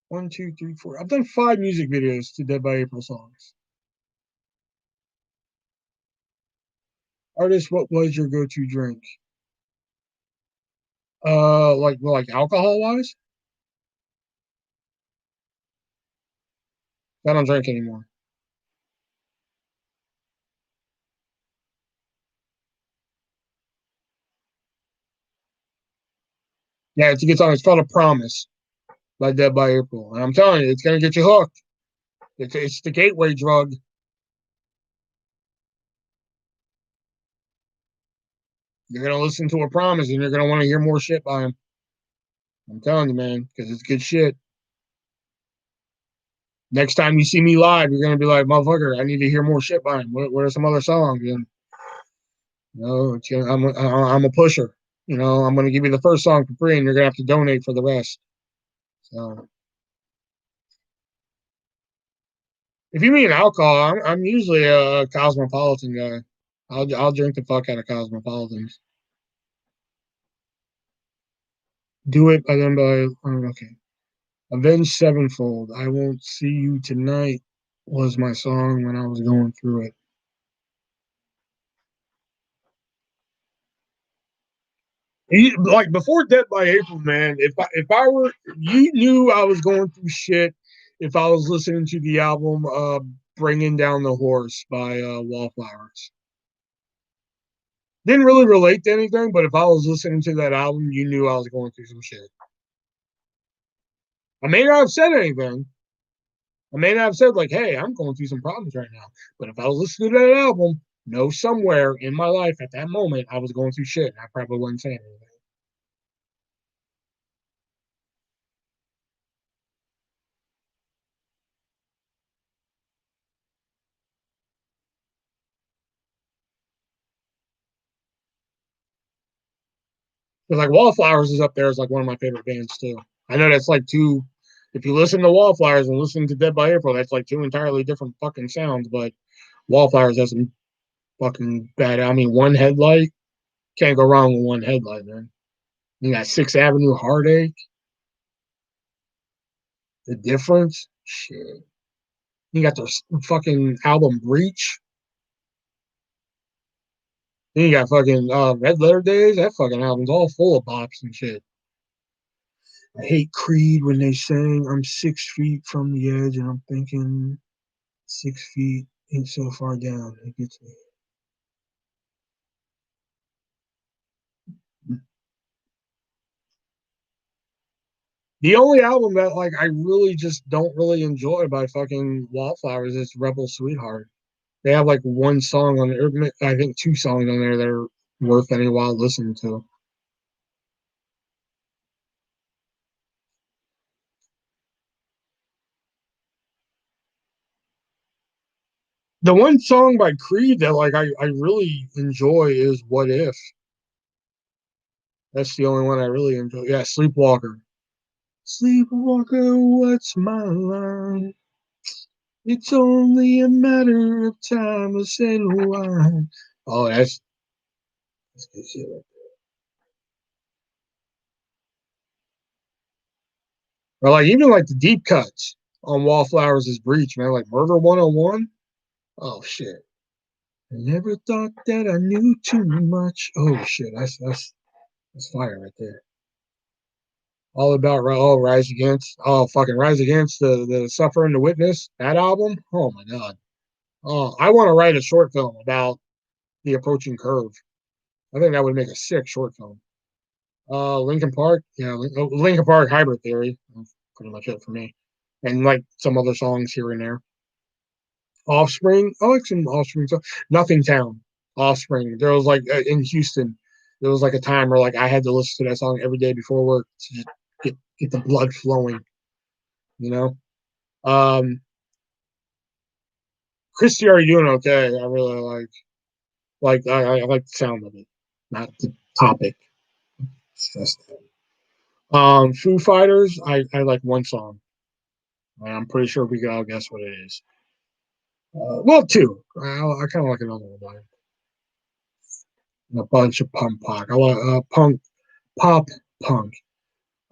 [SPEAKER 1] one, two, three, four. I've done 5 music videos to Dead by April songs. Artist, what was your go-to drink? Like alcohol wise, I don't drink anymore. Yeah, it's a good song. It's called A Promise by Dead by April, and I'm telling you, it's gonna get you hooked. It's the gateway drug. You're gonna listen to A Promise, and you're gonna want to hear more shit by him. I'm telling you, man, because it's good shit. Next time you see me live, you're gonna be like, motherfucker, I need to hear more shit by him. What are some other songs? And I'm a pusher. I'm gonna give you the first song for free, and you're gonna have to donate for the rest. So if you mean alcohol, I'm usually a cosmopolitan guy. I'll drink the fuck out of cosmopolitans. Do it, and then okay. Avenged Sevenfold. I won't see you tonight was my song when I was going through it. Like before Dead by April, man. If I were you knew I was going through shit if I was listening to the album "Bringing Down the Horse" by Wallflowers. Didn't really relate to anything, but if I was listening to that album, you knew I was going through some shit. I may not have said anything. I may not have said like, "Hey, I'm going through some problems right now." But if I was listening to that album, know somewhere in my life at that moment I was going through shit. And I probably wasn't saying anything. Because like Wallflowers is up there as like one of my favorite bands too. I know that's like too If you listen to Wallflowers and listen to Dead by April, that's like two entirely different fucking sounds. But Wallflowers has some fucking bad. I mean, One Headlight, can't go wrong with One Headlight, man. You got Sixth Avenue Heartache, The Difference, shit. You got their fucking album Breach. Then you got fucking Red Letter Days. That fucking album's all full of bops and shit. I hate Creed when they sang "I'm 6 feet from the edge," and I'm thinking 6 feet ain't so far down. It gets me. The only album that like I really just don't really enjoy by fucking Wallflowers is Rebel Sweetheart. They have like one song on there, I think two songs on there that are worth any while listening to. The one song by Creed that like I really enjoy is What If. That's the only one I really enjoy. Yeah, Sleepwalker. Sleepwalker, what's my line? It's only a matter of time. I said why. Oh, that's good shit. Or like even like the deep cuts on Wallflowers' Breach, man. Like Murder 101. Oh shit. I never thought that I knew too much. Oh shit, that's fire right there. All about Rise Against. Oh fucking Rise Against the Suffer and the Witness. That album. Oh my god. Oh, I want to write a short film about the approaching curve. I think that would make a sick short film. Lincoln Park. Yeah, Lincoln Park Hybrid Theory. That's pretty much it for me. And like some other songs here and there. Offspring. I like some Offspring stuff. Nothing Town. Offspring. There was like in Houston, there was like a time where like I had to listen to that song every day before work to just get the blood flowing. You know. Christy, are you doing okay? I really I like the sound of it, not the topic. It's just Foo Fighters. I like one song. I'm pretty sure we can all guess what it is. Well, two. I kind of like another one. A bunch of punk pop. I like pop punk.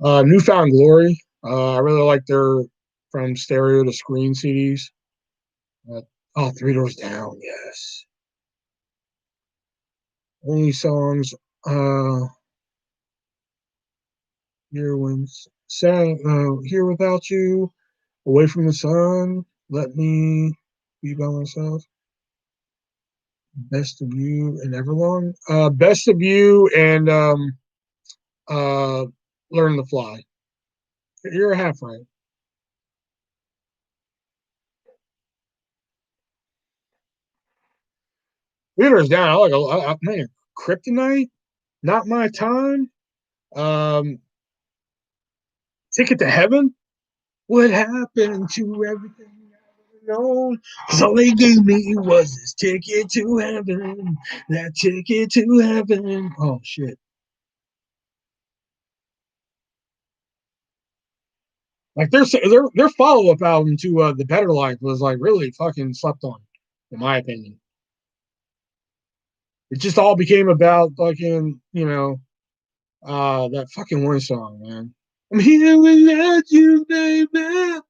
[SPEAKER 1] Newfound Glory. I really like their From Stereo to Screen CDs. Uh, oh, Three Doors Down. Yes. Only songs. Here when sang. Here without you. Away from the sun. Let me be by myself. Best of You and Everlong. Best of You and uh, Learn to Fly. You're half right. Theater's down. I like man, Kryptonite. Not My Time. Um, Ticket to Heaven. What happened to everything I've known? Cause all they gave me was this ticket to heaven. That ticket to heaven. Oh shit! Like their follow up album to The Better Life was like really fucking slept on, in my opinion. It just all became about fucking that fucking one song, man. I'm here without you, baby.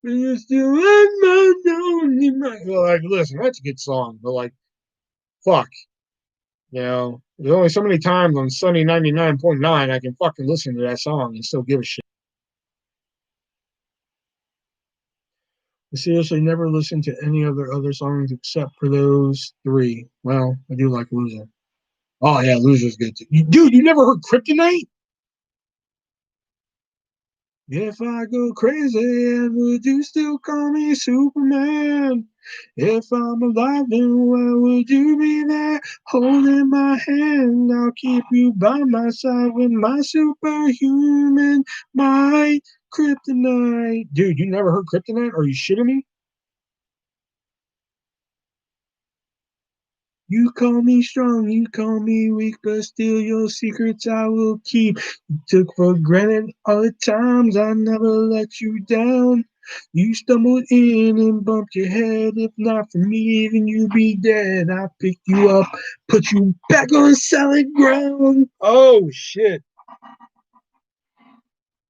[SPEAKER 1] You're still in my zone. Like, listen, that's a good song, but like, fuck, there's only so many times on Sunny 99.9 I can fucking listen to that song and still give a shit. I seriously never listened to any of their other songs except for those three. Well, I do like Loser. Oh yeah, Loser's good too. Dude, you never heard Kryptonite? If I go crazy, would you still call me Superman? If I'm alive, then why would you be there holding my hand? I'll keep you by my side with my superhuman might. Kryptonite. Dude, you never heard Kryptonite? Are you shitting me? You call me strong, you call me weak, but still your secrets I will keep. You took for granted all the times I never let you down. You stumbled in and bumped your head. If not for me, even you'd be dead. I picked you up, put you back on solid ground. Oh shit.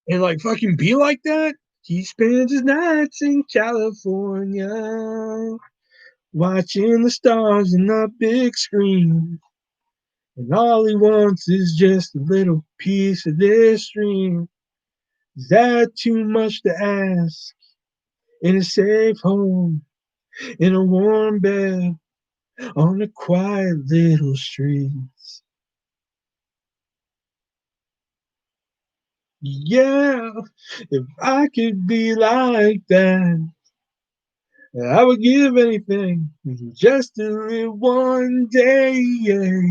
[SPEAKER 1] And like fucking be like that? He spends his nights in California, watching the stars in the big screen. And all he wants is just a little piece of this dream. Is that too much to ask? In a safe home, in a warm bed, on a quiet little street. Yeah, if I could be like that, I would give anything just to live one day, yeah,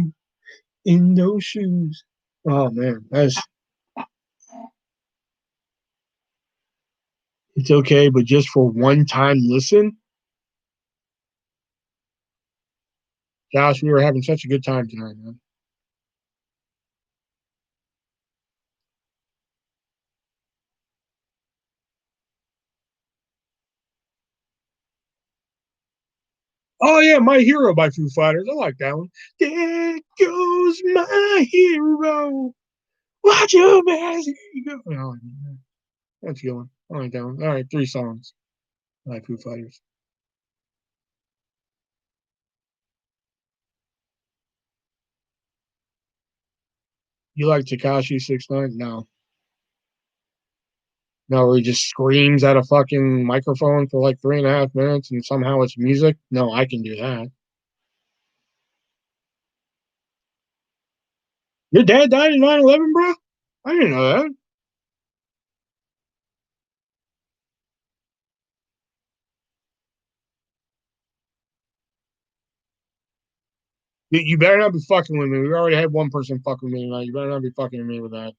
[SPEAKER 1] in those shoes. Oh man, that's it's okay, but just for one time listen, gosh, we were having such a good time tonight, man. Oh yeah, My Hero by Foo Fighters. I like that one. There goes my hero. Watch your back. Here you go. Oh, that's feeling. I like that one. All right, 3 songs by Foo Fighters. You like Takashi 69? No. No, where he just screams at a fucking microphone for like 3.5 minutes and somehow it's music. No, I can do that. Your dad died in 9/11, bro? I didn't know that. You better not be fucking with me. We already had one person fucking with me tonight. You better not be fucking with me with that.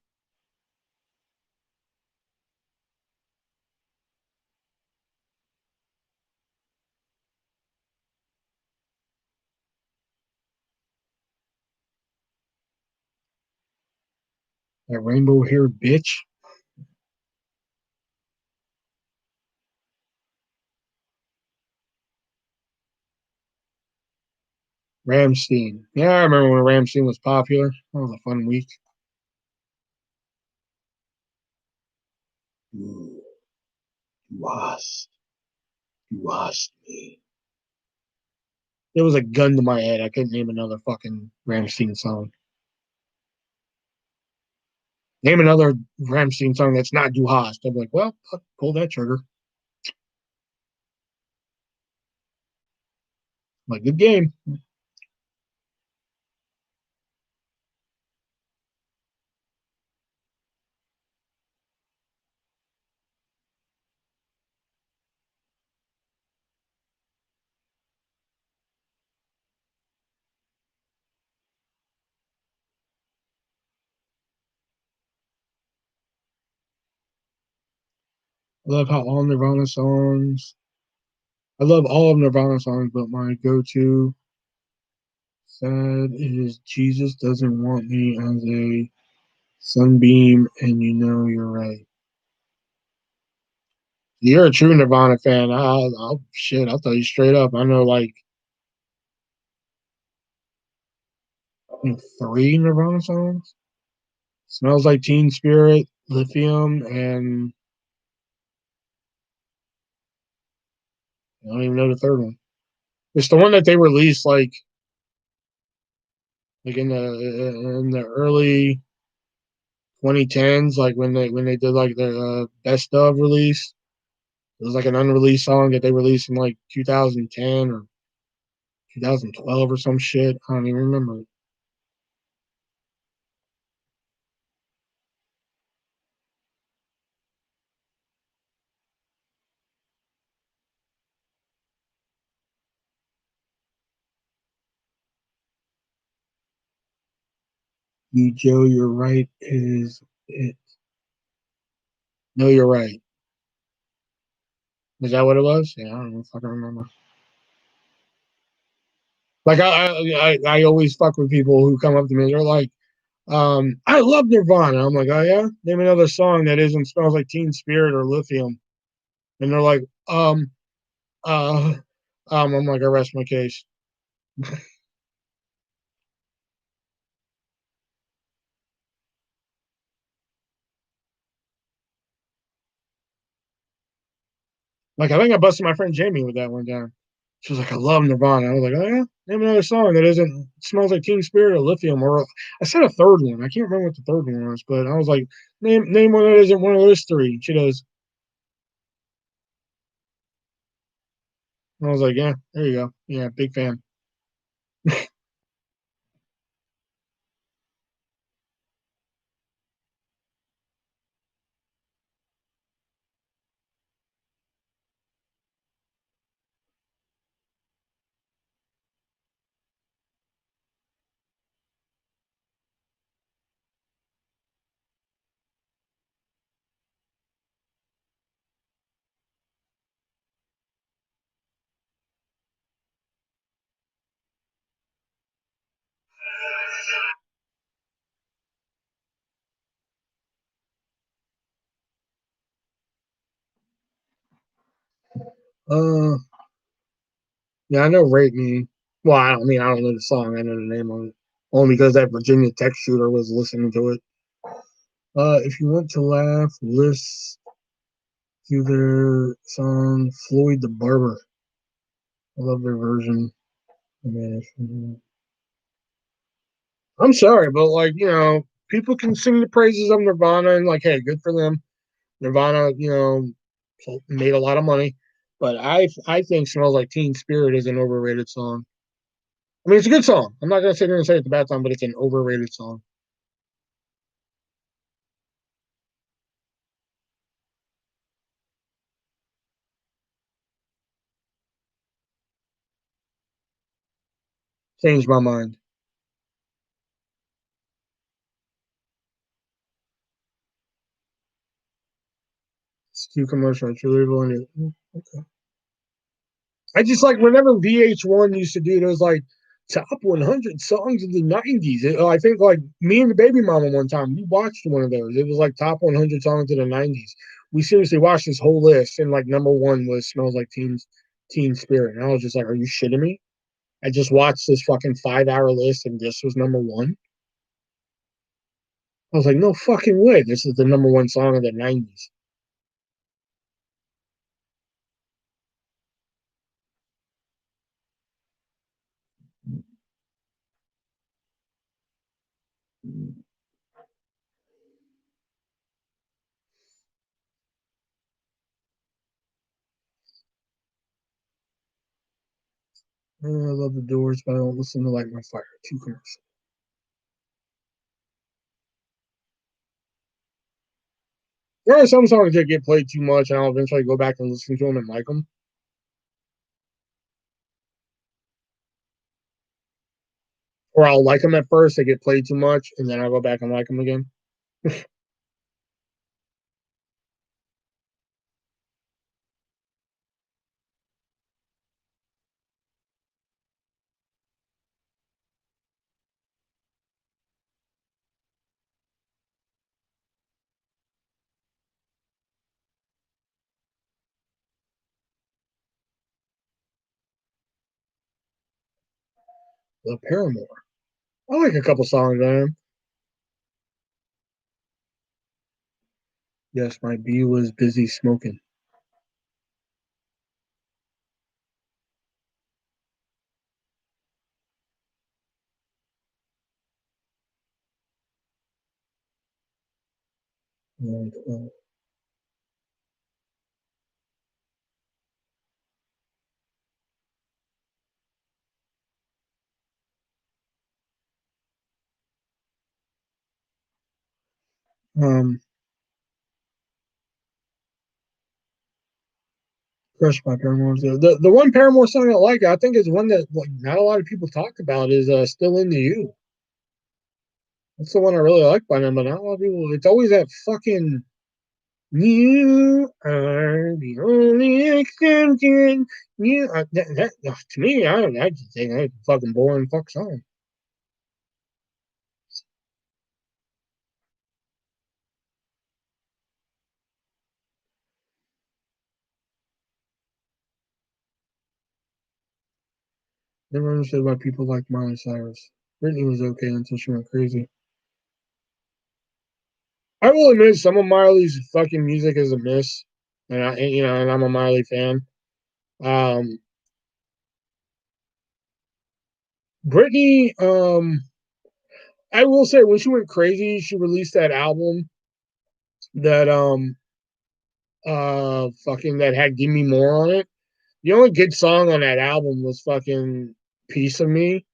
[SPEAKER 1] That rainbow haired bitch. Ramstein. Yeah, I remember when Ramstein was popular. That was a fun week. You lost. You lost me. It was a gun to my head. I couldn't name another fucking Ramstein song. Name another Ramstein song that's not Du Hast. I'd be like, well, pull that trigger. Like, good game. I love how all Nirvana songs. I love all of Nirvana songs, but my go-to sad is Jesus doesn't want me as a sunbeam, and you know you're right. You're a true Nirvana fan. Shit. I'll tell you straight up. I know like I think 3 Nirvana songs. Smells Like Teen Spirit, Lithium, and I don't even know the third one. It's the one that they released like in the early 2010s, like when they did like the best of release. It was like an unreleased song that they released in like 2010 or 2012 or some shit. I don't even remember. You Joe, you're right. Is it? No, you're right. Is that what it was? Yeah, I don't know if I can remember. Like I always fuck with people who come up to me. They're like, I love Nirvana. I'm like, oh yeah, name another song that isn't Smells Like Teen Spirit or Lithium. And they're like, uh, I'm like, I rest my case. Like I think I busted my friend Jamie with that one time. She was like, I love Nirvana. I was like, oh yeah, name another song that isn't Smells Like Teen Spirit or Lithium. Or I said a third one. I can't remember what the third one was, but I was like, name one that isn't one of those three. She goes, I was like, yeah, there you go. Yeah, big fan. Uh, yeah, I know Rape Me. Well, I don't know the song. I know the name of it. Only because that Virginia Tech shooter was listening to it. If you want to laugh, list to their song Floyd the Barber. I love their version. I'm sorry, but like, people can sing the praises of Nirvana and like, hey, good for them. Nirvana, made a lot of money. But I think Smells Like Teen Spirit is an overrated song. I mean, it's a good song. I'm not gonna sit here and say it's a bad song, but it's an overrated song. Changed my mind. It's too commercial. It's really ruined it. Okay. I just like whenever VH1 used to do those like top 100 songs of the 90s. I think like me and the baby mama one time, we watched one of those. It was like top 100 songs of the 90s. We seriously watched this whole list, and like number one was Smells Like Teen Spirit. And I was just like, are you shitting me? I just watched this fucking 5 hour list, and this was number one. I was like, no fucking way. This is the number one song of the 90s. I love the Doors, but I don't listen to Light My Fire. Too commercial. There are some songs that get played too much, and I'll eventually go back and listen to them and like them. Or I'll like them at first, they get played too much, and then I'll go back and like them again. The Paramore. I like a couple songs on them. Yes, my bee was busy smoking. And, crushed by Paramore. The one Paramore song I like, I think is one that like not a lot of people talk about is Still Into You. That's the one I really like by them, but not a lot of people. It's always that fucking you are the only something. Yeah, to me, I just think that's a fucking boring fuck song. Never understood why people like Miley Cyrus. Britney was okay until she went crazy. I will admit some of Miley's fucking music is a miss, and I'm a Miley fan. Um, Britney, I will say when she went crazy, she released that album that fucking that had "Give Me More" on it. The only good song on that album was fucking "Piece of Me"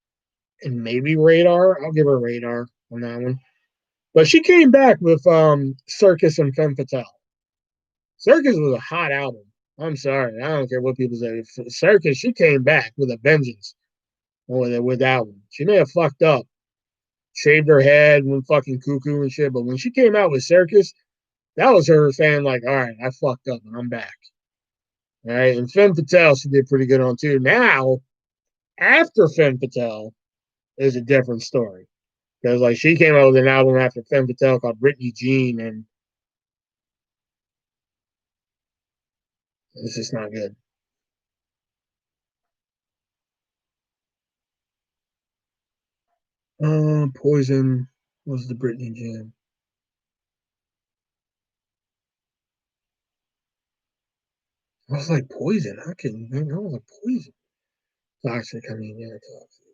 [SPEAKER 1] and maybe "Radar." I'll give her "Radar" on that one. But she came back with "Circus" and "Femme Fatale." "Circus" was a hot album. I'm sorry, I don't care what people say. "Circus," she came back with a vengeance with that one. She may have fucked up, shaved her head, went fucking cuckoo and shit. But when she came out with "Circus," that was her saying like, "All right, I fucked up and I'm back." All right, and Femme Fatale she did pretty good on too. Now after Femme Fatale is a different story because like she came out with an album after Femme Fatale called Britney Jean, and it's just not good. Poison was the Britney Jean. I was like Poison. How can I was like Poison? Toxic. I mean, yeah, toxic.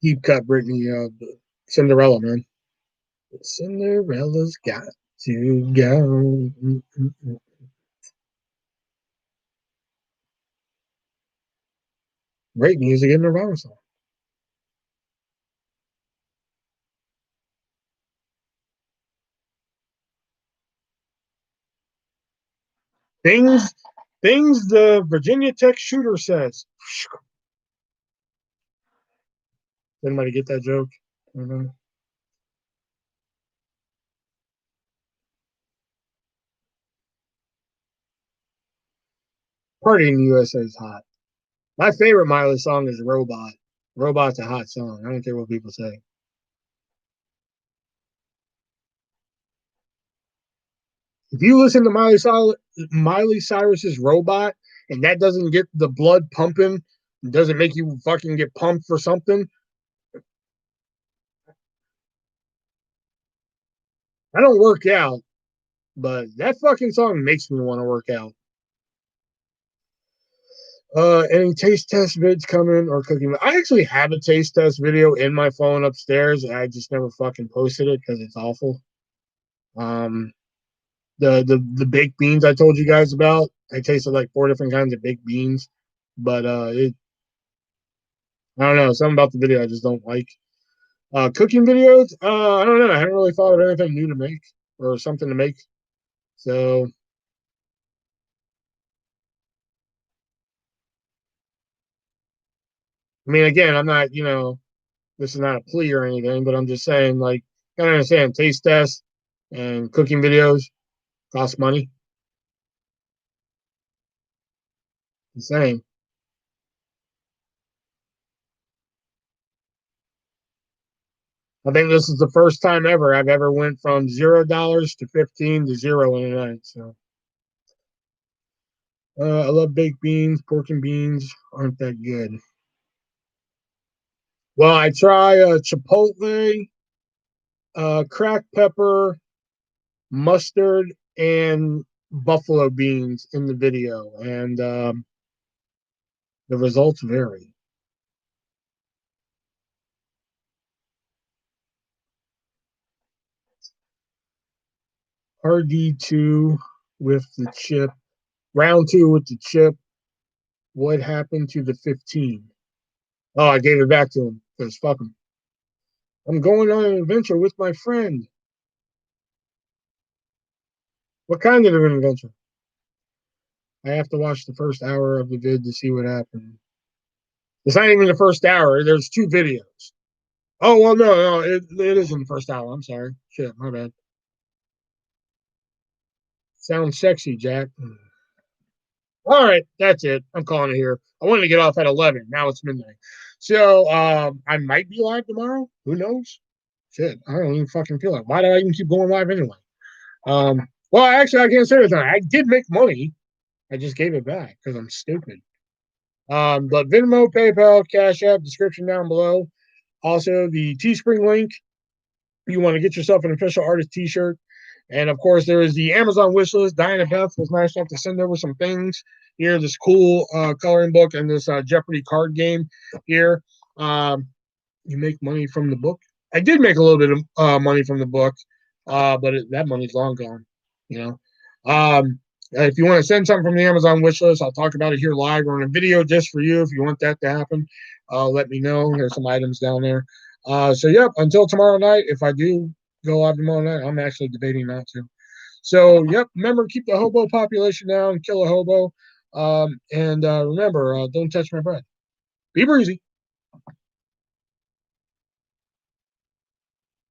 [SPEAKER 1] Deep cut Britney. Cinderella, man. Cinderella's got to go. Great music in Nirvana song. Things, things the Virginia Tech shooter says. Anybody get that joke? Mm-hmm. Party in the USA is hot. My favorite Miley song is Robot. Robot's a hot song. I don't care what people say. If you listen to Miley Cyrus's Robot and that doesn't get the blood pumping, doesn't make you fucking get pumped for something, I don't work out, but that fucking song makes me want to work out. Any taste test vids coming or cooking? I actually have a taste test video in my phone upstairs. I just never fucking posted it because it's awful. Um, the baked beans I told you guys about. I tasted like four different kinds of baked beans, but I don't know something about the video I just don't like. Cooking videos. I don't know. I haven't really thought of anything new to make or something to make. So I mean, again, I'm not this is not a plea or anything, but I'm just saying like I don't understand taste tests and cooking videos cost money. The same. I think this is the first time ever I've ever went from $0 to 15 to zero in a night. So I love baked beans, pork and beans aren't that good. Well, I try chipotle, cracked pepper, mustard, and buffalo beans in the video, and the results vary. RD2 with the chip, round two with the chip. What happened to the 15? Oh, I gave it back to him because fuck him. I'm going on an adventure with my friend. What kind of an adventure? I have to watch the first hour of the vid to see what happened. It's not even the first hour. There's two videos. Oh well, no, it is in the first hour. I'm sorry. Shit, my bad. Sounds sexy, Jack. All right, that's it. I'm calling it here. I wanted to get off at 11. Now it's midnight. So I might be live tomorrow. Who knows? Shit, I don't even fucking feel it. Why do I even keep going live anyway? Well, actually, I can't say that. I did make money. I just gave it back because I'm stupid. But Venmo, PayPal, Cash App, description down below. Also, the Teespring link. You want to get yourself an official artist T-shirt. And of course, there is the Amazon wish list. Diana Beth was nice enough to send over some things here. This cool coloring book and this Jeopardy card game here. You make money from the book. I did make a little bit of money from the book, but that money's long gone. You know, if you want to send something from the Amazon wish list, I'll talk about it here live or in a video just for you. If you want that to happen, let me know. There's some items down there. So, yep, until tomorrow night, if I do go live tomorrow night, I'm actually debating not to. So, yep, remember, keep the hobo population down, kill a hobo. And remember, don't touch my bread. Be breezy.